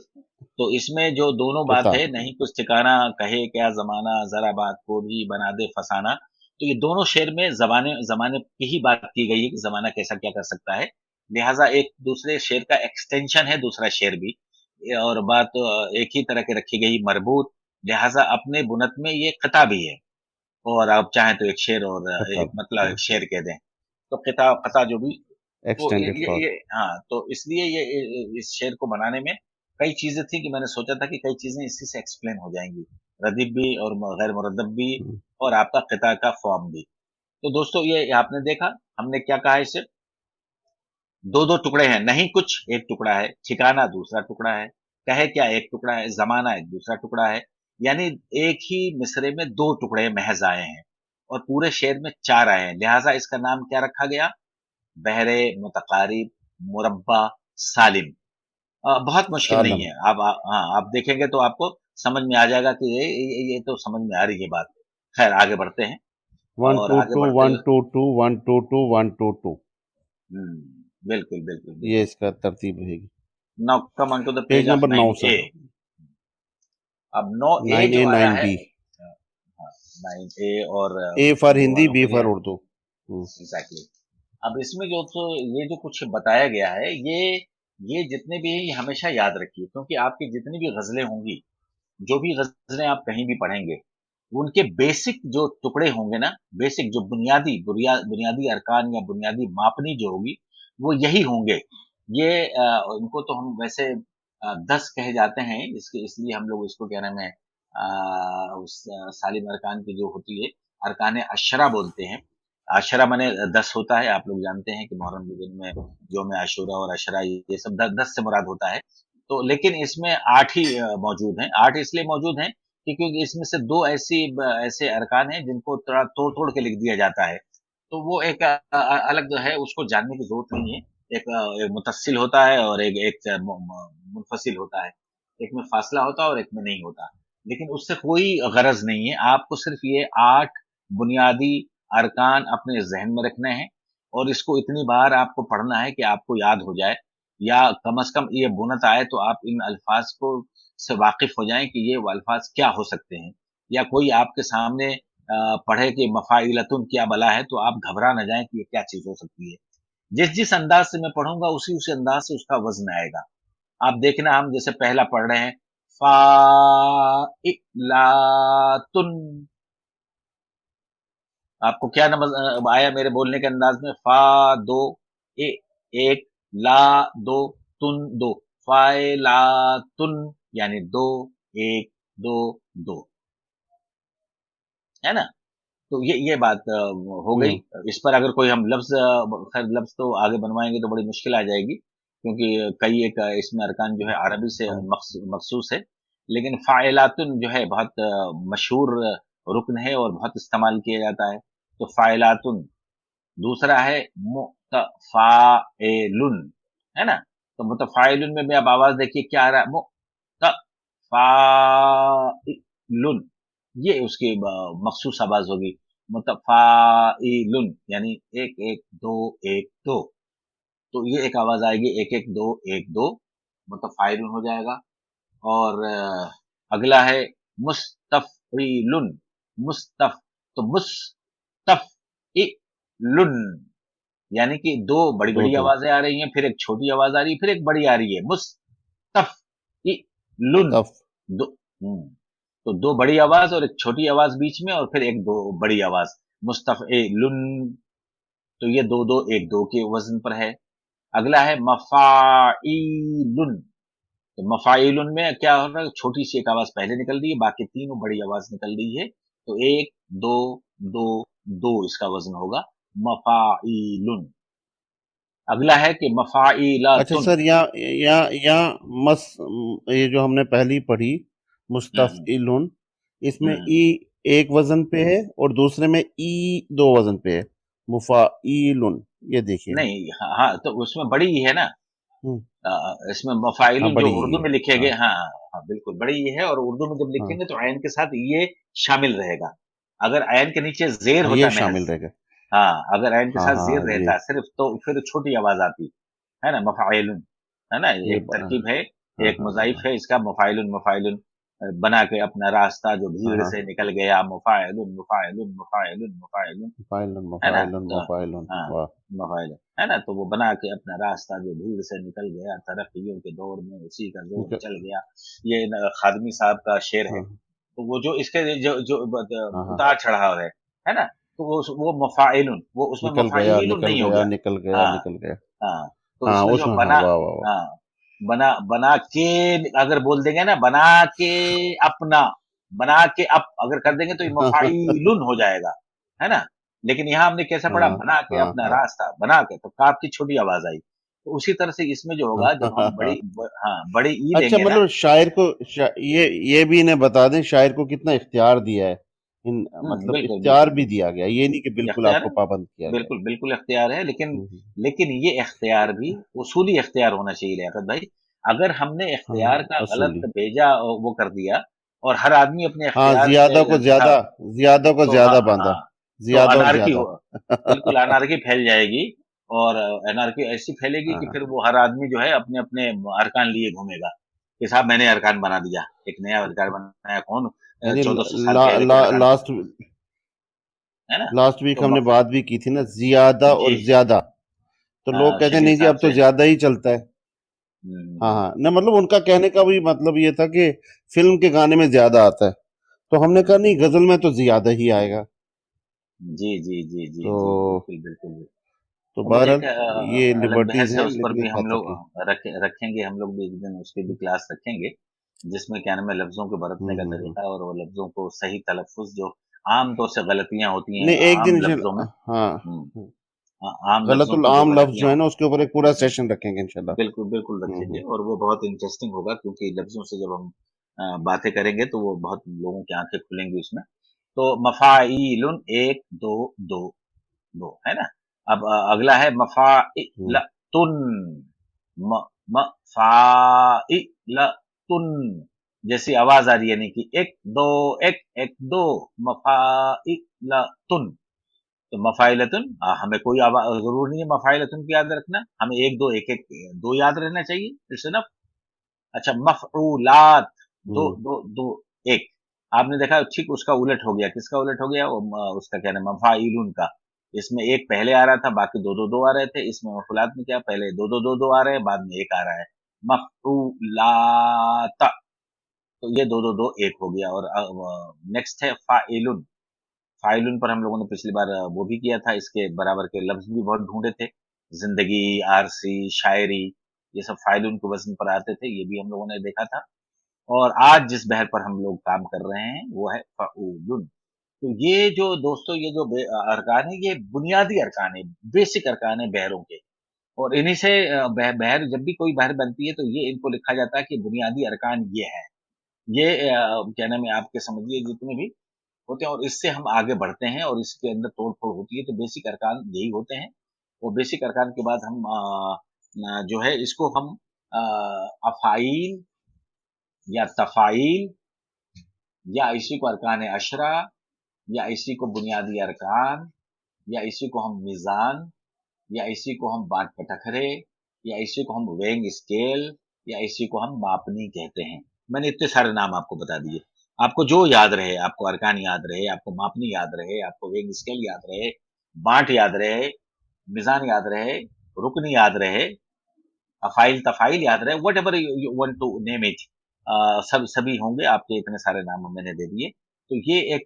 तो इसमें जो दोनों बात है, किताब। नहीं कुछ ठिकाना, कहे क्या ज़माना, ज़रा बात को भी बना दे फसाना। तो ये दोनों शेर में ज़माने की ही बात की गई है कि ज़माना कैसा क्या कर सकता है। लिहाज़ा एक दूसरे शेर का एक्सटेंशन है दूसरा शेर भी, और बात एक ही तरह की रखी गई मरबूत, लिहाज़ा अपने बुनत में ये क़िता भी है। और आप चाहें तो एक शेर और एक खिताब, मतलब एक शेर कह दें, तो किताब कथा जो भी, तो एक्सटेंडेड थॉट। हाँ, तो इसलिए इस शेर को बनाने में कई चीजें थी कि मैंने सोचा था कि कई चीजें इसी से एक्सप्लेन हो जाएंगी, रदीफ भी और गैर मुरद्दब भी, और आपका किता का फॉर्म भी। तो दोस्तों ये आपने देखा हमने क्या कहा इसे, दो दो टुकड़े हैं, नहीं कुछ एक टुकड़ा है, ठिकाना दूसरा टुकड़ा है, कहे क्या एक टुकड़ा है, जमाना एक दूसरा टुकड़ा है, यानी एक ही मिसरे में दो टुकड़े महज आए हैं और पूरे शेर में चार आए हैं, लिहाजा इसका नाम क्या रखा गया, बहरे मुतकारिब मुरब्बा सालिम। बहुत मुश्किल नहीं सालम। है, हाँ आप देखेंगे तो आपको समझ में आ जाएगा कि ये तो समझ में आ रही है बात। खैर आगे बढ़ते हैं, 1 और 2 आगे 2 बढ़ते 1 हुए 2 2 1 2 2 1 2 2, बिल्कुल बिल्कुल ये बिल्कुल। इसका तरतीब रहेगी। Now come on to the page page of number 9 9A। Sir, अब 9A 9A जो आया है, 9B। 9A और ए फॉर हिंदी हिंदी, वालों बी के लिए फॉर उर्दू। एग्जैक्टली। अब इसमें जो तो ये जो कुछ बताया गया है, ये जितने भी हैं ये हमेशा याद रखिए, क्योंकि आपकी जितनी भी गजलें होंगी, जो भी गजलें आप कहीं भी पढ़ेंगे, उनके बेसिक जो टुकड़े होंगे ना, बेसिक जो बुनियादी अरकान या बुनियादी मापनी जो होगी, वो यही होंगे। ये इनको तो हम वैसे 10 कहे जाते हैं, इसके इसलिए हम लोग इसको क्या नाम है, उस सालिम अरकान की जो होती है, अरकान अशरा बोलते हैं। अशरा माने 10 होता है, आप लोग जानते हैं कि मुहर्रम के दिन में यौम आशूरा और अशरा ये सब 10 से मुराद होता है। तो लेकिन इसमें 8 ही मौजूद हैं। 8 इसलिए मौजूद हैं कि क्योंकि इसमें से 2 ऐसे अरकान हैं जिनको थोड़ा तोड़-तोड़ के लिख दिया जाता है। तो वो एक अलग जो है उसको जानने की ज़रूरत नहीं है। एक मुतस्सिल होता है और एक एक मु मु मुनफ़सिल होता है। एक में फ़ासला होता है और एक में नहीं होता। लेकिन उससे कोई गरज़ नहीं है। आपको सिर्फ़ ये 8 बुनियादी अरकान अपने ज़हन में रखने हैं और इसको इतनी बार आपको पढ़ना है कि आपको याद हो जाए, या कम से कम ये बुनत आए तो आप इन अल्फाज को से वाकिफ हो जाएं कि ये वो अल्फाज क्या हो सकते हैं, या कोई आपके सामने पढ़े कि मफाइलतुन क्या बला है तो आप घबरा ना जाएं कि ये क्या चीज हो सकती है। जिस जिस अंदाज से मैं पढ़ूंगा उसी उसी अंदाज से उसका वजन आएगा। आप देखना हम जैसे पहला पढ़ रहे हैं, फा तुन, आपको क्या नमज आया मेरे बोलने के अंदाज में, फा दो, ए एक, ला दो, तुन दो, फाए ला तुन, यानी दो एक दो दो, है ना। तो ये बात हो गई। इस पर अगर कोई हम लफ्ज, खैर लफ्ज तो आगे बनवाएंगे तो बड़ी मुश्किल आ जाएगी, क्योंकि कई एक इसमें अरकान जो है अरबी से मखसूस है। लेकिन फ़ाइलातुन जो है बहुत मशहूर रुकन है और बहुत इस्तेमाल किया जाता है। तो फ़ाइलातुन। दूसरा है मुतफ़ाइलुन, है ना। तो मुतफ़ाइलुन में भी आप आवाज देखिए क्या आ रहा है, मुतफ़ाइलुन, ये उसकी मखसूस आवाज होगी। मुतफ़ाइलुन यानी एक एक दो एक दो, तो ये एक आवाज आएगी, एक एक दो एक दो, मुतफ़ाइलुन हो जाएगा। और अगला है मुस्तफ़ीलुन, मुस्तफ़, तो मुस्तफ़ईलुन, यानी कि दो बड़ी दो बड़ी दो आवाजें आ रही हैं, फिर एक छोटी आवाज आ रही है, फिर एक बड़ी आ रही है, मुस्तफ़ईलुन। तफ। दो तो दो बड़ी आवाज और एक छोटी आवाज बीच में, और फिर एक दो बड़ी आवाज, मुस्तफ़ईलुन। तो ये दो दो एक दो के वजन पर है। अगला है मफ़ाइलुन। तो मफ़ाइलुन में क्या हो रहा है, छोटी सी एक आवाज पहले निकल रही है, बाकी तीनों बड़ी आवाज निकल रही है। तो एक दो दो दो इसका वजन होगा, मफ़ाइलुन। अगला है कि अच्छा मफ़ाइलातुन। सर, यहाँ मस ये जो हमने पहली पढ़ी मुस्तफ़इलुन, इसमें ई एक वजन पे है और दूसरे में ई दो वजन पे है, मुफ़ाइलुन, ये देखिए। नहीं, हाँ, तो उसमें बड़ी ही है ना। इसमें हाँ, मफ़ाइलुन जो बड़ी ही उर्दू है। में लिखे गए, हाँ हाँ हाँ बिल्कुल बड़ी ही है, और उर्दू में जब हाँ लिखेंगे तो ऐन के साथ ये शामिल रहेगा। अगर ऐन के नीचे जेर हाँ, होता ये महज, शामिल रहेगा। हाँ अगर ऐन के हाँ साथ जेर हाँ, रहता सिर्फ, तो फिर छोटी आवाज आती है ना, मफ़ाइलुन, है ना। ये एक तरकीब है, हाँ एक हाँ मुज़ाइफ हाँ है इसका, मफ़ाइलुन मफ़ाइलुन, बना के अपना रास्ता जो हाँ भीड़ हाँ, से निकल गया, मुफ़ाइलुन मुफ़ाइलुन मुफ़ाइलुन मुफ़ाइलुन, मुफ़ाइलुन है ना। मुफ़ाइलुन तो मुफ़ाइलुन, हाँ, वाह। मोबाइल है ना, तो वो बना के अपना रास्ता जो भीड़ से निकल गया, तरक्कियों के दौर में उसी का जोर निकल चल गया। ये खादमी साहब का शेर है। हाँ तो वो जो इसके जो जो हाँ हाँ उतार चढ़ाव है ना, तो वो मफाइलुन, वो उसमें निकल गया मफाइलुन निकल नहीं हो गया गया। निकल गया हाँ निकल गया। हाँ, तो हाँ इसमें जो उसमें, हाँ बना, वाह वाह वाह। हाँ बना बना के, अगर बोल देंगे ना बना के अपना, बना के अगर कर देंगे तो ये मफाइलुन हो जाएगा, है ना। लेकिन यहाँ हमने कैसा पढ़ा, हाँ बना के हाँ अपना हाँ रास्ता, बना के, तो काफ की छोटी आवाज आई। तो उसी तरह से इसमें जो हाँ होगा, हाँ जब हाँ हम हाँ। हाँ बड़ी ई अच्छा लेंगे ना। मतलब शायर को ये भी इन्हें बता दें, शायर को कितना इख्तियार दिया है, इन मतलब बिल्कुल इख्तियार बिल्कुल भी बिल्कुल दिया गया, ये नहीं कि बिल्कुल इख्तियार आपको है, पाबंद किया गया। बिल्कुल बिल्कुल इख्तियार है, लेकिन हम्म, लेकिन ये इख्तियार भी उसूली इख्तियार होना चाहिए लियाकत भाई। अगर हमने इख्तियार हाँ का गलत असूली। भेजा वो कर दिया, और हर आदमी अपने हाँ इख्तियार से हाँ, ज्यादा को तो हाँ ज्यादा बांधा, हाँ, तो ज्यादा और अनारकी ज्यादा। हो, बिल्कुल अनारकी फैल जाएगी। और अनारकी ऐसी फैलेगी कि हाँ फिर वो हर आदमी जो है अपने अपने अरकान लिए घूमेगा कि साहब मैंने अरकान बना दिया, एक नया अरकान बनाया, कौन यानी 1400 साल पहले के अरकान को, लास्ट है ना। लास्ट वीक तो हमने बात भी की थी ना, ज्यादा जी और ज्यादा, तो लोग कहते हैं शकील नहीं जी साहब अब तो से। ज्यादा ही चलता है। हाँ हम्म। हाँ, न मतलब उनका कहने का भी मतलब ये था कि फिल्म के गाने में ज्यादा आता है, तो हमने कहा नहीं गजल में तो ज्यादा ही आएगा। जी, जी, जी, जी, तो जी, बिल्कुल, बिल्कुल, बिल्कुल। बहरहाल एक ये अलग लिबर्टीज बहस है, हैं उस पर लेकिन भी एक हम हद लोग तक ही। रखेंगे, हम लोग भी एक दिन उसकी भी क्लास रखेंगे, जिसमें क्या नाम है, लफ्ज़ों के बरतने का हम्म। तरीका और वो लफ्ज़ों को सही तलफ़ुज़, जो आम तौर से गलतियाँ होती हैं नहीं एक दिन आम लफ्ज़ों में। हाँ, आम लफ्ज़ों गलतुल की जो आम लफ्ज जो गलतियाँ है हो, ना उसके ऊपर एक पूरा सेशन रखेंगे इंशाल्लाह। बिल्कुल, बिल्कुल रखेंगे, हम्म। और वो बहुत इंटरेस्टिंग होगा, क्योंकि लफ्ज़ों से जब हम बातें करेंगे तो वो बहुत लोगों की आँखें खुलेंगी उसमें। तो मफ़ाइलुन 1, 2, 2, 2 है ना? अब अगला है हम्म। मफ़ाइलतुन, म मफ़ाइलतुन, जैसी आवाज़ आ रही है, यानी कि 1, 2, 1, 1, 2, मफ़ाइलतुन। तो मफ़ाइलतुन, हमें कोई ज़रूरी नहीं है मफ़ाइलतुन की याद रखना, हमें 1, 2, 1, 1, 2 याद रहना चाहिए, इट्स इनफ। अच्छा, मफ़ऊलात, 2, हम्म। 2, 2, 1। आपने देखा ठीक उसका उलट हो गया, किसका उलट हो गया? वो उसका क्या नाम है, मफ़ाइलुन का। इसमें 1 पहले आ रहा था, बाकी 2, 2, 2 आ रहे थे। इसमें मफ़ऊलात में क्या, पहले 2, 2, 2, 2 आ रहे हैं, बाद में 1 आ रहा है। मफ़ऊलात, तो ये 2, 2, 2, 1 हो गया। और नेक्स्ट है फ़ाइलुन। फ़ाइलुन पर हम लोगों ने पिछली बार वो भी किया था, इसके बराबर के लफ्ज़ भी बहुत ढूँढे थे। ज़िंदगी, आरसी, शायरी, ये सब फ़ाइलुन के वज़न पर आते थे, ये भी हम लोगों ने देखा था। और आज जिस बहर पर हम लोग काम कर रहे हैं वो है फ़अूलुन। तो ये जो दोस्तों, ये जो अरकान है, ये बुनियादी अरकान है, बेसिक अरकान है बहरों के। और इन्हीं से बहर, जब भी कोई बहर बनती है तो ये इनको लिखा जाता है कि बुनियादी अरकान ये है। ये क्या नाम है, आपके समझिए जितने भी होते हैं, और इससे हम आगे बढ़ते हैं और इसके अंदर तोड़-फोड़ होती है, तो बेसिक अरकान यही होते हैं। और बेसिक अरकान के बाद हम जो है इसको हम अफ़ाइल या तफ़ाइल, या इसी को अरकान अशरा, या इसी को बुनियादी अरकान, या इसी को हम मीज़ान, या इसी को हम बाट पटखरे, या इसी को हम वेइंग स्केल, या इसी को हम मापनी कहते हैं। मैंने इतने सारे नाम आपको बता दिए। आपको जो याद रहे, आपको अरकान याद रहे, आपको मापनी याद रहे, आपको वेइंग स्केल याद रहे, बाट याद रहे, मीज़ान याद रहे, रुकनी याद रहे, अफ़ाइल तफ़ाइल याद रहे, whatever you want to name it, सब सभी होंगे आपके, इतने सारे नाम मैंने दे दिए। तो ये एक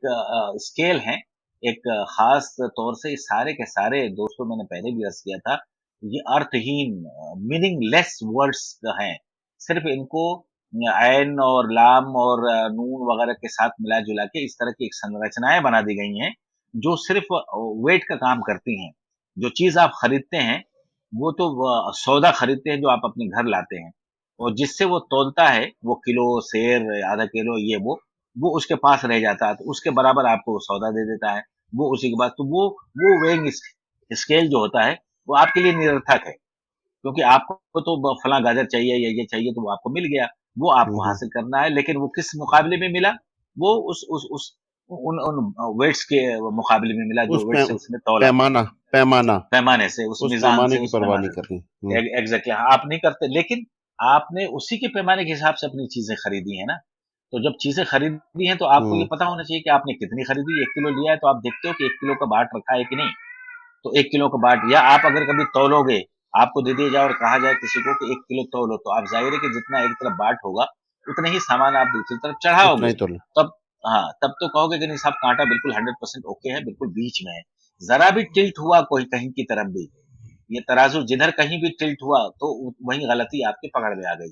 स्केल है, एक खास तौर से सारे के सारे दोस्तों, मैंने पहले भी अर्ज किया था, ये अर्थहीन मीनिंगलेस वर्ड्स हैं। सिर्फ इनको ऐन और लाम और नून वगैरह के साथ मिला जुला के इस तरह की एक संरचनाएं बना दी गई हैं, जो सिर्फ वेट का काम करती हैं। जो चीज आप खरीदते हैं, वो तो सौदा खरीदते हैं जो आप अपने घर लाते हैं, और जिससे वो तौलता है, वो किलो सेर, आधा किलो, ये वो उसके पास रह जाता है, तो उसके बराबर आपको वो सौदा दे देता है। वो उसी के बाद, तो वो वेइंग स्केल जो होता है, वो आपके लिए निरर्थक है, क्योंकि आपको तो फला गाजर चाहिए या ये चाहिए, तो वो आपको मिल गया, वो आपको हम्म। हासिल करना है, लेकिन वो किस मुकाबले में मिला? वो उस उन उन वेट्स के मुकाबले में मिला, उस जो वेट से उसने तौला, पैमाना पैमाना पैमाने से, उस उस मीज़ान पैमाने से, की उस परवाह नहीं पैमाने से। करनी। एग्ज़ैक्टली, हाँ, आप नहीं करते, लेकिन आपने उसी के पैमाने के हिसाब से अपनी चीज़ें खरीदी हैं ना। तो जब चीज़ें खरीदी हैं, तो आपको ये हम्म। पता होना चाहिए कि आपने कितनी खरीदी। 1 किलो लिया है, तो आप देखते हो कि 1 किलो का बाट रखा है कि नहीं। तो 1 किलो का बाट, या आप अगर कभी तौलोगे, आपको दे दिया जाए और कहा जाए किसी को कि 1 किलो तौलो, तो आप ज़ाहिर है कि जितना एक तरफ बाट होगा, उतना ही सामान आप दूसरी तरफ उतना चढ़ाओगे। ही तो तब हाँ, तब तो कहोगे कि नहीं साहब कांटा बिल्कुल 100% ओके है, बिल्कुल बीच में है। ज़रा भी टिल्ट हुआ कोई कहीं की तरफ भी, ये तराजू जिधर कहीं भी टिल्ट हुआ तो वहीं गलती आपके पकड़ में आ गई।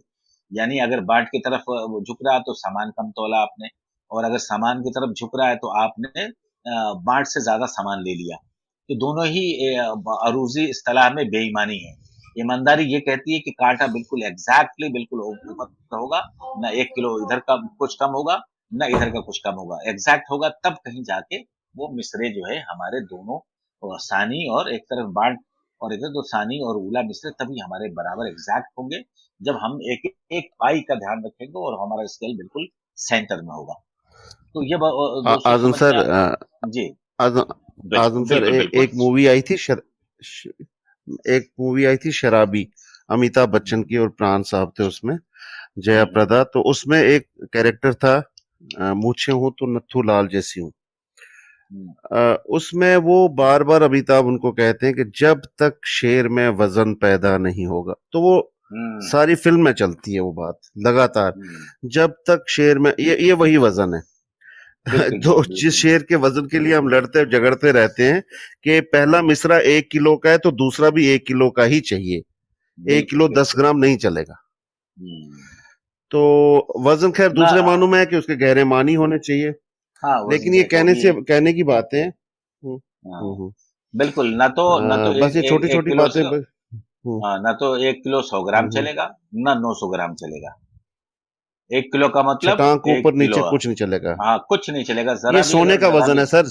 यानी अगर बाट की तरफ वो झुक रहा है तो सामान कम तोला आपने, और अगर सामान की तरफ झुक रहा है तो आपने बाट से ज़्यादा सामान ले लिया। तो दोनों ही अरूज़ी इस्तिलाह में बेईमानी है। ईमानदारी ये कहती है कि कांटा बिल्कुल एग्ज़ैक्टली बिल्कुल ऊपर होगा, ना 1 किलो इधर का कुछ कम होगा, ना इधर का कुछ कम होगा। एग्ज़ैक्ट होगा तब कहीं जाके वो मिसरे जो है हमारे दोनों सानी और एक तरफ बाट और इधर 2 सानी और उला मिसरे तभी हमारे बराबर एग्ज़ैक्ट होंगे, जब हम एक पाई का ध्यान रखेंगे और हमारा स्केल बिल्कुल सेंटर में होगा। तो ये दोस्तों आजम समझ सर में आ जी, आजम सर बिल्कुल, बिल्कुल। एक मूवी आई थी एक मूवी आई थी शराबी, अमिताभ बच्चन की और प्राण साहब थे उसमें, जया प्रदा। तो उसमें एक कैरेक्टर था, मूछे हूं तो नत्थू लाल जैसी हूं। उसमें वो बार बार अमिताभ उनको कहते हैं कि जब तक शेर में वजन पैदा नहीं होगा, तो वो सारी फिल्म में चलती है वो बात लगातार, जब तक शेर में ये वही वजन है। तो जिस शेर के वजन के लिए हम लड़ते झगड़ते रहते हैं कि पहला मिसरा 1 किलो का है तो दूसरा भी 1 किलो का ही चाहिए, 1 किलो 10 ग्राम नहीं चलेगा। तो वजन खैर दूसरे मानों में है कि उसके गहरे मानी होने चाहिए, लेकिन ये कहने की बात है। बिल्कुल, ना तो बस ये छोटी छोटी बातें ना तो 1 किलो 100 ग्राम चलेगा, ना 900 ग्राम चलेगा। 1 किलो का मतलब छटांग 1 ऊपर नीचे किलो। कुछ नहीं चलेगा। हाँ, कुछ नहीं चलेगा। जरा ये भी सोने का वजन है सर,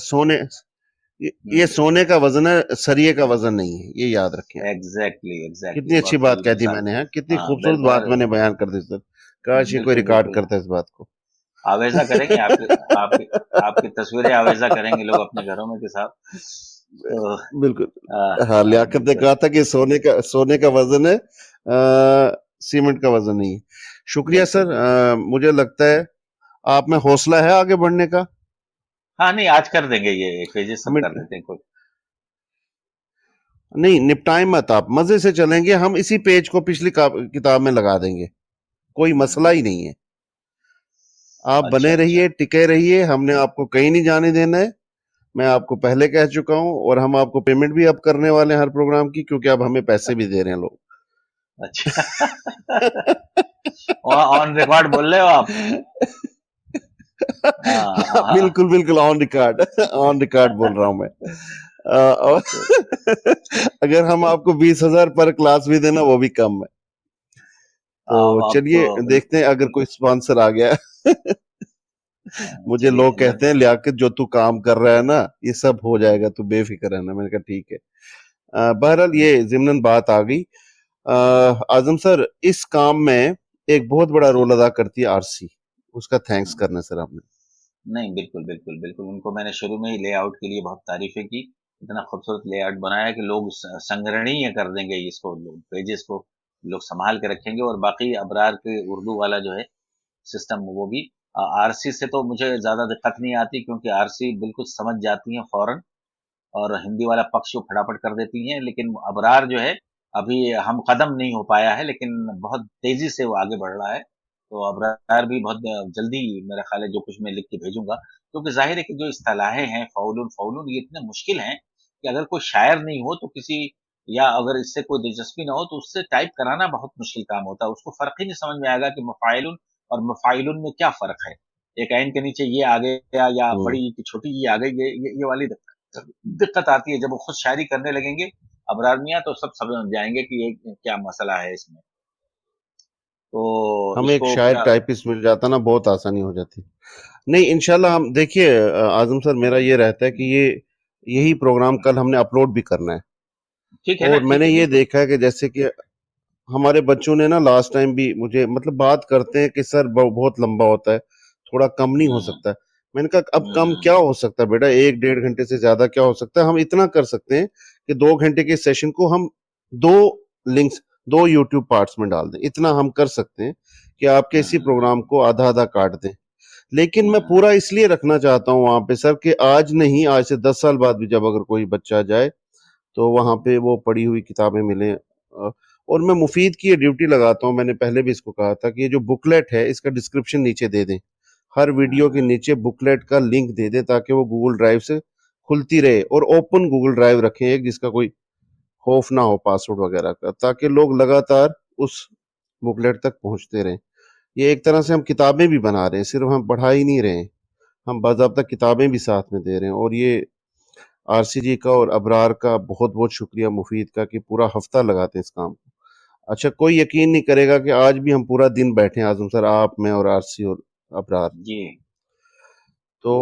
ये सोने का वजन है, सरिये का वजन नहीं है, ये याद रखें। एग्जैक्टली कितनी अच्छी बात कह दी मैंने, है कितनी खूबसूरत बात मैंने बयान कर दी सर। काश ये कोई रिकॉर्ड करता है इस बात को। आवेजा करेंगे आपकी तस्वीरें आवेजा करेंगे लोग अपने घरों में के साथ। तो बिल्कुल। हाँ, लियाकत ने कहा था कि सोने का वजन है, सीमेंट का वजन नहीं है। शुक्रिया सर। मुझे लगता है आप में हौसला है आगे बढ़ने का। हाँ, नहीं आज कर देंगे, ये पेजेस सब कर देते हैं कोई नहीं, निपटाएं मत आप, मजे से चलेंगे। हम इसी पेज को पिछली किताब में लगा देंगे, कोई मसला ही नहीं है। आप बने रहिए, टिके रहिए, हमने आपको कहीं नहीं जाने देना है। मैं आपको पहले कह चुका हूं, और हम आपको पेमेंट भी अब करने वाले हैं हर प्रोग्राम की, क्योंकि अब हमें पैसे भी दे रहे हैं लोग। अच्छा ऑन रिकॉर्ड बोल रहे हो आप? बिल्कुल बिल्कुल ऑन रिकॉर्ड बोल रहा हूं मैं। और अगर हम आपको 20,000 पर क्लास भी देना वो भी कम है। तो चलिए देखते हैं अगर कोई स्पॉन्सर आ गया। मुझे लोग कहते हैं लियाकत जो तू काम कर रहा है ना, ये सब हो जाएगा, तू बेफिक्र है ना। मैंने कहा ठीक है। बहरहाल ये ज़िम्नन बात आ गई। आजम सर, इस काम में एक बहुत बड़ा रोल अदा करती है आरसी, उसका थैंक्स करना सर आपने। नहीं, बिल्कुल बिल्कुल बिल्कुल, उनको मैंने शुरू में ही लेआउट के लिए बहुत तारीफें की। इतना खूबसूरत लेआउट बनाया कि लोग संग्रहणीय कर देंगे इसको, पेजेस को लोग संभाल के रखेंगे। और बाकी अबरार के उर्दू वाला जो है सिस्टम, वो भी आरसी से तो मुझे ज्यादा दिक्कत नहीं आती, क्योंकि आरसी बिल्कुल समझ जाती है फौरन, और हिंदी वाला पक्ष वो फटाफट कर देती हैं। लेकिन अबरार जो है अभी हम कदम नहीं हो पाया है, लेकिन बहुत तेजी से वो आगे बढ़ रहा है। तो अबरार भी बहुत जल्दी मेरा ख्याल है जो कुछ मैं लिख के भेजूंगा, क्योंकि जाहिर है कि जो इस्तिलाहें हैं फौलुन फौलुन ये इतने मुश्किल हैं कि अगर कोई शायर नहीं हो तो किसी, या अगर इससे कोई दिलचस्पी ना हो तो उससे टाइप कराना बहुत मुश्किल काम होता है। उसको फर्क ही नहीं समझ में आएगा कि मफाइलुन और मफाइलुन में क्या फर्क है। एक आइन के नीचे ये आ गया, या बड़ी की छोटी ये आ गई, ये वाली दिक्कत आती है। जब वो खुद शायरी करने लगेंगे अबरार मियां तो सब समझ जाएंगे कि ये क्या मसला है इसमें। तो हमें एक शायर टाइपिस्ट मिल जाता ना, बहुत आसानी हो जाती। नहीं, इंशाल्लाह हम देखिए आजम सर, मेरा ये रहता है कि यही प्रोग्राम कल हमने अपलोड भी करना है। ठीक है ना, और मैंने ये देखा है कि जैसे कि हमारे बच्चों ने ना लास्ट टाइम भी मुझे मतलब बात करते हैं कि सर बहुत लंबा होता है, थोड़ा कम नहीं हो सकता। मैंने कहा अब कम क्या हो सकता है बेटा, 1-1.5 घंटे से ज्यादा क्या हो सकता है। हम इतना कर सकते हैं कि 2 घंटे के सेशन को हम 2 लिंक्स 2 यूट्यूब पार्ट्स में डाल दें। इतना हम कर सकते हैं कि आपके इसी प्रोग्राम को आधा आधा काट दें। लेकिन मैं पूरा इसलिए रखना चाहता हूँ वहां पे सर कि आज नहीं, आज से 10 साल बाद भी जब अगर कोई बच्चा जाए तो वहां पे वो पढ़ी हुई किताबें मिले। और मैं मुफीद की ये ड्यूटी लगाता हूँ, मैंने पहले भी इसको कहा था कि ये जो बुकलेट है इसका डिस्क्रिप्शन नीचे दे दें। हर वीडियो के नीचे बुकलेट का लिंक दे दे ताकि वो गूगल ड्राइव से खुलती रहे, और ओपन गूगल ड्राइव रखें एक, जिसका कोई खौफ ना हो पासवर्ड वगैरह का, ताकि लोग लगातार उस बुकलेट तक पहुंचते रहें। ये एक तरह से हम किताबें भी बना रहे हैं, सिर्फ हम पढ़ा ही नहीं रहे हैं, हम बाज़ाब्ता किताबें भी साथ में दे रहे हैं। और ये आरसीजी का और अबरार का बहुत बहुत शुक्रिया, मुफीद का, कि पूरा हफ्ता लगाते हैं इस काम को। अच्छा, कोई यकीन नहीं करेगा कि आज भी हम पूरा दिन बैठे हैं, आजम सर, आप, मैं और आरसी और अबरार। जी। तो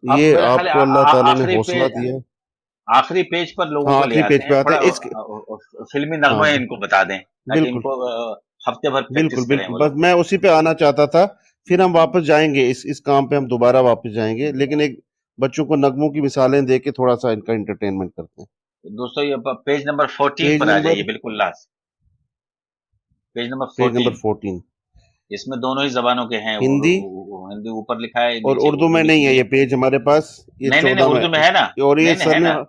अब ये मेरा ख्याल है आपको अल्लाह ताला ने आखिरी हौसला पेज, दिया है। आखिरी पेज पर लोगों हाँ, को ले आखिरी आते पेज पे हैं, आते थोड़ा हैं इस। फिल्मी हाँ, नगमे इनको बता दें ताकि बिल्कुल इनको हफ्ते भर बिल्कुल प्रैक्टिस करें बिल्कुल, वो बस लोग। मैं उसी पे आना चाहता था। फिर हम वापस जाएंगे इस काम पे, हम दोबारा वापस जाएंगे, लेकिन एक बच्चों को नगमों की मिसालें दे के थोड़ा सा इनका एंटरटेनमेंट करते हैं। दोस्तों ये पेज नंबर 14 पेज पर आ जाइए, नंबर बिल्कुल last, page number page number 14। 14 इसमें दोनों ही जबानों के हैं, हिंदी हिंदी ऊपर लिखा है, और नीचे उर्दू उर्दू में नहीं लिखी है है। ये पेज हमारे पास, ये नहीं 14 में, उर्दू में है ना, और ये नहीं सर है ने। ना,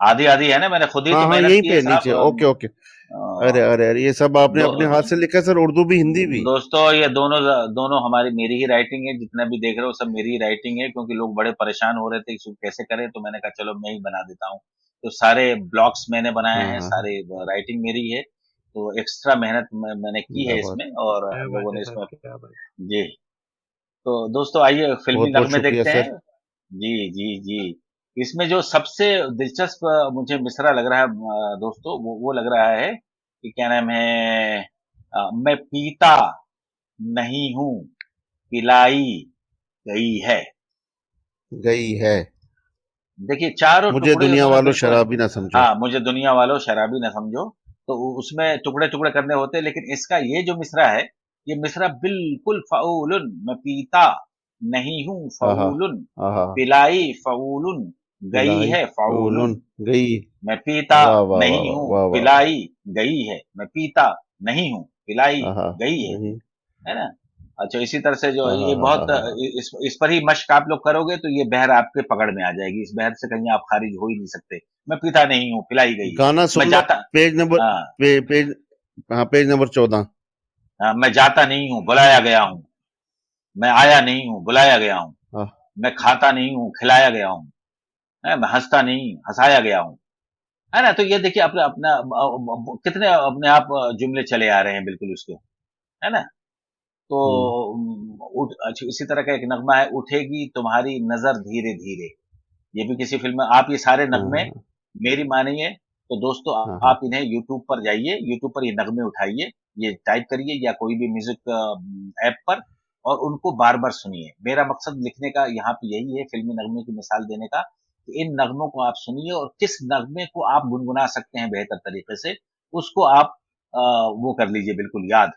आधी आधी है ना, मैंने खुद ही हाँ तो हाँ, मेहनत यहीं की पे है नीचे, ओके साहब। ओके। अरे अरे अरे, ये सब आपने अपने हाथ से लिखा है सर, उर्दू भी हिंदी भी। दोस्तों ये दोनों दोनों हमारी मेरी ही राइटिंग है, जितना भी देख रहे हो सब मेरी ही राइटिंग है, क्योंकि लोग बड़े परेशान हो रहे थे इसको कैसे करें, तो मैंने कहा चलो मैं ही बना देता हूँ। तो सारे ब्लॉक्स मैंने बनाए हाँ हैं, हाँ, सारे राइटिंग मेरी है, तो एक्स्ट्रा मेहनत मैंने की है क्या बात, इसमें, और क्या बात लोगों है ने सर, इसमें। क्या बात जी। तो दोस्तों आइए फिल्मी बहुत बहुत नगमे शुक्रिया देखते हैं। सर। जी जी जी। इसमें जो सबसे दिलचस्प मुझे मिसरा लग रहा है दोस्तों, वो लग रहा है कि क्या नाम है, मैं पीता नहीं हूँ, पिलाई गई है। गई है। देखिए चारों मुझे टुकड़े दुनिया उन्होंने वालों बिल्कुल, शराबी ना समझो। हाँ मुझे दुनिया वालों शराबी ना समझो, तो उसमें टुकड़े टुकड़े करने होते हैं, लेकिन इसका ये जो मिसरा है, ये मिसरा बिल्कुल फ़ाउलुन, मैं पीता नहीं हूँ आहा, फ़ाउलुन, आहा, पिलाई फ़ाउलुन, गई इलाही है फ़ाउलुन। उलुन गई। मैं पीता वाह वाह वाह नहीं वाह हूँ, वाह वाह वाह। पिलाई गई है, मैं पीता नहीं हूँ, पिलाई आहा, गई नहीं। है ना? अच्छा इसी तरह से जो आहा ये हा हा बहुत हा। इस पर ही मश्क आप लोग करोगे तो ये बहर आपके पकड़ में आ जाएगी, इस बहर से कहीं आप खारिज हो ही नहीं सकते। मैं पीता नहीं हूँ, पिलाई गई है। गाना मैं सुन लो, जाता, पेज नंबर हाँ पेज, हाँ, पेज नंबर 14। हाँ, मैं जाता नहीं हूँ, बुलाया गया हूँ। मैं आया नहीं हूँ, बुलाया गया हूँ। हाँ मैं खाता नहीं हूँ, खिलाया गया हूँ। मैं हंसता नहीं, हंसाया गया हूँ। है ना? तो ये देखिए अपना अपना कितने अपने आप जुमले चले आ रहे हैं बिल्कुल उसके, है ना? तो हम्म, अच्छा इसी तरह का एक नगमा है, उठेगी तुम्हारी नजर धीरे धीरे। ये भी किसी फिल्म में, आप ये सारे नगमे हाँ मेरी मानिए, तो दोस्तों हाँ हाँ आप इन्हें यूट्यूब पर जाइए, यूट्यूब पर ये नगमे उठाइए, ये टाइप करिए या कोई भी म्यूजिक ऐप पर, और उनको बार बार सुनिए। मेरा मकसद लिखने का यहाँ पे यही है, फिल्मी नगमे की मिसाल देने का, कि इन नगमों को आप सुनिए और किस नगमे को आप गुनगुना सकते हैं बेहतर तरीके से, उसको आप वो कर लीजिए बिल्कुल याद,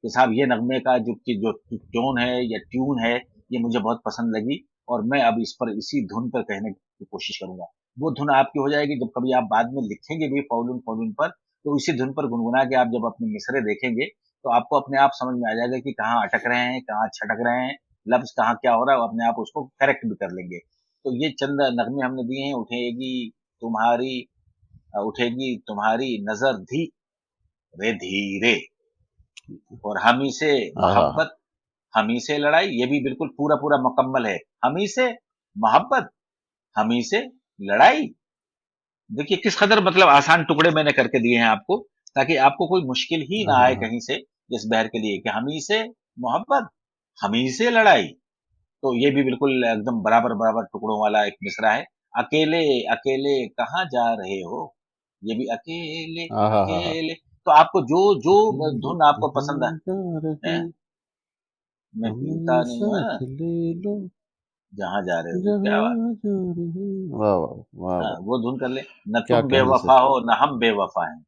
कि साहब ये नगमे का जो टोन है या ट्यून है, ये मुझे बहुत पसंद लगी, और मैं अब इस पर इसी धुन पर कहने की कोशिश करूंगा। वो धुन आपकी हो जाएगी, जब कभी आप बाद में लिखेंगे भी फौलून फौलून पर, तो इसी धुन पर गुनगुना के आप जब अपने मिसरे देखेंगे, तो आपको अपने आप समझ में आ जाएगा कि कहाँ अटक रहे हैं, कहाँ छटक रहे हैं, लफ्ज कहाँ क्या हो रहा है, अपने आप उसको करेक्ट भी कर लेंगे। तो ये चंद नगमे हमने दिए हैं, तुम्हारी उठेगी तुम्हारी नजर रे धीरे, और हमी से आहा, मोहब्बत, हमी से लड़ाई, ये भी बिल्कुल पूरा पूरा मुकम्मल है। हमी से मोहब्बत, हमी से लड़ाई। देखिए किस कदर मतलब आसान टुकड़े मैंने करके दिए हैं आपको, ताकि आपको कोई मुश्किल ही ना आए आहा, कहीं से इस बहर के लिए, कि हमी से मोहब्बत, हमी से लड़ाई। तो ये भी बिल्कुल एकदम बराबर बराबर टुकड़ों वाला एक मिसरा है। अकेले अकेले कहाँ जा रहे हो, ये भी अकेले आहा हा हा। अकेले। तो आपको जो जो अकेले धुन आपको पसंद कहाँ जा है, रहे, मैं पीता हमें नहीं हूँ, है ना? साथ ले लो, जहाँ जा रहे हो, क्या बात। जहाँ जा रहे। वाह वाह वाह हाँ, वाह, वो धुन कर ले। न क्या तुम कहने बेवफा सर। हो न हम बेवफा हैं,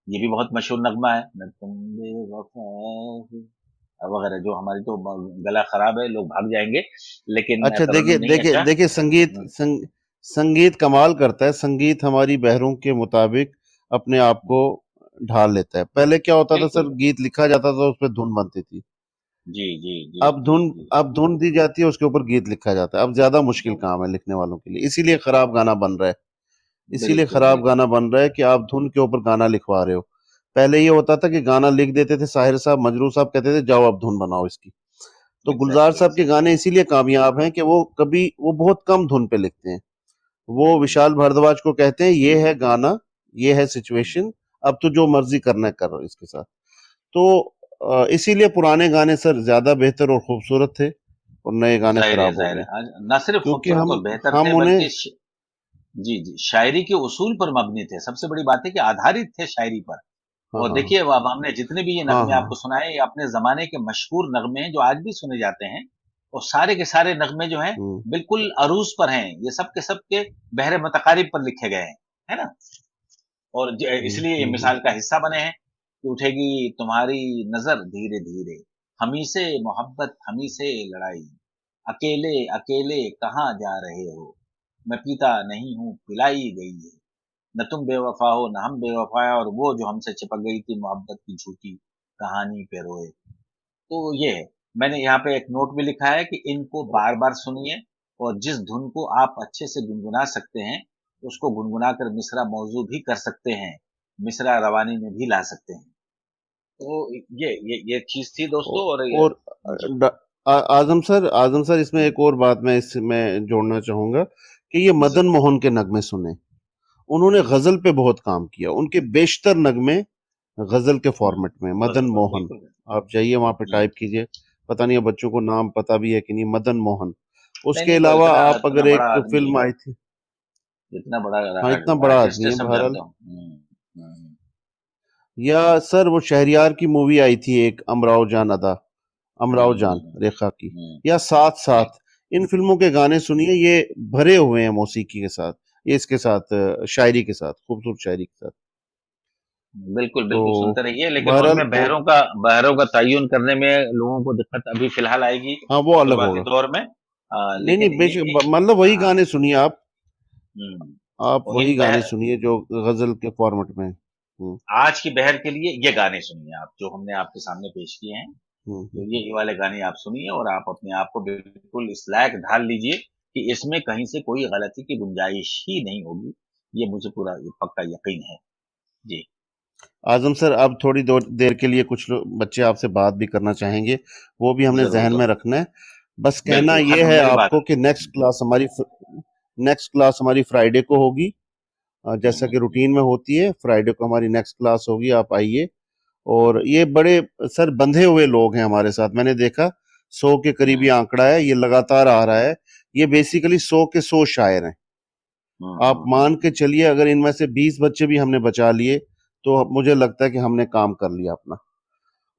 ये भी बहुत मशहूर नगमा है। न तुम बेवफा हो वगैरह, जो हमारी तो गला खराब है, लोग भाग जाएंगे, लेकिन अच्छा, देखिए तरन्नुम नहीं देखिए अच्छा। देखिए, संगीत कमाल करता है। संगीत हमारी बहरों के मुताबिक अपने आप को ढाल लेता है। पहले क्या होता था सर, बिल्कुल। गीत लिखा जाता था, उस पर धुन बनती थी। जी जी जी अब जी धुन जी। अब धुन दी जाती है, उसके ऊपर गीत लिखा जाता है। अब ज्यादा मुश्किल बिल्कुल काम है लिखने वालों के लिए, इसीलिए खराब गाना बन रहा है। इसीलिए बिल्कुल खराब बिल्कुल। गाना बन रहा है कि आप धुन के ऊपर गाना लिखवा रहे हो। पहले ये होता था कि गाना लिख देते थे, साहिर साहब, मजरू साहब कहते थे जाओ अब धुन बनाओ इसकी। तो गुलजार एग्जैक्टली साहब के गाने इसीलिए कामयाब हैं कि वो बहुत कम धुन पे लिखते हैं। वो विशाल भारद्वाज को कहते हैं ये है गाना, ये है सिचुएशन, अब तो जो मर्जी करना है करो इसके साथ। तो इसीलिए पुराने गाने सर ज्यादा बेहतर और खूबसूरत थे और नए गाने जाहिर है खराब हो जाहिर है गए आज न सिर्फ क्योंकि खूबसूरत और बेहतर थे हम उन्हें बल्कि जी जी शायरी के उसूल पर मबनी थे। सबसे बड़ी बात है कि आधारित थे शायरी पर। हाँ और हाँ देखिए अब हमने जितने भी ये हाँ नगमे हाँ आपको सुनाए ये अपने जमाने के मशहूर नगमे हैं जो आज भी सुने जाते हैं। और सारे के सारे नगमे जो हैं हम्म, बिल्कुल अरूज पर हैं। ये सब के बहरे मतकारिब पर लिखे गए हैं, है ना? और इसलिए ये हम्म। मिसाल का हिस्सा बने हैं कि उठेगी तुम्हारी नजर धीरे धीरे, हमी से मोहब्बत हमी से लड़ाई, अकेले अकेले कहाँ जा रहे हो, मैं पीता नहीं हूँ पिलाई गई है, न तुम बेवफा हो न हम बेवफा है, और वो जो हमसे चिपक गई थी मोहब्बत की झूठी कहानी पे रोए। तो ये है। मैंने यहाँ पे एक नोट भी लिखा है कि इनको बार बार सुनिए और जिस धुन को आप अच्छे से गुनगुना सकते हैं उसको गुनगुना कर मिसरा मौजू भी कर सकते हैं, मिसरा रवानी में भी ला सकते हैं। तो ये चीज थी दोस्तों। और और जी आजम सर इसमें एक और बात मैं इसमें जोड़ना चाहूंगा कि ये मदन जरूर मोहन के नगमे सुने। उन्होंने गजल पे बहुत काम किया, उनके बेशतर नगमे गजल के फॉर्मेट में। मदन गजल पर मोहन, बिल्कुल। आप जाइए वहां पे हम्म, टाइप कीजिए, पता नहीं अब बच्चों को नाम पता भी है कि नहीं, मदन मोहन। नहीं उसके नहीं वो अलावा इतना आप इतना अगर बड़ा एक आदमी फिल्म है, आई थी, इतना बड़ा हाँ इतना बड़ा आर्टिस्ट आदमी है, है सब बहरहाल, जानता हूँ। या सर वो शहरियार की मूवी आई थी एक, अमराव जान अदा, अमराव जान हम्म, रेखा की, हम्म, या साथ जी साथ, इन फिल्मों के गाने सुनिए, ये भरे हुए हैं मौसीकी के साथ, ये इसके साथ शायरी के साथ, खूबसूरत शायरी के साथ। बिल्कुल तो बिल्कुल सुनते रहिए, लेकिन बहरहाल उनमें वो, बहरों का तयन करने में लोगों को दिक्कत अभी फिलहाल आएगी हाँ वो अलग शुरुआती होगा। दौर में। नहीं नहीं लेकिन बेशक, मतलब वही हाँ, गाने सुनिए आप हम्म, आप और वही इन गाने बहर सुनिए जो गजल के फॉर्मेट में। आज की बहर के लिए ये गाने सुनिए आप जो हमने आपके सामने पेश किए हैं। तो हम्म। ये वाले गाने आप सुनिए और आप अपने आप को बिल्कुल इस लायक ढाल लीजिए कि इसमें कहीं से कोई गलती की गुंजाइश ही नहीं होगी। ये मुझे पूरा पक्का यकीन है। जी आजम सर, अब थोड़ी देर के लिए कुछ बच्चे आपसे बात भी करना चाहेंगे, वो भी हमने जरूर जहन में जरूर रखना है। बस कहना बिल्कुल ये खत्म है मेरी बात। आपको कि नेक्स्ट क्लास हमारी फ्राइडे को होगी, जैसा कि हम्म, रूटीन में होती है। फ्राइडे को हमारी नेक्स्ट क्लास होगी, आप आइए। और ये बड़े सर बंधे हुए लोग हैं हमारे साथ, मैंने देखा 100 के करीब ये हम्म, आंकड़ा है, ये लगातार आ रहा है। ये बेसिकली 100 के 100 शायर हैं। आप मान के चलिए अगर इनमें से 20 बच्चे भी हमने बचा लिए तो मुझे लगता है कि हमने काम कर लिया अपना,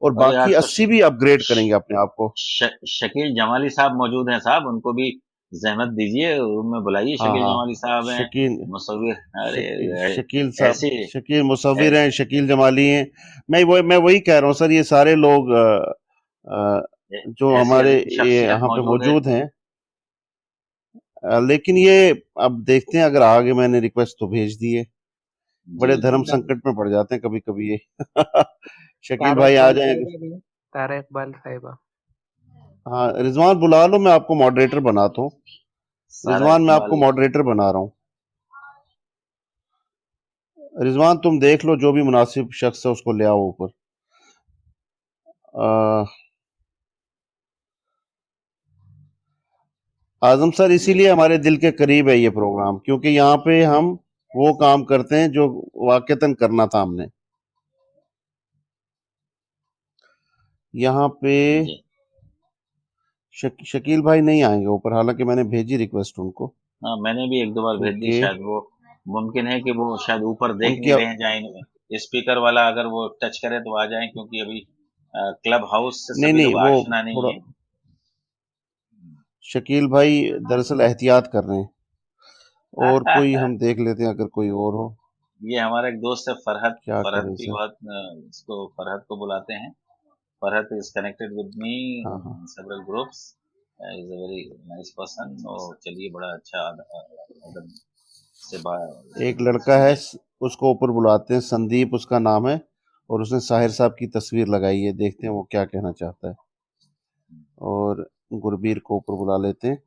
और अरे बाकी आज तो 80 भी अपग्रेड करेंगे अपने आप को। शकील जमाली साहब मौजूद हैं साहब, उनको भी जहमत दीजिए, उनमें बुलाइए। हाँ शकील हाँ, जमाली साहब हैं, शकील मुसव्विर। अरे शकील साहब, ऐसी शकील मुसव्विर हैं, ऐ- शकील जमाली हैं। मैं वही कह रहा हूँ सर, ये सारे लोग जो ऐसी हमारे अजीम ये शख्सियत यहाँ पे मौजूद है। मौजूद हैं। लेकिन ये अब देखते हैं, अगर आगे मैंने रिक्वेस्ट तो भेज दी है। जी बड़े जी धर्म जी संकट में पड़ जाते हैं कभी कभी ये शकील तारा भाई आ इकबाल जाएंगे। साहिबा भी है, तारा इकबाल साहिबा। हाँ रिजवान बुला लो, मैं आपको मॉडरेटर बनाता हूँ। सारा रिजवान मैं आपको इकबाल। मॉडरेटर बना रहा हूँ। रिजवान तुम देख लो, जो भी मुनासिब शख्स है उसको ले आओ ऊपर। अ, आजम सर, जी इसीलिए हमारे दिल के करीब है ये प्रोग्राम, क्योंकि यहाँ पे हम वो काम करते हैं जो वाकईतन करना था हमने। यहाँ पे जी शकील भाई नहीं आएंगे ऊपर, हालांकि मैंने भेजी रिक्वेस्ट उनको, हाँ, मैंने भी एक दो बार भेज दी। क्योंकि शायद वो मुमकिन है कि वो शायद ऊपर देख उनकी नहीं रहे जाए, स्पीकर वाला अगर वो टच करे तो आ जाए, क्योंकि अभी क्लब हाउस से नहीं सभी नहीं लोग वो आशना नहीं थोड़ा, है। शकील भाई दरअसल एहतियात कर रहे हैं, और कोई हम देख लेते हैं अगर कोई और हो। ये हमारा एक दोस्त है फरहत। क्या फरहत करें की सर। बहुत इसको फरहत को बुलाते हैं। Farhat is connected with me हाँ हाँ, in several groups. Is a very nice person. और चलिए बड़ा अच्छा अदब से एक लड़का है, सुनिए। उसको ऊपर बुलाते हैं, संदीप उसका नाम है, और उसने साहिर साहब की तस्वीर लगाई है, देखते हैं वो क्या कहना चाहता है। और गुरबीर को ऊपर बुला लेते हैं।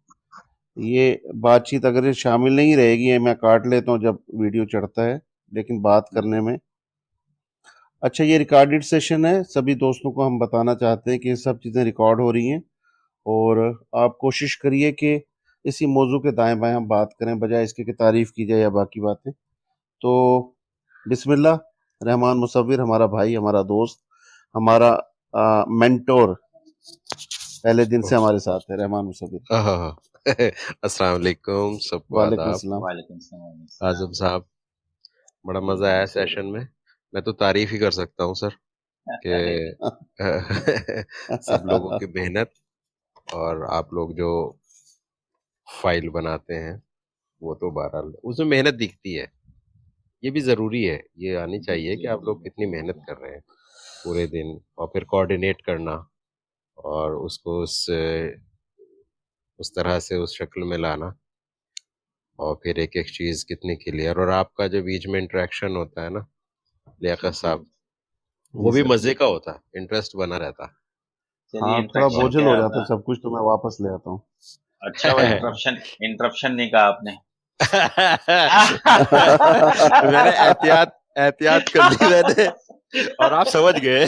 ये बातचीत अगर ये शामिल नहीं रहेगी, ये मैं काट लेता हूँ जब वीडियो चढ़ता है, लेकिन बात करने में। अच्छा, ये रिकॉर्डेड सेशन है, सभी दोस्तों को हम बताना चाहते हैं कि ये सब चीज़ें रिकॉर्ड हो रही हैं, और आप कोशिश करिए कि इसी मौजू के दाएं-बाएं हम बात करें, बजाय इसके कि तारीफ़ की जाए या बाकी बातें। तो बिस्मिल्लाह, रहमान मुसव्विर हमारा भाई, हमारा दोस्त, हमारा मेंटोर पहले दिन से हमारे साथ है, रहमान मुसव्विर। हाँ। अस्सलाम वालेकुम, सबको वालेकुम आदाब। अस्सलाम। वालेकुम सलाम। आज़म साहब, बड़ा मज़ा आया सेशन में। मैं तो तारीफ़ ही कर सकता हूँ सर कि सब लोगों की मेहनत और आप लोग जो फाइल बनाते हैं, वो तो बहरहाल उसमें मेहनत दिखती है। ये भी ज़रूरी है, ये आनी चाहिए कि आप लोग कितनी मेहनत कर रहे हैं पूरे दिन और फिर कोऑर्डिनेट करना और उसको उस तरह से उस शक्ल में लाना और फिर एक-एक चीज़ कितनी क्लियर और आपका जो बीच में इंटरेक्शन होता है ना, लियाकत साहब, वो जी भी सर। मज़े का होता है, इंटरेस्ट बना रहता। चलिए हाँ, थोड़ा इंटरेक्शन बोझिल क्या हो जाता है सब कुछ, तो मैं वापस ले आता हूँ। अच्छा हुआ इंटरप्शन नहीं कहा आपने। मैंने एहतियात कर ली मैंने और आप समझ गए।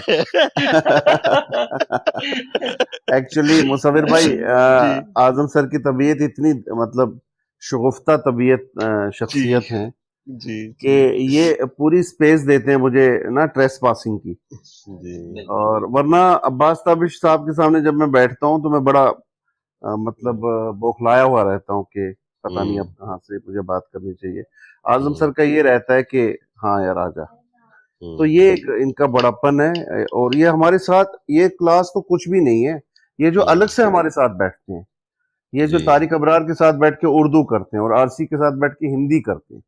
एक्चुअली मुसव्विर भाई, जी, आज़म सर की तबीयत इतनी मतलब शगुफ्ता तबीयत जी, शख्सियत है जी, कि जी, ये पूरी स्पेस देते हैं मुझे ना ट्रेस पासिंग की। जी, और वरना अब्बास ताबिश साहब के सामने जब मैं बैठता हूँ तो मैं बड़ा मतलब बौखलाया हुआ रहता हूँ कि पता नहीं अब हुँ, कहाँ से मुझे बात करनी चाहिए। आज़म सर हुँ, का ये रहता है कि हाँ यार आजा। तो हुँ, ये एक इनका बड़प्पन है, और ये हमारे साथ ये क्लास तो कुछ भी नहीं है। ये जो अलग हुँ, से हमारे साथ बैठते हैं, ये जो जी, तारिक अबरार के साथ बैठ के उर्दू करते हैं और आरसी के साथ बैठ के हिंदी करते हैं,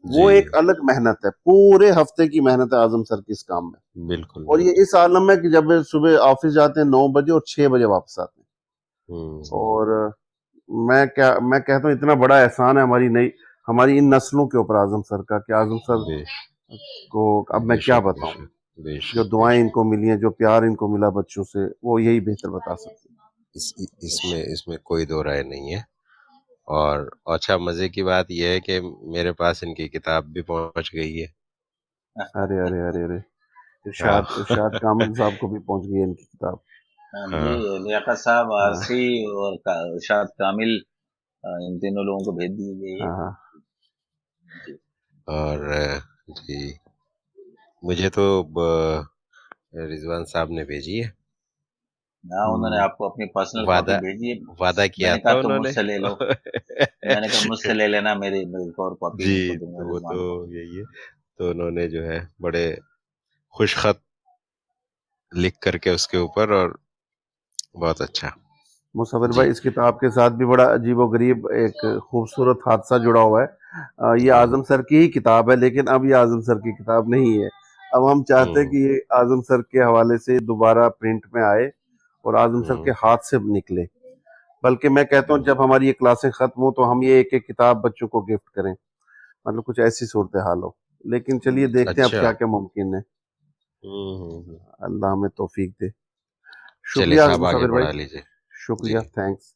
वो जी, एक अलग मेहनत है। पूरे हफ्ते की मेहनत है आज़म सर की इस काम में। बिल्कुल, और ये बिल्कुल। इस आलम में कि जब वे सुबह ऑफिस जाते हैं 9 बजे और 6 बजे वापस आते हैं। हुँ, और मैं कहता हूँ इतना बड़ा एहसान है हमारी इन नस्लों के ऊपर आज़म सर का, कि आज़म सर बे को अब मैं क्या बेशक, बताऊं। बेशक, जो बेशक, दुआएं बेशक। इनको मिली हैं, जो प्यार इनको मिला बच्चों से, वो यही बेहतर बता सकते हैं। इसमें कोई दो राय नहीं है और अच्छा मज़े की बात ये है कि मेरे पास इनकी किताब भी पहुँच गई है। अरे अरे अरे अरे, हाँ। इरशाद कामिल साहब को भी पहुंच गई है इनकी किताब। जी हाँ, लियाकत साहब हाँ आरसी और इरशाद कामिल इन तीनों लोगों को भेज दी गई है। हाँ हाँ। जी और जी, मुझे तो रिजवान साहब ने भेजी है। हाँ उन्होंने आपको अपनी पर्सनल कॉपी वादा भेजी है। वादा किया मैंने था कहा तुम उन्होंने। मुझसे ले लो। मैंने कहा मुझसे ले लेना, मेरी एक और कॉपी उनको जी, दूंगा तो वो तो रिजवान को। यही है। तो उन्होंने जो है बड़े खुश खत लिख करके उसके ऊपर और बहुत अच्छा। मुसव्विर जी, भाई, इस किताब के साथ भी बड़ा अजीबोगरीब एक खूबसूरत हादसा जुड़ा हुआ है। ये जी, आज़म सर की ही किताब है, लेकिन अब ये आज़म सर की किताब नहीं है। अब हम चाहते हैं हुँ, कि ये आज़म सर के हवाले से दोबारा प्रिंट में आए और आज़म सर के हुँ, हाथ से निकले। बल्कि मैं कहता हूँ हुँ। जब हमारी ये क्लासें खत्म हो तो हम ये एक-एक किताब बच्चों को गिफ्ट करें, मतलब कुछ ऐसी सूरत-ए-हाल हो। लेकिन चलिए देखते हैं अब अच्छा। क्या-क्या मुमकिन है। हुँ, हुँ, हुँ। अल्लाह हमें तौफीक दे। चलिए शुक्रिया साहब आगे मुसव्विर भाई, बढ़ा लीजिए। शुक्रिया, जी। थैंक्स।